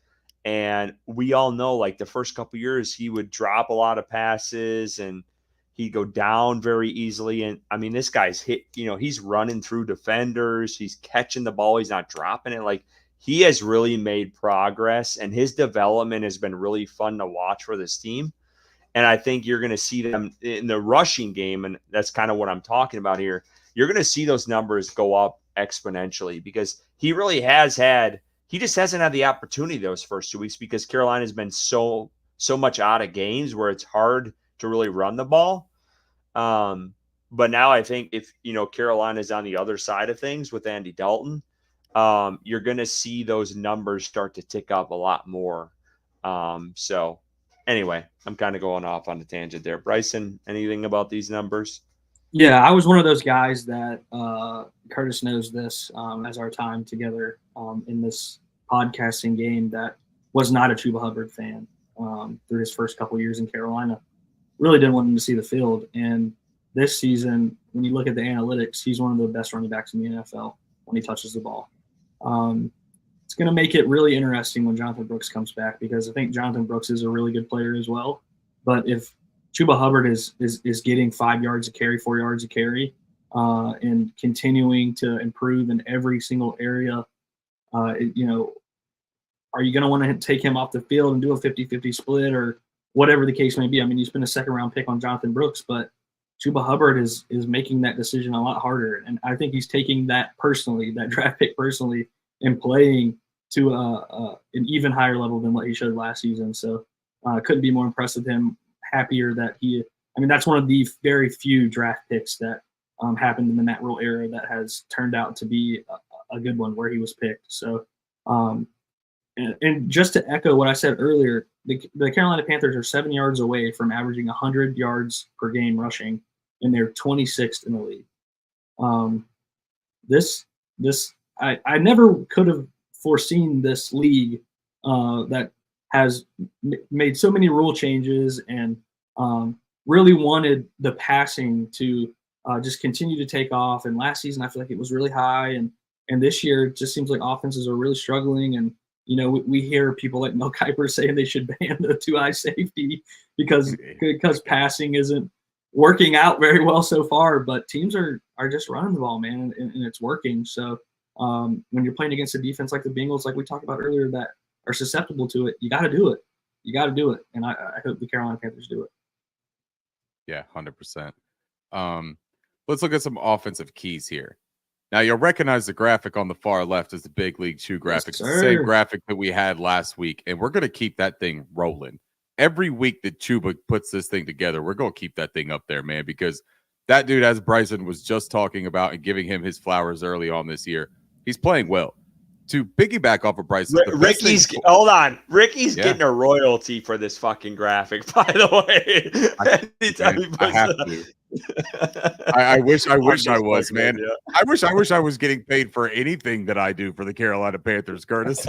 And we all know the first couple of years, he would drop a lot of passes and he'd go down very easily. And I mean, this guy's he's running through defenders. He's catching the ball. He's not dropping it. he has really made progress, and his development has been really fun to watch for this team. And I think you're going to see them in the rushing game, and that's kind of what I'm talking about here. You're going to see those numbers go up exponentially because he really has had – he just hasn't had the opportunity those first 2 weeks because Carolina's been so much out of games where it's hard to really run the ball. But now I think if, Carolina's on the other side of things with Andy Dalton, you're going to see those numbers start to tick up a lot more. So anyway, I'm kind of going off on a tangent there. Bryson, anything about these numbers? Yeah, I was one of those guys that Curtis knows this as our time together in this podcasting game that was not a Chuba Hubbard fan through his first couple years in Carolina. Really didn't want him to see the field. And this season, when you look at the analytics, he's one of the best running backs in the NFL when he touches the ball. It's going to make it really interesting when Jonathan Brooks comes back because I think Jonathan Brooks is a really good player as well. But if Chuba Hubbard is getting 5 yards a carry, 4 yards a carry, and continuing to improve in every single area, are you going to want to take him off the field and do a 50-50 split or whatever the case may be? I mean, you spent a second-round pick on Jonathan Brooks, but Chuba Hubbard is making that decision a lot harder. And I think he's taking that personally, that draft pick personally, and playing to an even higher level than what he showed last season. So couldn't be more impressed with him. Happier that that's one of the very few draft picks that happened in the Matt Rule era that has turned out to be a good one where he was picked. So, and just to echo what I said earlier, the Carolina Panthers are 7 yards away from averaging 100 yards per game rushing, and they're 26th in the league. I never could have foreseen this league that has made so many rule changes and really wanted the passing to just continue to take off. And last season, I feel like it was really high. And this year, it just seems like offenses are really struggling. And, we hear people like Mel Kiper saying they should ban the 2-eye safety because passing isn't working out very well so far. But teams are just running the ball, man, and it's working. So when you're playing against a defense like the Bengals, like we talked about earlier, that are susceptible to it, you got to do it. You got to do it. And I hope the Carolina Panthers do it. Yeah, 100%. Let's look at some offensive keys here. Now, you'll recognize the graphic on the far left as the Big League Chew graphic. Yes, it's the same graphic that we had last week, and we're going to keep that thing rolling. Every week that Chuba puts this thing together, we're going to keep that thing up there, man, because that dude, as Bryson was just talking about and giving him his flowers early on this year, he's playing well. To piggyback off of Bryson, Ricky's getting a royalty for this fucking graphic, by the way. I have to. I wish I was, man. Yeah. I wish I was getting paid for anything that I do for the Carolina Panthers, Curtis.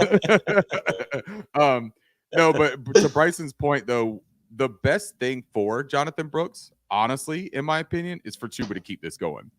No, but to Bryson's point, though, the best thing for Jonathan Brooks, honestly, in my opinion, is for Chuba to keep this going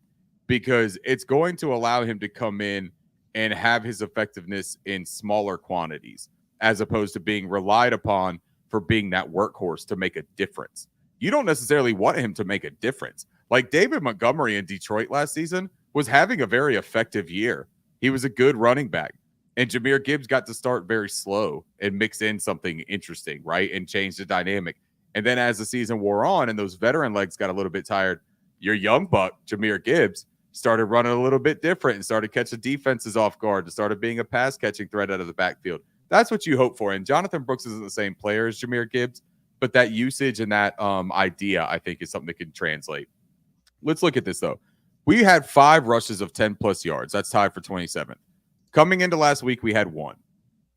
because it's going to allow him to come in and have his effectiveness in smaller quantities as opposed to being relied upon for being that workhorse to make a difference. You don't necessarily want him to make a difference. Like David Montgomery in Detroit last season was having a very effective year. He was a good running back. And Jahmyr Gibbs got to start very slow and mix in something interesting, right? And change the dynamic. And then as the season wore on and those veteran legs got a little bit tired, your young buck, Jahmyr Gibbs, started running a little bit different and started catching defenses off guard and started being a pass-catching threat out of the backfield. That's what you hope for. And Jonathan Brooks isn't the same player as Jahmyr Gibbs, but that usage and that idea, I think, is something that can translate. Let's look at this, though. We had 5 rushes of 10-plus yards. That's tied for 27th. Coming into last week, we had 1.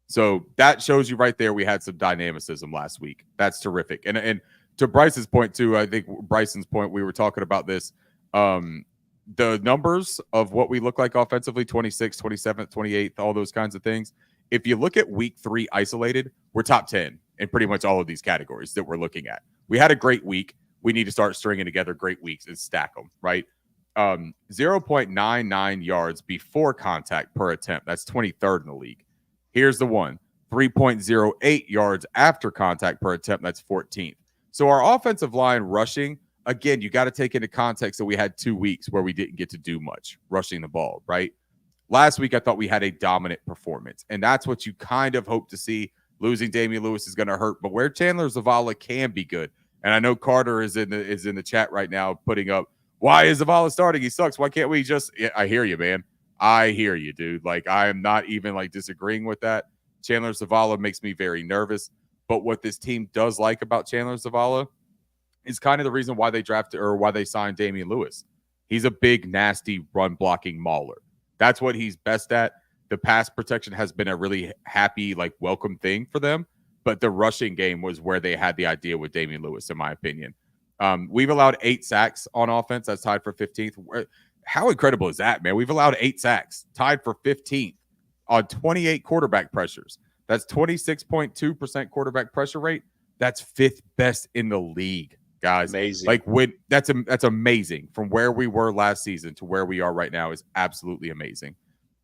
So that shows you right there we had some dynamicism last week. That's terrific. And to Bryce's point, too, I think Bryson's point, we were talking about this, the numbers of what we look like offensively, 26th, 27th, 28th, all those kinds of things. If you look at week 3 isolated, we're top 10 in pretty much all of these categories that we're looking at. We had a great week. We need to start stringing together great weeks and stack them, right? 0.99 yards before contact per attempt. That's 23rd in the league. Here's the one. 3.08 yards after contact per attempt. That's 14th. So our offensive line rushing, again, you got to take into context that we had 2 weeks where we didn't get to do much rushing the ball, right? Last week, I thought we had a dominant performance, and that's what you kind of hope to see. Losing Damian Lewis is going to hurt, but where Chandler Zavala can be good, and I know Carter is in the chat right now putting up, why is Zavala starting? He sucks. Why can't we just? Yeah, I hear you, man. I hear you, dude. Like, I am not even like disagreeing with that. Chandler Zavala makes me very nervous, but what this team does like about Chandler Zavala is kind of the reason why they drafted or why they signed Damian Lewis. He's a big, nasty run blocking mauler. That's what he's best at. The pass protection has been a really happy, like, welcome thing for them. But the rushing game was where they had the idea with Damian Lewis, in my opinion. We've allowed 8 sacks on offense. That's tied for 15th. How incredible is that, man? We've allowed 8 sacks, tied for 15th on 28 quarterback pressures. That's 26.2% quarterback pressure rate. That's 5th best in the league, guys. Amazing. Like, that's amazing. From where we were last season to where we are right now is absolutely amazing.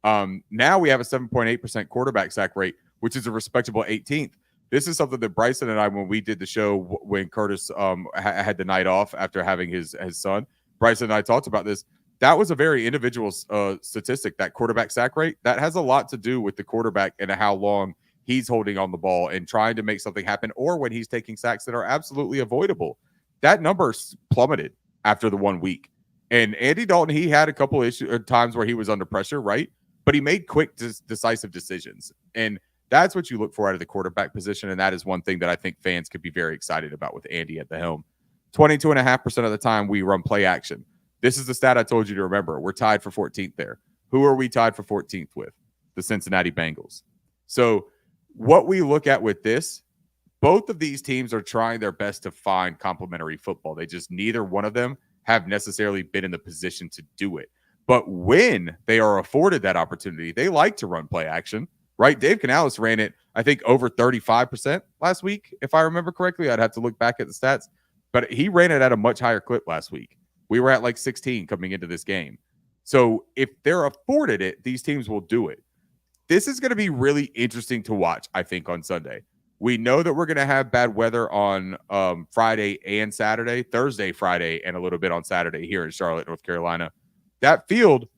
Now we have a 7.8% quarterback sack rate, which is a respectable 18th. This is something that Bryson and I, when we did the show, when Curtis had the night off after having his son, Bryson and I talked about this. That was a very individual statistic, that quarterback sack rate. That has a lot to do with the quarterback and how long he's holding on the ball and trying to make something happen, or when he's taking sacks that are absolutely avoidable. That number plummeted after the 1 week. And Andy Dalton, he had a couple times where he was under pressure, right? But he made quick, decisive decisions. And that's what you look for out of the quarterback position. And that is one thing that I think fans could be very excited about with Andy at the helm. 22.5% of the time we run play action. This is the stat I told you to remember. We're tied for 14th there. Who are we tied for 14th with? The Cincinnati Bengals. So what we look at with this, both of these teams are trying their best to find complementary football. They just, neither one of them have necessarily been in the position to do it. But when they are afforded that opportunity, they like to run play action, right? Dave Canales ran it, I think, over 35% last week, if I remember correctly. I'd have to look back at the stats. But he ran it at a much higher clip last week. We were at like 16 coming into this game. So if they're afforded it, these teams will do it. This is going to be really interesting to watch, I think, on Sunday. We know that we're going to have bad weather on Friday and Saturday, Thursday, Friday, and a little bit on Saturday here in Charlotte, North Carolina. That field,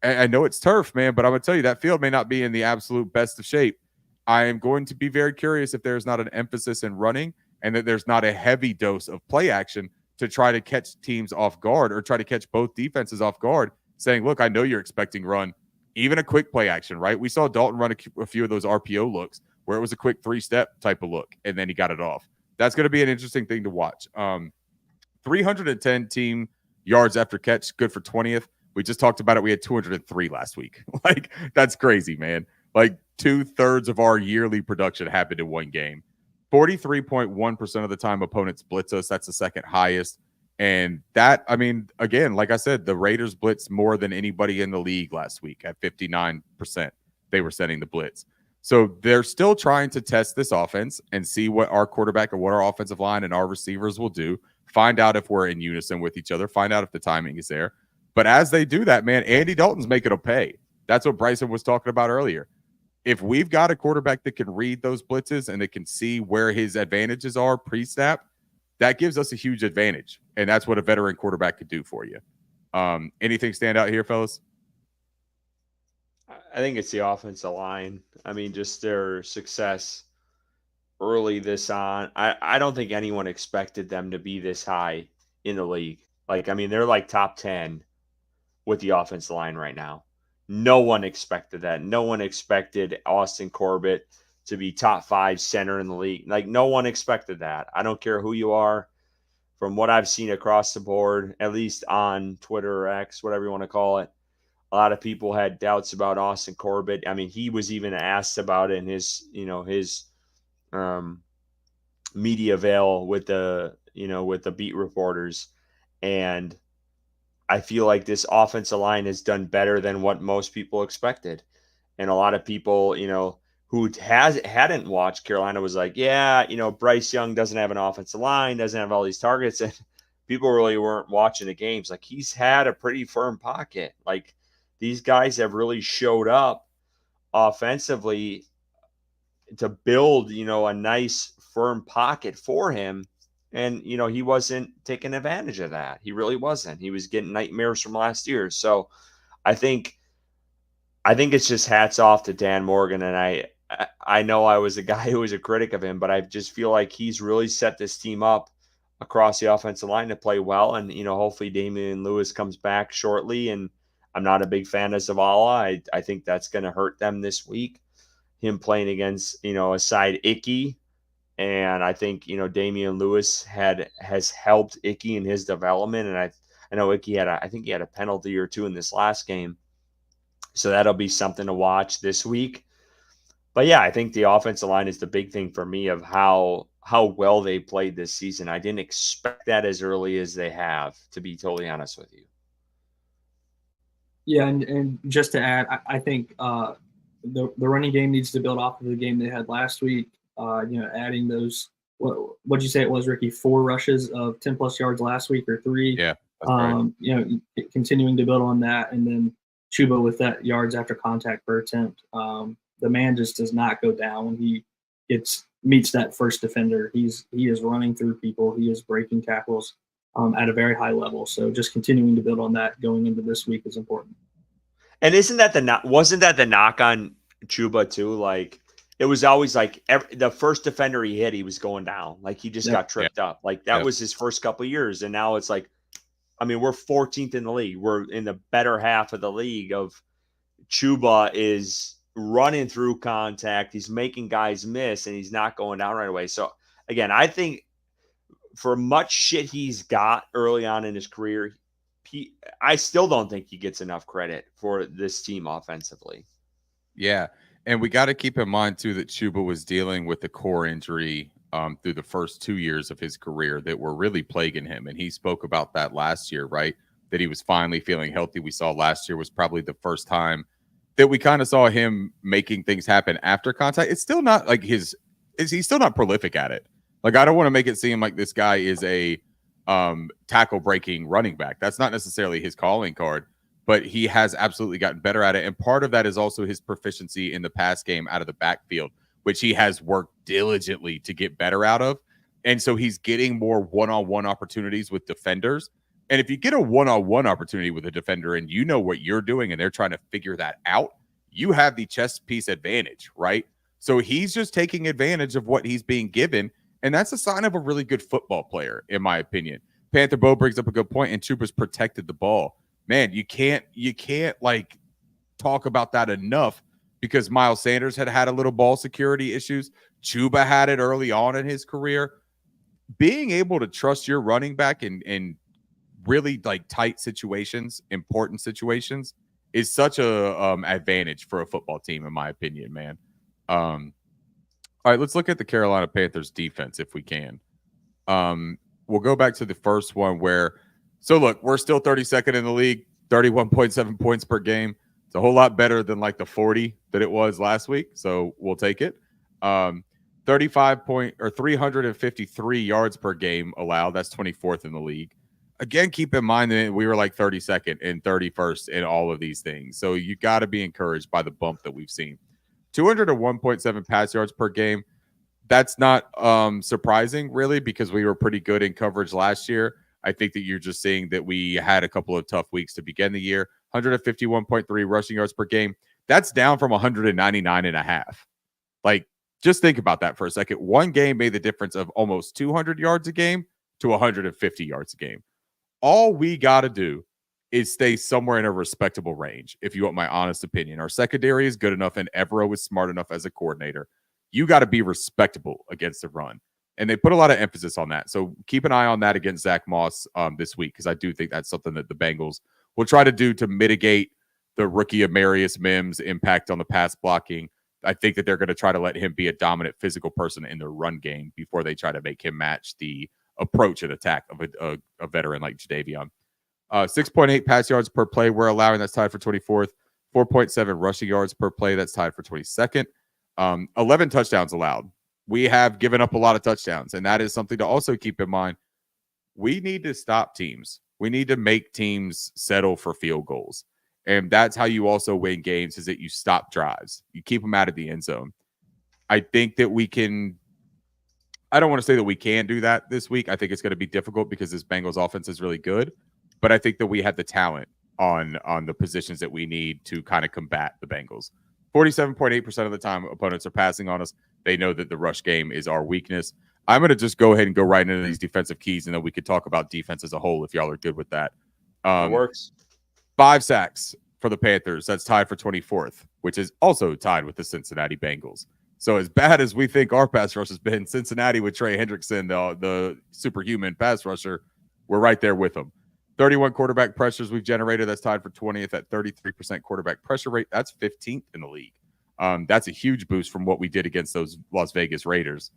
I know it's turf, man, but I'm going to tell you, that field may not be in the absolute best of shape. I am going to be very curious if there's not an emphasis in running and that there's not a heavy dose of play action to try to catch teams off guard, or try to catch both defenses off guard, saying, look, I know you're expecting run, even a quick play action, right? We saw Dalton run a few of those RPO looks where it was a quick 3-step type of look, and then he got it off. That's going to be an interesting thing to watch. 310 team yards after catch, good for 20th. We just talked about it. We had 203 last week. Like, that's crazy, man. Like, 2/3 of our yearly production happened in one game. 43.1% of the time opponents blitz us. That's the second highest. And that, I mean, again, like I said, the Raiders blitzed more than anybody in the league last week at 59%. They were setting the blitz. So they're still trying to test this offense and see what our quarterback and what our offensive line and our receivers will do. Find out if we're in unison with each other. Find out if the timing is there. But as they do that, man, Andy Dalton's making them pay. That's what Bryson was talking about earlier. If we've got a quarterback that can read those blitzes and that can see where his advantages are pre-snap, that gives us a huge advantage. And that's what a veteran quarterback could do for you. Anything stand out here, fellas? I think it's the offensive line. I mean, just their success early this on. I don't think anyone expected them to be this high in the league. Like, I mean, they're like top 10 with the offensive line right now. No one expected that. No one expected Austin Corbett to be top 5 center in the league. Like, no one expected that. I don't care who you are. From what I've seen across the board, at least on Twitter or X, whatever you want to call it, a lot of people had doubts about Austin Corbett. I mean, he was even asked about it in his media veil with the beat reporters. And I feel like this offensive line has done better than what most people expected. And a lot of people, who hadn't watched Carolina was like, yeah, Bryce Young doesn't have an offensive line, doesn't have all these targets. And people really weren't watching the games. Like, he's had a pretty firm pocket. Like, these guys have really showed up offensively to build, a nice firm pocket for him. And, he wasn't taking advantage of that. He really wasn't. He was getting nightmares from last year. So I think I think it's just hats off to Dan Morgan, and I know I was a guy who was a critic of him, but I just feel like he's really set this team up across the offensive line to play well. And hopefully Damian Lewis comes back shortly. And I'm not a big fan of Zavala. I think that's going to hurt them this week. Him playing against a side Icky, and I think Damian Lewis has helped Icky in his development, and I know Icky I think he had a penalty or two in this last game. So that'll be something to watch this week. But yeah, I think the offensive line is the big thing for me of how well they played this season. I didn't expect that as early as they have, to be totally honest with you. Yeah, and just to add, I think the running game needs to build off of the game they had last week. Adding those, what'd you say it was, Ricky? 4 rushes of 10+ yards last week, or 3? Yeah, that's right. Continuing to build on that, and then Chuba with that yards after contact per attempt. The man just does not go down when he meets that first defender. He is running through people. He is breaking tackles at a very high level. So just continuing to build on that going into this week is important. And wasn't that the knock on Chuba too? Like, it was always like the first defender he hit, he was going down. Like, he just got tripped up. Like, that was his first couple of years. And now it's like, I mean, we're 14th in the league. We're in the better half of the league of Chuba is running through contact. He's making guys miss, and he's not going down right away. So, again, I think for much shit he's got early on in his career, I still don't think he gets enough credit for this team offensively. Yeah. And we got to keep in mind, too, that Chuba was dealing with the core injury through the first 2 years of his career that were really plaguing him. And he spoke about that last year, right? That he was finally feeling healthy. We saw last year was probably the first time that we kind of saw him making things happen after contact. It's still not like he's still not prolific at it. Like, I don't want to make it seem like this guy is a tackle breaking running back. That's not necessarily his calling card, but he has absolutely gotten better at it. And part of that is also his proficiency in the pass game out of the backfield, which he has worked diligently to get better out of. And so he's getting more one-on-one opportunities with defenders. And if you get a one-on-one opportunity with a defender and you know what you're doing and they're trying to figure that out, you have the chess piece advantage, right? So he's just taking advantage of what he's being given. And that's a sign of a really good football player, in my opinion. Panther Bo brings up a good point, and Chuba's protected the ball. Man, you can't like talk about that enough, because Miles Sanders had a little ball security issues. Chuba had it early on in his career. Being able to trust your running back in really like tight situations, important situations, is such a advantage for a football team, in my opinion, man. All right, let's look at the Carolina Panthers defense if we can. We'll go back to the first one so look, we're still 32nd in the league, 31.7 points per game. It's a whole lot better than like the 40 that it was last week, so we'll take it. 353 yards per game allowed. That's 24th in the league. Again, keep in mind that we were like 32nd and 31st in all of these things. So you got to be encouraged by the bump that we've seen. 201.7 pass yards per game. That's not surprising, really, because we were pretty good in coverage last year. I think that you're just seeing that we had a couple of tough weeks to begin the year. 151.3 rushing yards per game. That's down from 199.5. Like, just think about that for a second. One game made the difference of almost 200 yards a game to 150 yards a game. All we got to do is stay somewhere in a respectable range, if you want my honest opinion. Our secondary is good enough, and Evero is smart enough as a coordinator. You got to be respectable against the run. And they put a lot of emphasis on that. So keep an eye on that against Zach Moss this week, because I do think that's something that the Bengals will try to do to mitigate the rookie Amarius Mims' impact on the pass blocking. I think that they're going to try to let him be a dominant physical person in the run game before they try to make him match the approach and attack of a veteran like Jadeveon. 6.8 pass yards per play we're allowing. That's tied for 24th. 4.7 rushing yards per play. That's tied for 22nd. 11 touchdowns allowed. We have given up a lot of touchdowns, and that is something to also keep in mind. We need to stop teams. We need to make teams settle for field goals. And that's how you also win games, is that you stop drives. You keep them out of the end zone. I think that we can – I don't want to say that we can do that this week. I think it's going to be difficult because this Bengals offense is really good. But I think that we have the talent on the positions that we need to kind of combat the Bengals. 47.8% of the time opponents are passing on us. They know that the rush game is our weakness. I'm going to just go ahead and go right into these defensive keys, and then we could talk about defense as a whole if y'all are good with that. It works. 5 sacks for the Panthers. That's tied for 24th, which is also tied with the Cincinnati Bengals. So as bad as we think our pass rush has been, Cincinnati with Trey Hendrickson, the superhuman pass rusher, we're right there with them. 31 quarterback pressures we've generated. That's tied for 20th at 33% quarterback pressure rate. That's 15th in the league. That's a huge boost from what we did against those Las Vegas Raiders.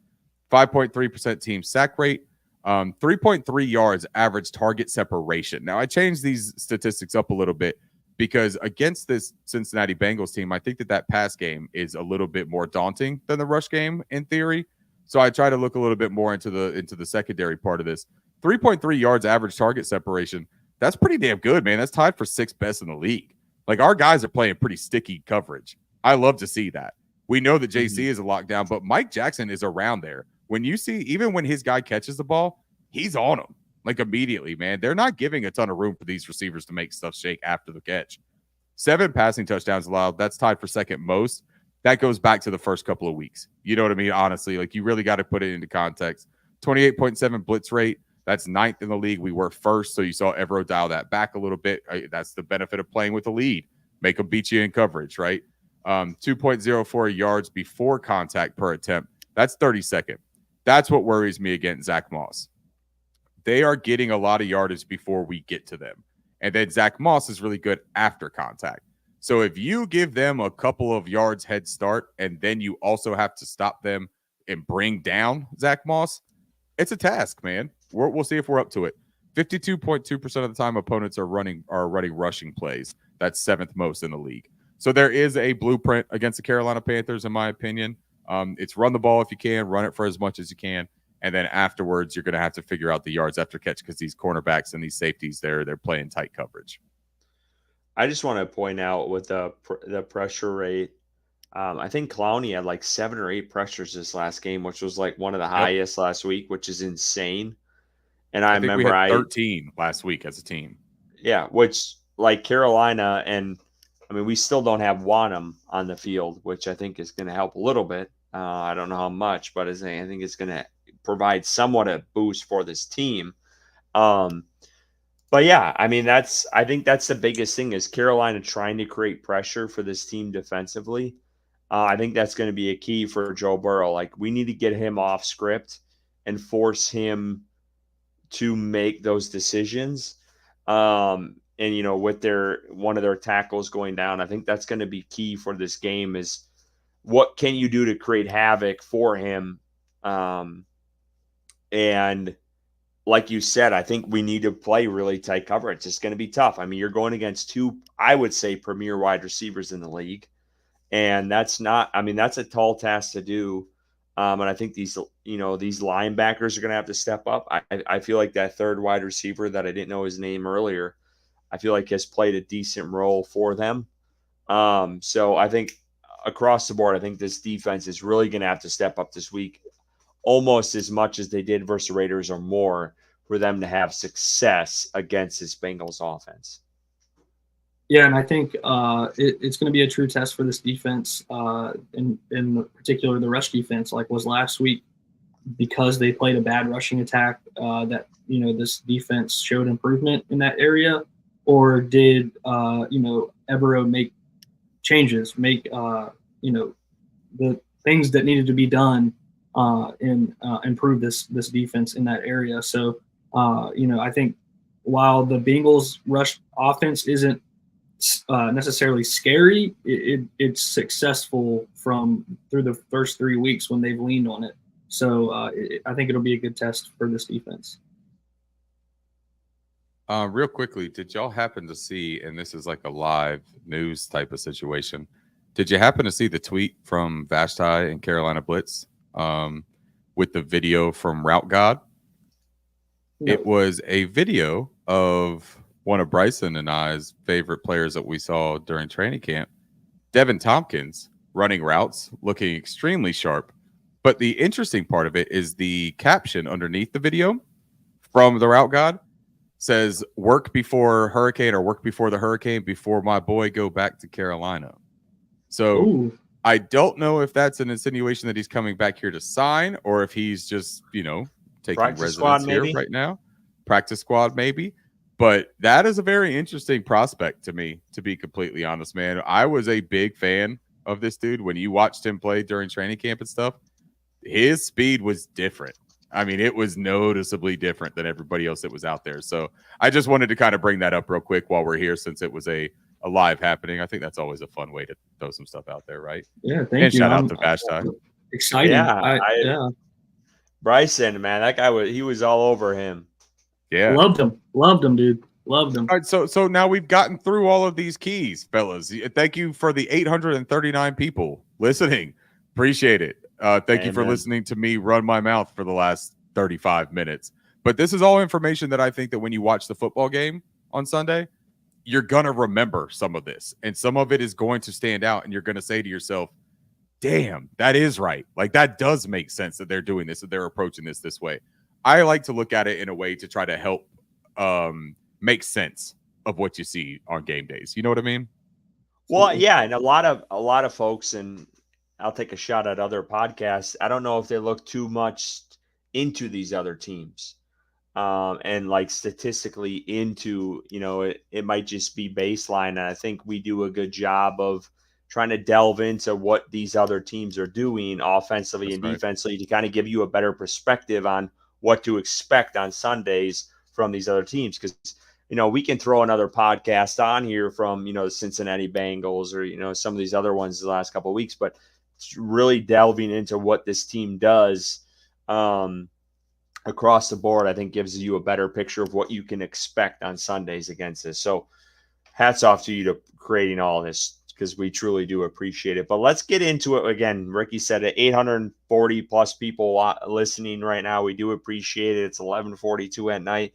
5.3% team sack rate. 3.3 yards average target separation. Now, I changed these statistics up a little bit because against this Cincinnati Bengals team, I think that pass game is a little bit more daunting than the rush game in theory. So I try to look a little bit more into the secondary part of this. 3.3 yards average target separation. That's pretty damn good, man. That's tied for 6th best in the league. Like, our guys are playing pretty sticky coverage. I love to see that. We know that JC is a lockdown, but Mike Jackson is around there. When you see, even when his guy catches the ball, he's on him like immediately, man. They're not giving a ton of room for these receivers to make stuff shake after the catch. 7 passing touchdowns allowed. That's tied for 2nd most. That goes back to the first couple of weeks. You know what I mean? Honestly, like, you really got to put it into context. 28.7 blitz rate. That's 9th in the league. We were 1st, so you saw Evero dial that back a little bit. That's the benefit of playing with a lead. Make them beat you in coverage, right? 2.04 yards before contact per attempt. That's 32nd. That's what worries me against Zach Moss. They are getting a lot of yardage before we get to them. And then Zach Moss is really good after contact. So if you give them a couple of yards head start and then you also have to stop them and bring down Zach Moss, it's a task, man. We'll see if we're up to it. 52.2% of the time opponents are running rushing plays. That's 7th most in the league. So there is a blueprint against the Carolina Panthers, in my opinion. It's run the ball if you can, run it for as much as you can. And then afterwards, you're going to have to figure out the yards after catch because these cornerbacks and these safeties, they're playing tight coverage. I just want to point out with the pressure rate, I think Clowney had like 7 or 8 pressures this last game, which was like one of the highest last week, which is insane. And I think remember we had 13 last week as a team. Yeah, which, like, Carolina, and I mean, we still don't have Wanham on the field, which I think is going to help a little bit. I don't know how much, but I think it's going to provide somewhat a boost for this team. But yeah, I mean, I think that's the biggest thing is Carolina trying to create pressure for this team defensively. I think that's going to be a key for Joe Burrow. Like, we need to get him off script and force him to make those decisions. And, you know, with one of their tackles going down, I think that's going to be key for this game is what can you do to create havoc for him? And like you said, I think we need to play really tight coverage. It's going to be tough. I mean, you're going against 2, I would say, premier wide receivers in the league. And that's a tall task to do. And I think these linebackers are going to have to step up. I feel like that 3rd wide receiver that I didn't know his name earlier, I feel like has played a decent role for them. So I think across the board, I think this defense is really going to have to step up this week almost as much as they did versus the Raiders or more for them to have success against this Bengals offense. Yeah, and I think it's going to be a true test for this defense, in particular the rush defense, like was last week, because they played a bad rushing attack. That this defense showed improvement in that area, or did Evero make changes, the things that needed to be done and improve this defense in that area. So I think while the Bengals rush offense isn't necessarily scary, it's successful through the first 3 weeks when they've leaned on it. So I think it'll be a good test for this defense. Real quickly, did y'all happen to see, and this is like a live news type of situation, did you happen to see the tweet from Vashti and Carolina Blitz with the video from Route God? No. It was a video of one of Bryson and I's favorite players that we saw during training camp, Devin Tompkins, running routes, looking extremely sharp. But the interesting part of it is the caption underneath the video from the Route God says work before hurricane or work before the hurricane before my boy go back to Carolina. So Ooh. I don't know if that's an insinuation that he's coming back here to sign or if he's just, taking Practice residence squad, here maybe? right now. Practice squad, maybe. But that is a very interesting prospect to me, to be completely honest, man. I was a big fan of this dude when you watched him play during training camp and stuff. His speed was different. I mean, it was noticeably different than everybody else that was out there. So I just wanted to kind of bring that up real quick while we're here, since it was a live happening. I think that's always a fun way to throw some stuff out there, right? Yeah, And shout out to Vashti. Exciting. Yeah, Yeah. Bryson, man, that guy was all over him. Yeah. Loved him, dude. Loved him. All right, so now we've gotten through all of these keys, fellas. Thank you for the 839 people listening. Appreciate it. Thank you for listening to me run my mouth for the last 35 minutes. But this is all information that I think that when you watch the football game on Sunday, you're going to remember some of this. And some of it is going to stand out. And you're going to say to yourself, damn, that is right. Like, that does make sense that they're doing this, that they're approaching this way. I like to look at it in a way to try to help make sense of what you see on game days. You know what I mean? Well, yeah, and a lot of folks, and I'll take a shot at other podcasts. I don't know if they look too much into these other teams, and like statistically into, it might just be baseline. And I think we do a good job of trying to delve into what these other teams are doing offensively and defensively to kind of give you a better perspective on what to expect on Sundays from these other teams. Because, we can throw another podcast on here from, the Cincinnati Bengals or, some of these other ones the last couple of weeks, but it's really delving into what this team does across the board, I think gives you a better picture of what you can expect on Sundays against this. So hats off to you to creating all this, because we truly do appreciate it. But let's get into it again. Ricky said it, 840 plus people listening right now. We do appreciate it. It's 11:42 at night.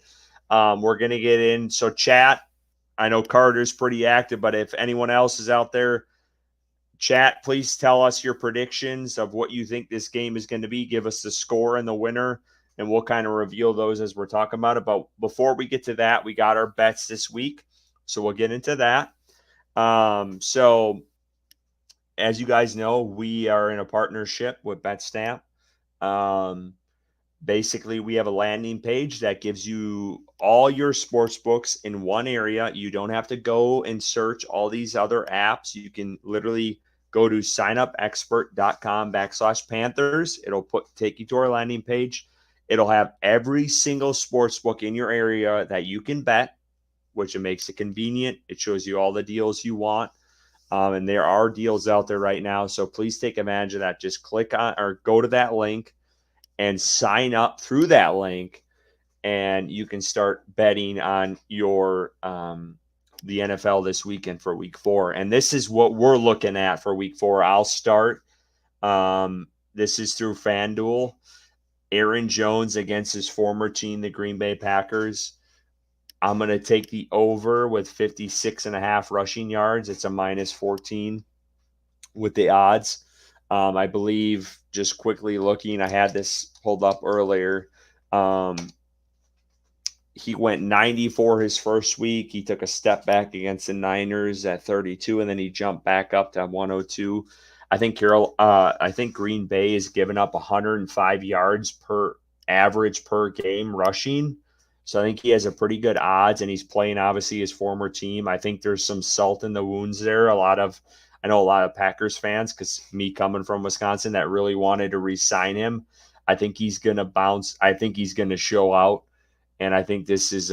We're going to get in. So chat, I know Carter's pretty active, but if anyone else is out there, chat, please tell us your predictions of what you think this game is going to be. Give us the score and the winner, and we'll kind of reveal those as we're talking about it. But before we get to that, we got our bets this week, so we'll get into that. So as you guys know, we are in a partnership with BetStamp. Basically, we have a landing page that gives you all your sports books in one area. You don't have to go and search all these other apps. You can literally go to signupexpert.com/Panthers. It'll take you to our landing page. It'll have every single sports book in your area that you can bet, which it makes it convenient. It shows you all the deals you want. And there are deals out there right now. So please take advantage of that. Just click on or go to that link and sign up through that link, and you can start betting on your the NFL this weekend for week 4. And this is what we're looking at for week 4. I'll start. This is through FanDuel. Aaron Jones against his former team, the Green Bay Packers. I'm going to take the over with 56.5 rushing yards. It's a -14 with the odds. I believe, just quickly looking, I had this pulled up earlier. He went 94 his first week. He took a step back against the Niners at 32, and then he jumped back up to 102. I think Green Bay is giving up 105 yards per average per game rushing. So I think he has a pretty good odds, and he's playing obviously his former team. I think there's some salt in the wounds there. I know a lot of Packers fans, because me coming from Wisconsin, that really wanted to re-sign him. I think he's going to bounce. I think he's going to show out. And I think this is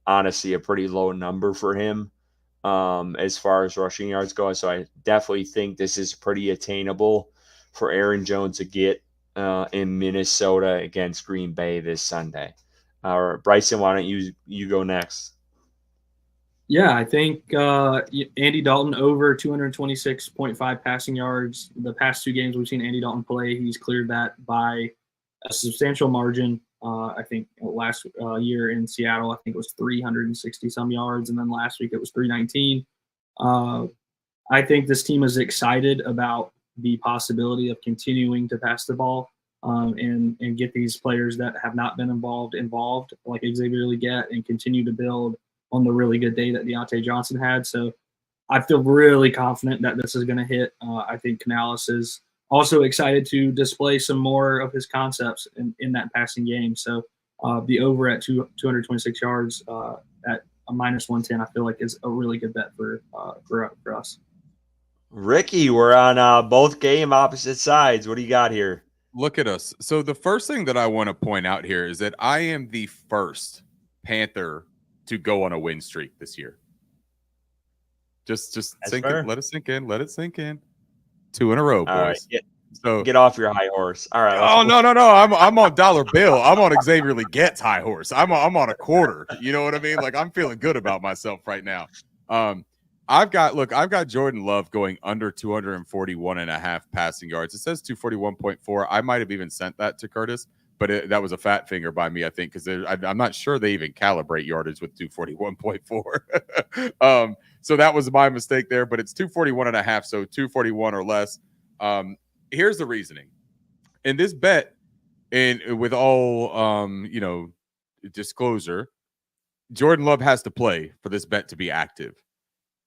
honestly a pretty low number for him as far as rushing yards go. So I definitely think this is pretty attainable for Aaron Jones to get in Minnesota against Green Bay this Sunday. Bryson, why don't you go next? Yeah, I think Andy Dalton over 226.5 passing yards. The past 2 games we've seen Andy Dalton play, he's cleared that by a substantial margin. I think last year in Seattle, I think it was 360 some yards, and then last week it was 319. I think this team is excited about the possibility of continuing to pass the ball. and get these players that have not been involved, like Xavier Legette, and continue to build on the really good day that Deontay Johnson had. So I feel really confident that this is going to hit. I think Canales is also excited to display some more of his concepts in that passing game. So the over at 226 yards at a -110, I feel like is a really good bet for us. Ricky, we're on both game opposite sides. What do you got here? Look at us. So the first thing that I want to point out here is that I am the first Panther to go on a win streak this year. Just sink it. Let it sink in. Let it sink in. 2 in a row, boys. All right, get off your high horse. All right. Oh no. I'm on dollar bill. I'm on Xavier Legette's high horse. I'm on a quarter. You know what I mean? Like I'm feeling good about myself right now. I've got Jordan Love going under 241.5 passing yards. It says 241.4. I might have even sent that to Curtis, but that was a fat finger by me, I think, because I'm not sure they even calibrate yardage with 241.4. So that was my mistake there, but it's 241.5, so 241 or less. Here's the reasoning. In this bet, and with all disclosure, Jordan Love has to play for this bet to be active.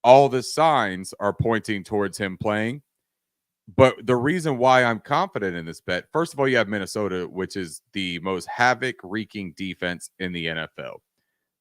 All the signs are pointing towards him playing. But the reason why I'm confident in this bet, first of all, you have Minnesota, which is the most havoc-wreaking defense in the NFL.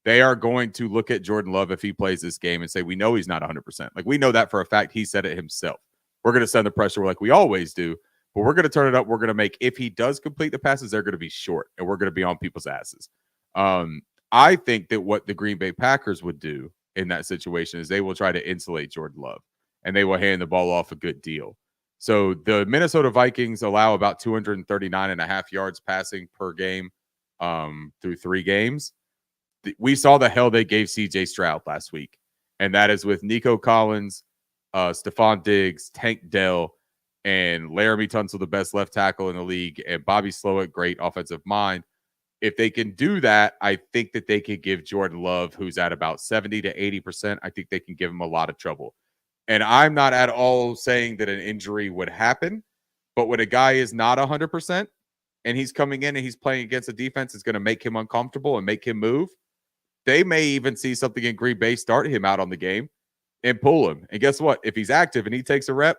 They are going to look at Jordan Love if he plays this game and say, we know he's not 100%. Like, we know that for a fact. He said it himself. We're going to send the pressure like we always do, but we're going to turn it up. We're going to make, if he does complete the passes, they're going to be short, and we're going to be on people's asses. I think that what the Green Bay Packers would do in that situation is they will try to insulate Jordan Love, and they will hand the ball off a good deal. So the Minnesota Vikings allow about 239.5 yards passing per game through 3 games. We saw the hell they gave C.J. Stroud last week, and that is with Nico Collins, Stephon Diggs, Tank Dell, and Laramie Tunsil, the best left tackle in the league, and Bobby Slowick, great offensive mind. If they can do that, I think that they could give Jordan Love, who's at about 70 to 80%, I think they can give him a lot of trouble. And I'm not at all saying that an injury would happen, but when a guy is not 100% and he's coming in and he's playing against a defense that's going to make him uncomfortable and make him move, they may even see something in Green Bay, start him out on the game and pull him. And guess what? If he's active and he takes a rep,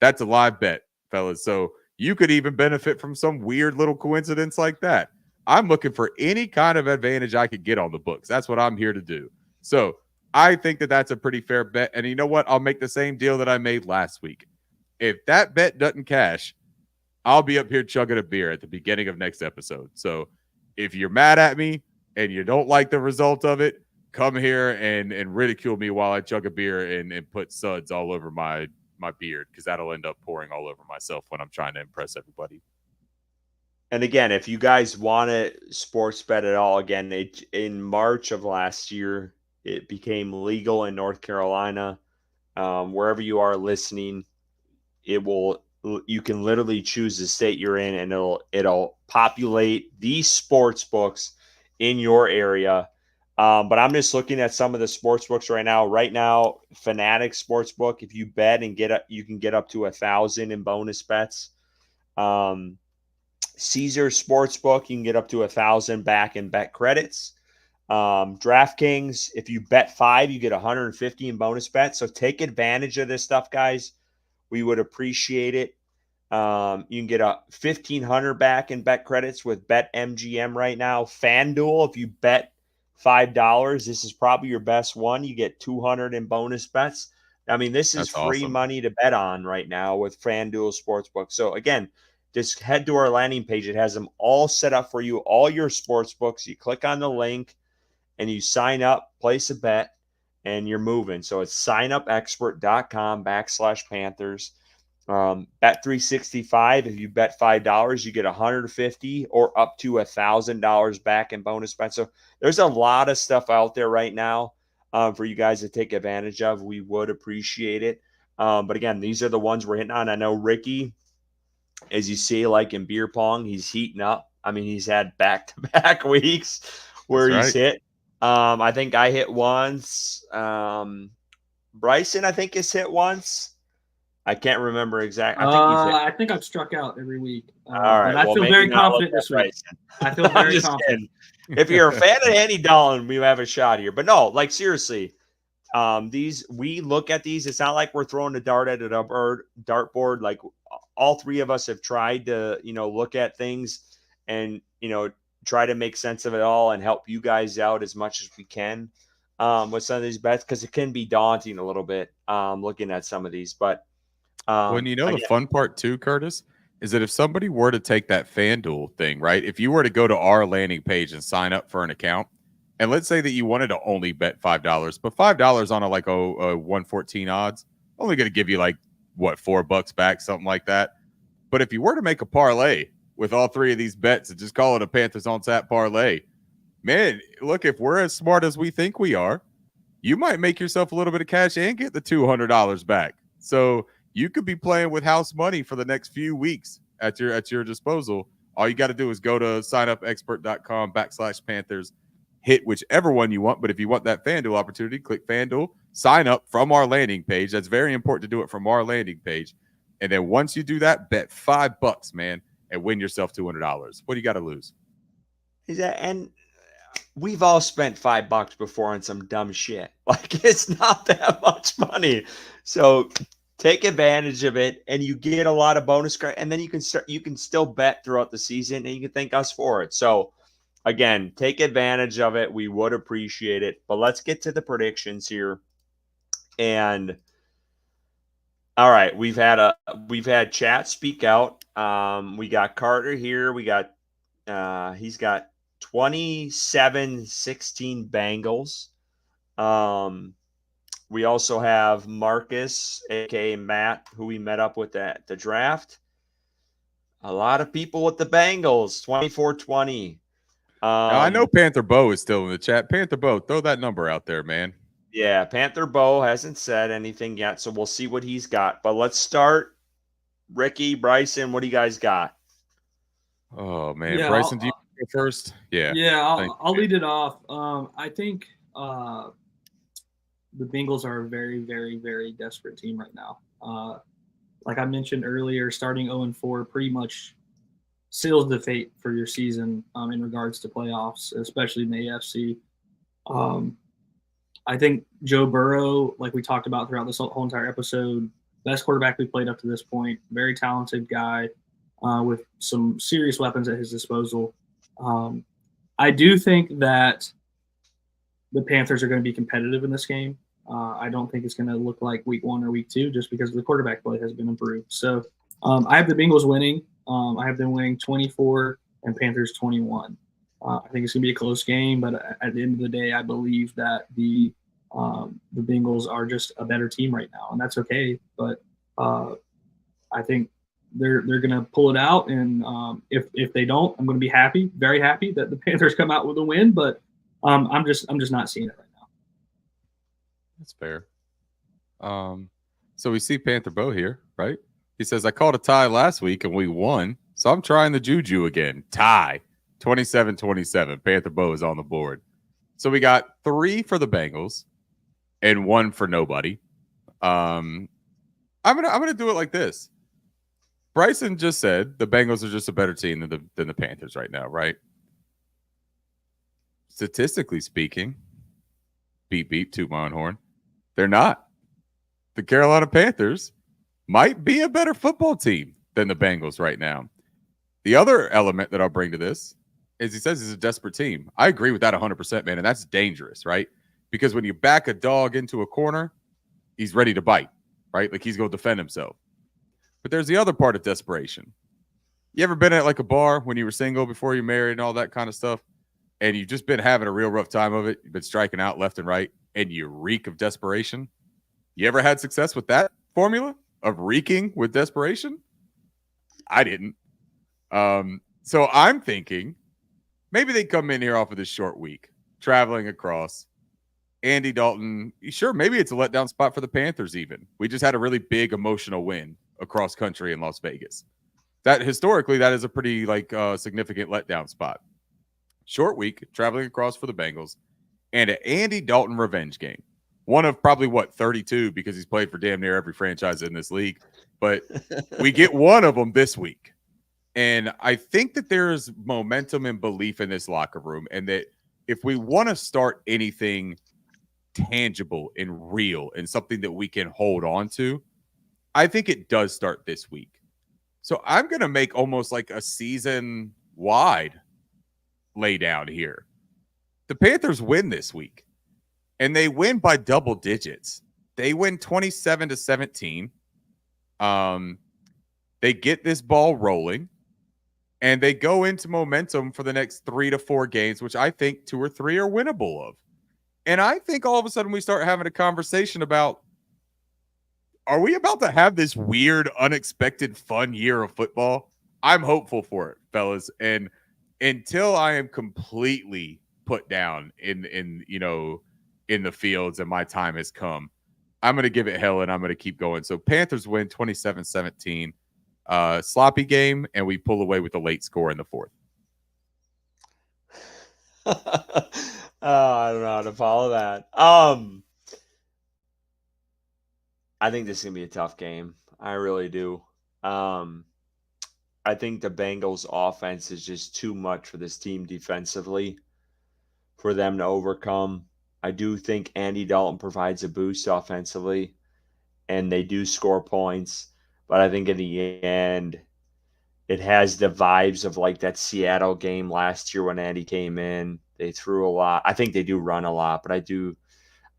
that's a live bet, fellas. So you could even benefit from some weird little coincidence like that. I'm looking for any kind of advantage I could get on the books. That's what I'm here to do. So I think that that's a pretty fair bet. And you know what? I'll make the same deal that I made last week. If that bet doesn't cash, I'll be up here chugging a beer at the beginning of next episode. So if you're mad at me and you don't like the result of it, come here and ridicule me while I chug a beer and put suds all over my beard, because that'll end up pouring all over myself when I'm trying to impress everybody. And again, if you guys want to sports bet at all, again, in March of last year, it became legal in North Carolina. Wherever you are listening, you can literally choose the state you're in, and it'll populate these sports books in your area. But I'm just looking at some of the sports books right now. Right now, Fanatic Sportsbook, if you bet and you can get up to 1,000 in bonus bets. Caesar Sportsbook, you can get up to 1,000 back in bet credits. DraftKings, if you bet 5, you get 150 in bonus bets. So take advantage of this stuff, guys. We would appreciate it. You can get a 1,500 back in bet credits with BetMGM right now. FanDuel, if you bet $5, this is probably your best one. You get 200 in bonus bets. I mean, this is free awesome money to bet on right now with FanDuel Sportsbook. So again, just head to our landing page. It has them all set up for you, all your sports books. You click on the link and you sign up, place a bet, and you're moving. So it's signupexpert.com/Panthers. Bet365, if you bet $5, you get 150 or up to $1,000 back in bonus bets. So there's a lot of stuff out there right now for you guys to take advantage of. We would appreciate it. But again, these are the ones we're hitting on. I know Ricky, as you see, like in beer pong, he's heating up. I mean, he's had back-to-back weeks where That's he's right. hit. I think I hit once. Bryson, I think, has hit once. I can't remember exactly. I think he's hit. I think I've struck out every week. All right. But I Well, feel maybe very not look confident at this week. Bryson. I feel I'm very just confident. kidding. If you're a fan of Andy Dalton, we have a shot here. But no, like seriously, we look at these. It's not like we're throwing a dart at a dartboard. Like all three of us have tried to, look at things and try to make sense of it all and help you guys out as much as we can with some of these bets, because it can be daunting a little bit looking at some of these. But when the fun part too, Curtis, is that if somebody were to take that FanDuel thing, right? If you were to go to our landing page and sign up for an account, and let's say that you wanted to only bet $5, but $5 on a 114 odds, only going to give you $4 back, something like that. But if you were to make a parlay with all three of these bets and just call it a Panthers on tap parlay, man, look, if we're as smart as we think we are, you might make yourself a little bit of cash and get the $200 back. So you could be playing with house money for the next few weeks at your disposal. All you got to do is go to signupexpert.com/Panthers, hit whichever one you want. But if you want that FanDuel opportunity, click FanDuel, sign up from our landing page. That's very important to do it from our landing page. And then once you do that, bet $5, man, and win yourself $200. What do you got to lose? And we've all spent $5 before on some dumb shit. Like, it's not that much money. So take advantage of it, and you get a lot of bonus credit, and then you can still bet throughout the season, and you can thank us for it. So again, take advantage of it. We would appreciate it. But let's get to the predictions here. And all right, we've had chat speak out. We got Carter here. We got he's got 27-16 Bengals. We also have Marcus, aka Matt, who we met up with at the draft. A lot of people with the Bengals, 24-20. Now, I know Panther Bo is still in the chat. Panther Bo, throw that number out there, man. Yeah, Panther Bo hasn't said anything yet, so we'll see what he's got. But let's start. Ricky, Bryson, what do you guys got? Oh, man. Yeah, Bryson, do you go first? Yeah. Yeah, I'll lead it off. I think the Bengals are a very, very, very desperate team right now. Like I mentioned earlier, starting 0-4 pretty much seals the fate for your season in regards to playoffs, especially in the AFC. I think Joe Burrow, like we talked about throughout this whole entire episode, best quarterback we played up to this point, very talented guy with some serious weapons at his disposal. I do think that the Panthers are going to be competitive in this game. I don't think it's going to look like week 1 or week 2 just because the quarterback play has been improved. So I have the Bengals winning. I have them winning 24 and Panthers 21. I think it's going to be a close game, but at the end of the day, I believe that the Bengals are just a better team right now, and that's okay. But I think they're going to pull it out, and if they don't, I'm going to be happy, very happy that the Panthers come out with a win. But I'm just not seeing it right now. That's fair. So we see Panther Bo here, right? He says, I called a tie last week and we won, so I'm trying the juju again. Tie. 27-27. Panther Bo is on the board. So we got 3 for the Bengals and 1 for nobody. I'm gonna do it like this. Bryson just said the Bengals are just a better team than the Panthers right now, right? Statistically speaking, beep beep, toot my own horn, they're not. The Carolina Panthers might be a better football team than the Bengals right now. The other element that I'll bring to this is he says he's a desperate team. I agree with that 100%, man, and that's dangerous, right? Because when you back a dog into a corner, he's ready to bite, right? Like he's going to defend himself. But there's the other part of desperation. You ever been at like a bar when you were single before you married and all that kind of stuff, and you've just been having a real rough time of it? You've been striking out left and right, and you reek of desperation? You ever had success with that formula of reeking with desperation? I didn't. So I'm thinking maybe they come in here off of this short week, traveling across. Andy Dalton, sure, maybe it's a letdown spot for the Panthers even. We just had a really big emotional win across country in Las Vegas. That historically, that is a pretty significant letdown spot. Short week, traveling across for the Bengals, and an Andy Dalton revenge game. one of probably 32 because he's played for damn near every franchise in this league. But we get one of them this week. And I think that there is momentum and belief in this locker room, and that if we want to start anything tangible and real and something that we can hold on to, I think it does start this week. So I'm going to make almost like a season wide lay down here. The Panthers win this week, and they win by double digits. They win 27-17. They get this ball rolling, and they go into momentum for the next 3 to 4 games, which I think 2 or 3 are winnable of. And I think all of a sudden we start having a conversation about, are we about to have this weird, unexpected, fun year of football? I'm hopeful for it, fellas. And until I am completely put down in the fields and my time has come, I'm going to give it hell and I'm going to keep going. So Panthers win 27-17. Sloppy game, and we pull away with a late score in the fourth. I don't know how to follow that. I think this is going to be a tough game. I really do. I think the Bengals offense is just too much for this team defensively for them to overcome. I do think Andy Dalton provides a boost offensively, and they do score points. But I think in the end, it has the vibes of like that Seattle game last year when Andy came in. They threw a lot. I think they do run a lot, but I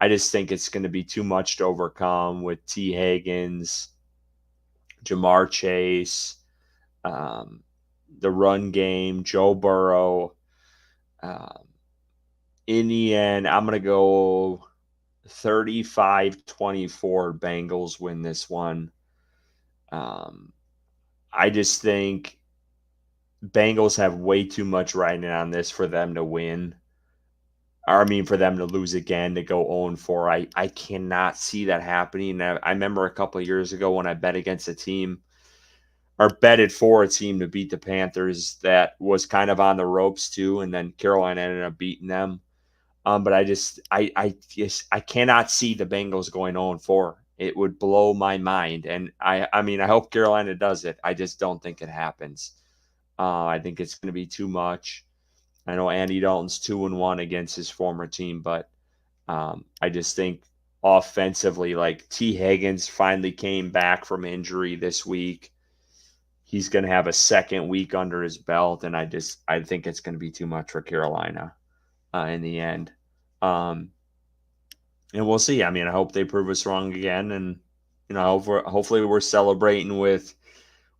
just think it's going to be too much to overcome with T. Higgins, Jamar Chase, the run game, Joe Burrow. In the end, I'm going to go 35-24 Bengals win this one. I just think Bengals have way too much riding on this for them to win. I mean, for them to lose again, to go 0-4. I cannot see that happening. I remember a couple of years ago when I bet against a team, or betted for a team to beat the Panthers that was kind of on the ropes too, and then Carolina ended up beating them. But I cannot see the Bengals going 0-4. It would blow my mind. And I mean, I hope Carolina does it. I just don't think it happens. I think it's going to be too much. I know Andy Dalton's 2-1 against his former team, but I just think offensively, like T. Higgins finally came back from injury this week. He's going to have a second week under his belt, and I think it's going to be too much for Carolina in the end. And we'll see. I mean, I hope they prove us wrong again, and hopefully we're celebrating with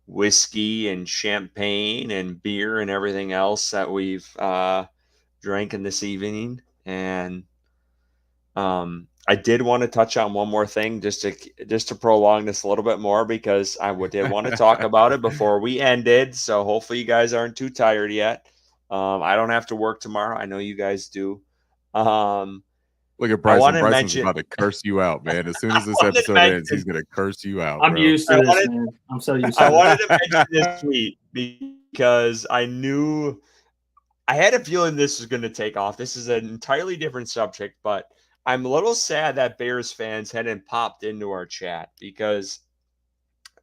whiskey and champagne and beer and everything else that we've drank in this evening. And I did want to touch on one more thing just to prolong this a little bit more, because I did want to talk about it before we ended. So hopefully you guys aren't too tired yet. I don't have to work tomorrow. I know you guys do. Look at Bryson. Bryson's about to curse you out, man. As soon as this episode ends, he's going to curse you out. I'm used to this, man. I'm so used to it. I wanted to mention this tweet because I had a feeling this was going to take off. This is an entirely different subject, but I'm a little sad that Bears fans hadn't popped into our chat, because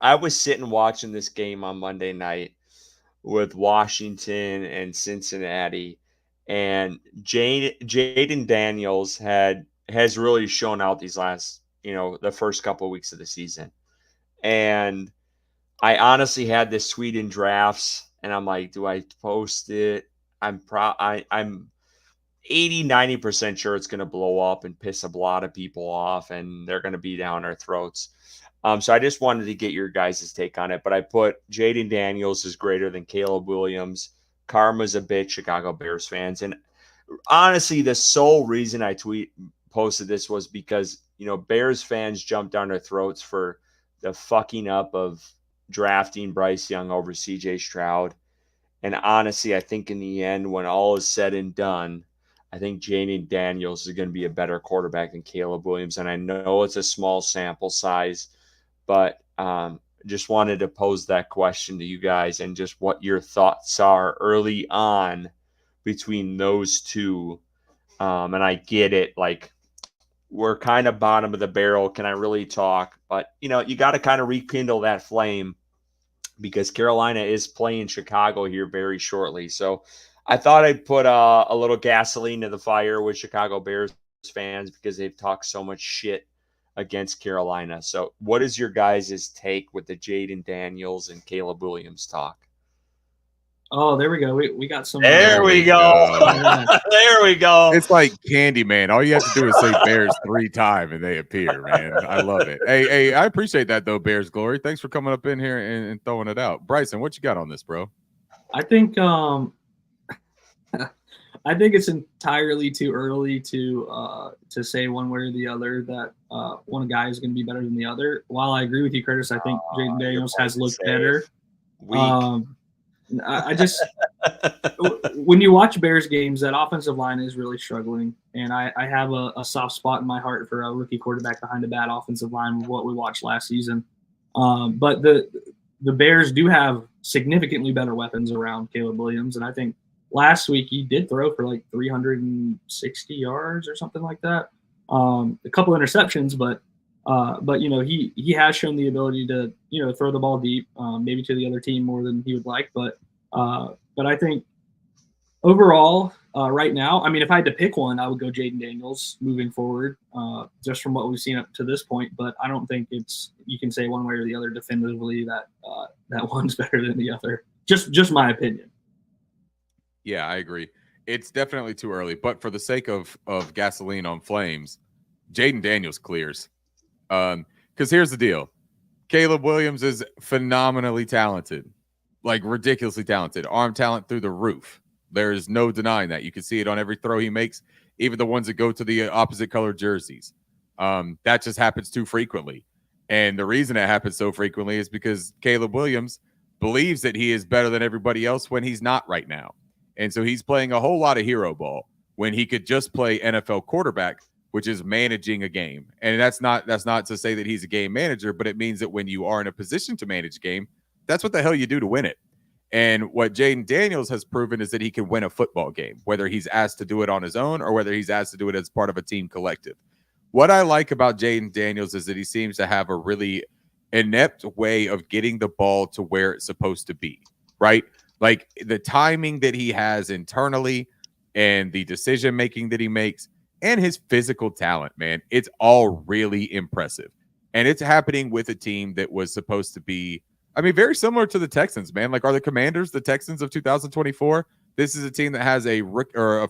I was sitting watching this game on Monday night with Washington and Cincinnati, and Jaden Daniels has really shown out these last, the first couple of weeks of the season. And I honestly had this tweet in drafts, and I'm like, do I post it? I'm 80-90% sure it's going to blow up and piss a lot of people off, and they're going to be down our throats. So I just wanted to get your guys' take on it. But I put Jaden Daniels is greater than Caleb Williams. Karma's a bitch, Chicago Bears fans. And honestly, the sole reason I posted this was because, Bears fans jumped down their throats for the fucking up of drafting Bryce Young over CJ Stroud. And honestly, I think in the end, when all is said and done, I think Jaden Daniels is going to be a better quarterback than Caleb Williams. And I know it's a small sample size, but just wanted to pose that question to you guys and just what your thoughts are early on between those two. And I get it. Like, we're kind of bottom of the barrel. Can I really talk? But, you got to kind of rekindle that flame because Carolina is playing Chicago here very shortly. So I thought I'd put a little gasoline to the fire with Chicago Bears fans because they've talked so much shit against Carolina. So what is your guys' take with the Jaden Daniels and Caleb Williams talk? Oh, there we go. We got some. There we go. There we go. It's like Candyman. All you have to do is say Bears 3 times and they appear, man. I love it. Hey, I appreciate that though, Bears Glory. Thanks for coming up in here and throwing it out. Bryson, what you got on this, bro? I think I think it's entirely too early to say one way or the other that one guy is going to be better than the other. While I agree with you, Curtis, I think Jaden Daniels has looked better. I just when you watch Bears games, that offensive line is really struggling, and I have a soft spot in my heart for a rookie quarterback behind a bad offensive line with what we watched last season. But the Bears do have significantly better weapons around Caleb Williams, and I think last week he did throw for like 360 yards or something like that. A couple interceptions, but he has shown the ability to throw the ball deep, maybe to the other team more than he would like. But I think overall, right now, I mean, if I had to pick one, I would go Jaden Daniels moving forward, just from what we've seen up to this point. But I don't think you can say one way or the other definitively that that one's better than the other. Just my opinion. Yeah, I agree. It's definitely too early, but for the sake of gasoline on flames, Jaden Daniels clears. Because here's the deal. Caleb Williams is phenomenally talented, like ridiculously talented, arm talent through the roof. There is no denying that. You can see it on every throw he makes, even the ones that go to the opposite color jerseys. That just happens too frequently. And the reason it happens so frequently is because Caleb Williams believes that he is better than everybody else when he's not right now. And so he's playing a whole lot of hero ball when he could just play NFL quarterback, which is managing a game. And that's not to say that he's a game manager, but it means that when you are in a position to manage a game, that's what the hell you do to win it. And what Jaden Daniels has proven is that he can win a football game, whether he's asked to do it on his own or whether he's asked to do it as part of a team collective. What I like about Jaden Daniels is that he seems to have a really inept way of getting the ball to where it's supposed to be, right? Like the timing that he has internally and the decision-making that he makes and his physical talent, man, it's all really impressive. And it's happening with a team that was supposed to be, I mean, very similar to the Texans, man. Like, are the Commanders the Texans of 2024? This is a team that has a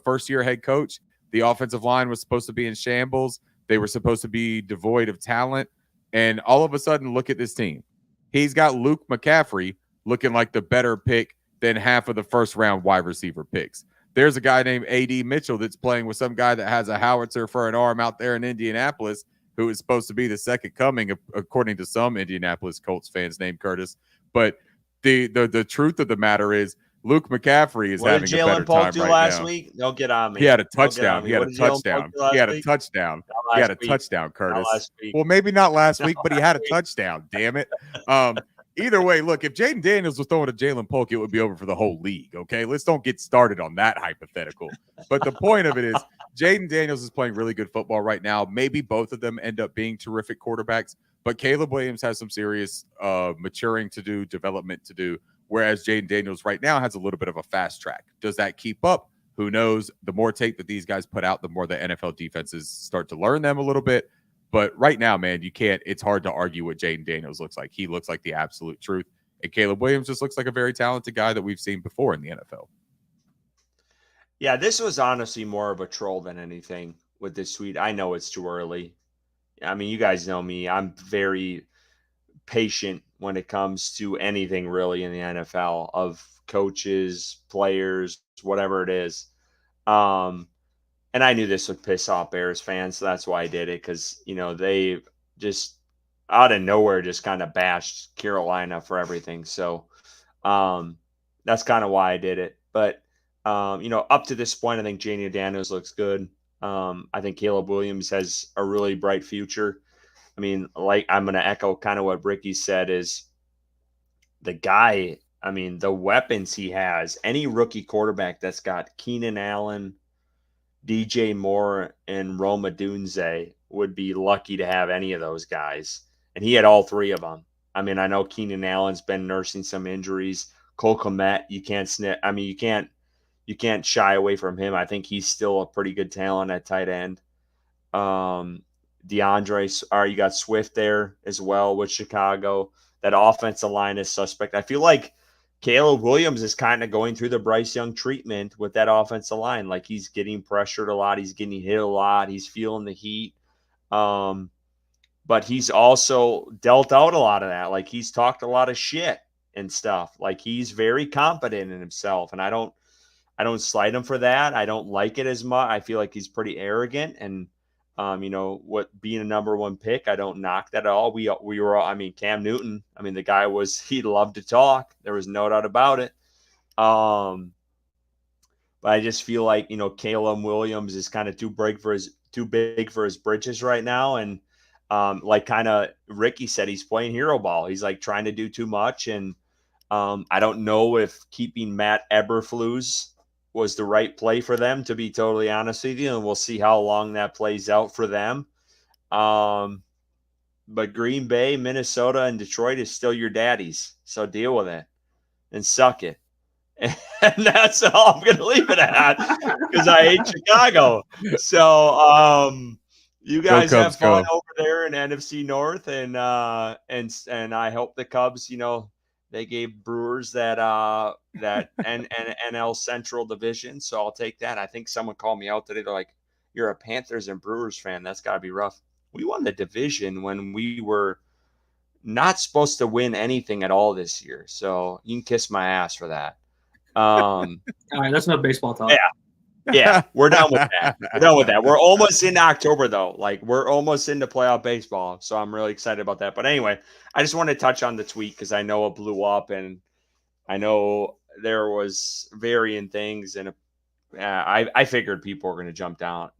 first-year head coach. The offensive line was supposed to be in shambles. They were supposed to be devoid of talent. And all of a sudden, look at this team. He's got Luke McCaffrey looking like the better pick than half of the first-round wide receiver picks. There's a guy named A.D. Mitchell that's playing with some guy that has a howitzer for an arm out there in Indianapolis, who is supposed to be the second coming, according to some Indianapolis Colts fans named Curtis. But the truth of the matter is Luke McCaffrey is having a better time right last now. week? Don't get on me. He had a touchdown. He had a touchdown. He had a touchdown. He had a touchdown, Curtis. Well, maybe not last week, but he had a touchdown. Damn it. Either way, look, if Jaden Daniels was throwing to Jalen Polk, it would be over for the whole league, okay? Let's don't get started on that hypothetical. But the point of it is Jaden Daniels is playing really good football right now. Maybe both of them end up being terrific quarterbacks, but Caleb Williams has some serious maturing to do, development to do, whereas Jaden Daniels right now has a little bit of a fast track. Does that keep up? Who knows? The more tape that these guys put out, the more the NFL defenses start to learn them a little bit. But right now, man, you can't. It's hard to argue what Jaden Daniels looks like. He looks like the absolute truth. And Caleb Williams just looks like a very talented guy that we've seen before in the NFL. Yeah, this was honestly more of a troll than anything with this tweet. I know it's too early. I mean, you guys know me. I'm very patient when it comes to anything really in the NFL, of coaches, players, whatever it is. And I knew this would piss off Bears fans, so that's why I did it, because, they just out of nowhere just kind of bashed Carolina for everything. So that's kind of why I did it. But, up to this point, I think Jaden Daniels looks good. I think Caleb Williams has a really bright future. I mean, like, I'm going to echo kind of what Ricky said, is the guy, I mean, the weapons he has, any rookie quarterback that's got Keenan Allen, DJ Moore, and Rome Odunze would be lucky to have any of those guys. And he had all three of them. I mean, I know Keenan Allen's been nursing some injuries. Cole Kmet, you can't snip. I mean, you can't shy away from him. I think he's still a pretty good talent at tight end. DeAndre, or you got Swift there as well with Chicago. That offensive line is suspect. I feel like Caleb Williams is kind of going through the Bryce Young treatment with that offensive line. Like he's getting pressured a lot. He's getting hit a lot. He's feeling the heat. But he's also dealt out a lot of that. Like he's talked a lot of shit and stuff. Like he's very confident in himself. And I don't slight him for that. I don't like it as much. I feel like he's pretty arrogant and, what being a number one pick, I don't knock that at all. We were all, I mean, Cam Newton, I mean, the guy he loved to talk. There was no doubt about it. But I just feel like, Caleb Williams is kind of too big for his britches right now. And like kind of Ricky said, he's playing hero ball. He's like trying to do too much. And I don't know if keeping Matt Eberflus was the right play for them, to be totally honest with you. And we'll see how long that plays out for them. But Green Bay, Minnesota, and Detroit is still your daddies. So deal with it and suck it. And that's all I'm going to leave it at because I hate Chicago. So you guys have fun over there in NFC North. And I hope the Cubs, they gave Brewers that NL Central division, so I'll take that. I think someone called me out today. They're like, "You're a Panthers and Brewers fan. That's got to be rough." We won the division when we were not supposed to win anything at all this year, so you can kiss my ass for that. All right, that's not baseball talk. Yeah, we're done with that. We're almost into October, though. Like, we're almost into playoff baseball, so I'm really excited about that. But anyway, I just want to touch on the tweet because I know it blew up, and I know there was varying things, and I figured people were going to jump down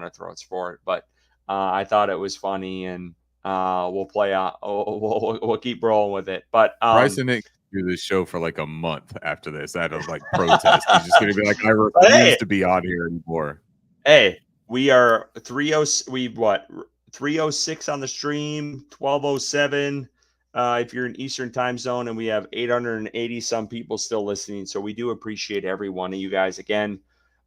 our throats for it. But I thought it was funny, and we'll play out. We'll keep rolling with it. But Bryson ain't do this show for like a month after this out of like protest. He's just gonna be like, I refuse to be on here anymore. Hey, we are 306 on the stream, 1207 if you're in Eastern time zone, and we have 880 some people still listening. So we do appreciate every one of you guys. Again,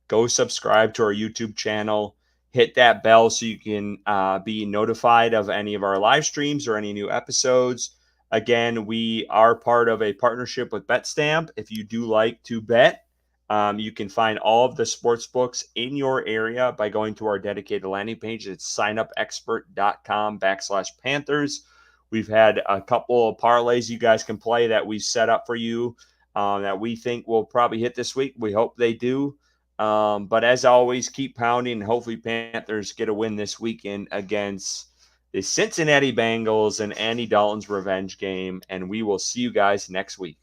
go subscribe to our YouTube channel, hit that bell so you can be notified of any of our live streams or any new episodes. Again, we are part of a partnership with BetStamp. If you do like to bet, you can find all of the sports books in your area by going to our dedicated landing page. It's signupexpert.com/Panthers. We've had a couple of parlays you guys can play that we've set up for you that we think will probably hit this week. We hope they do. But as always, keep pounding. Hopefully Panthers get a win this weekend against the Cincinnati Bengals and Andy Dalton's revenge game. And we will see you guys next week.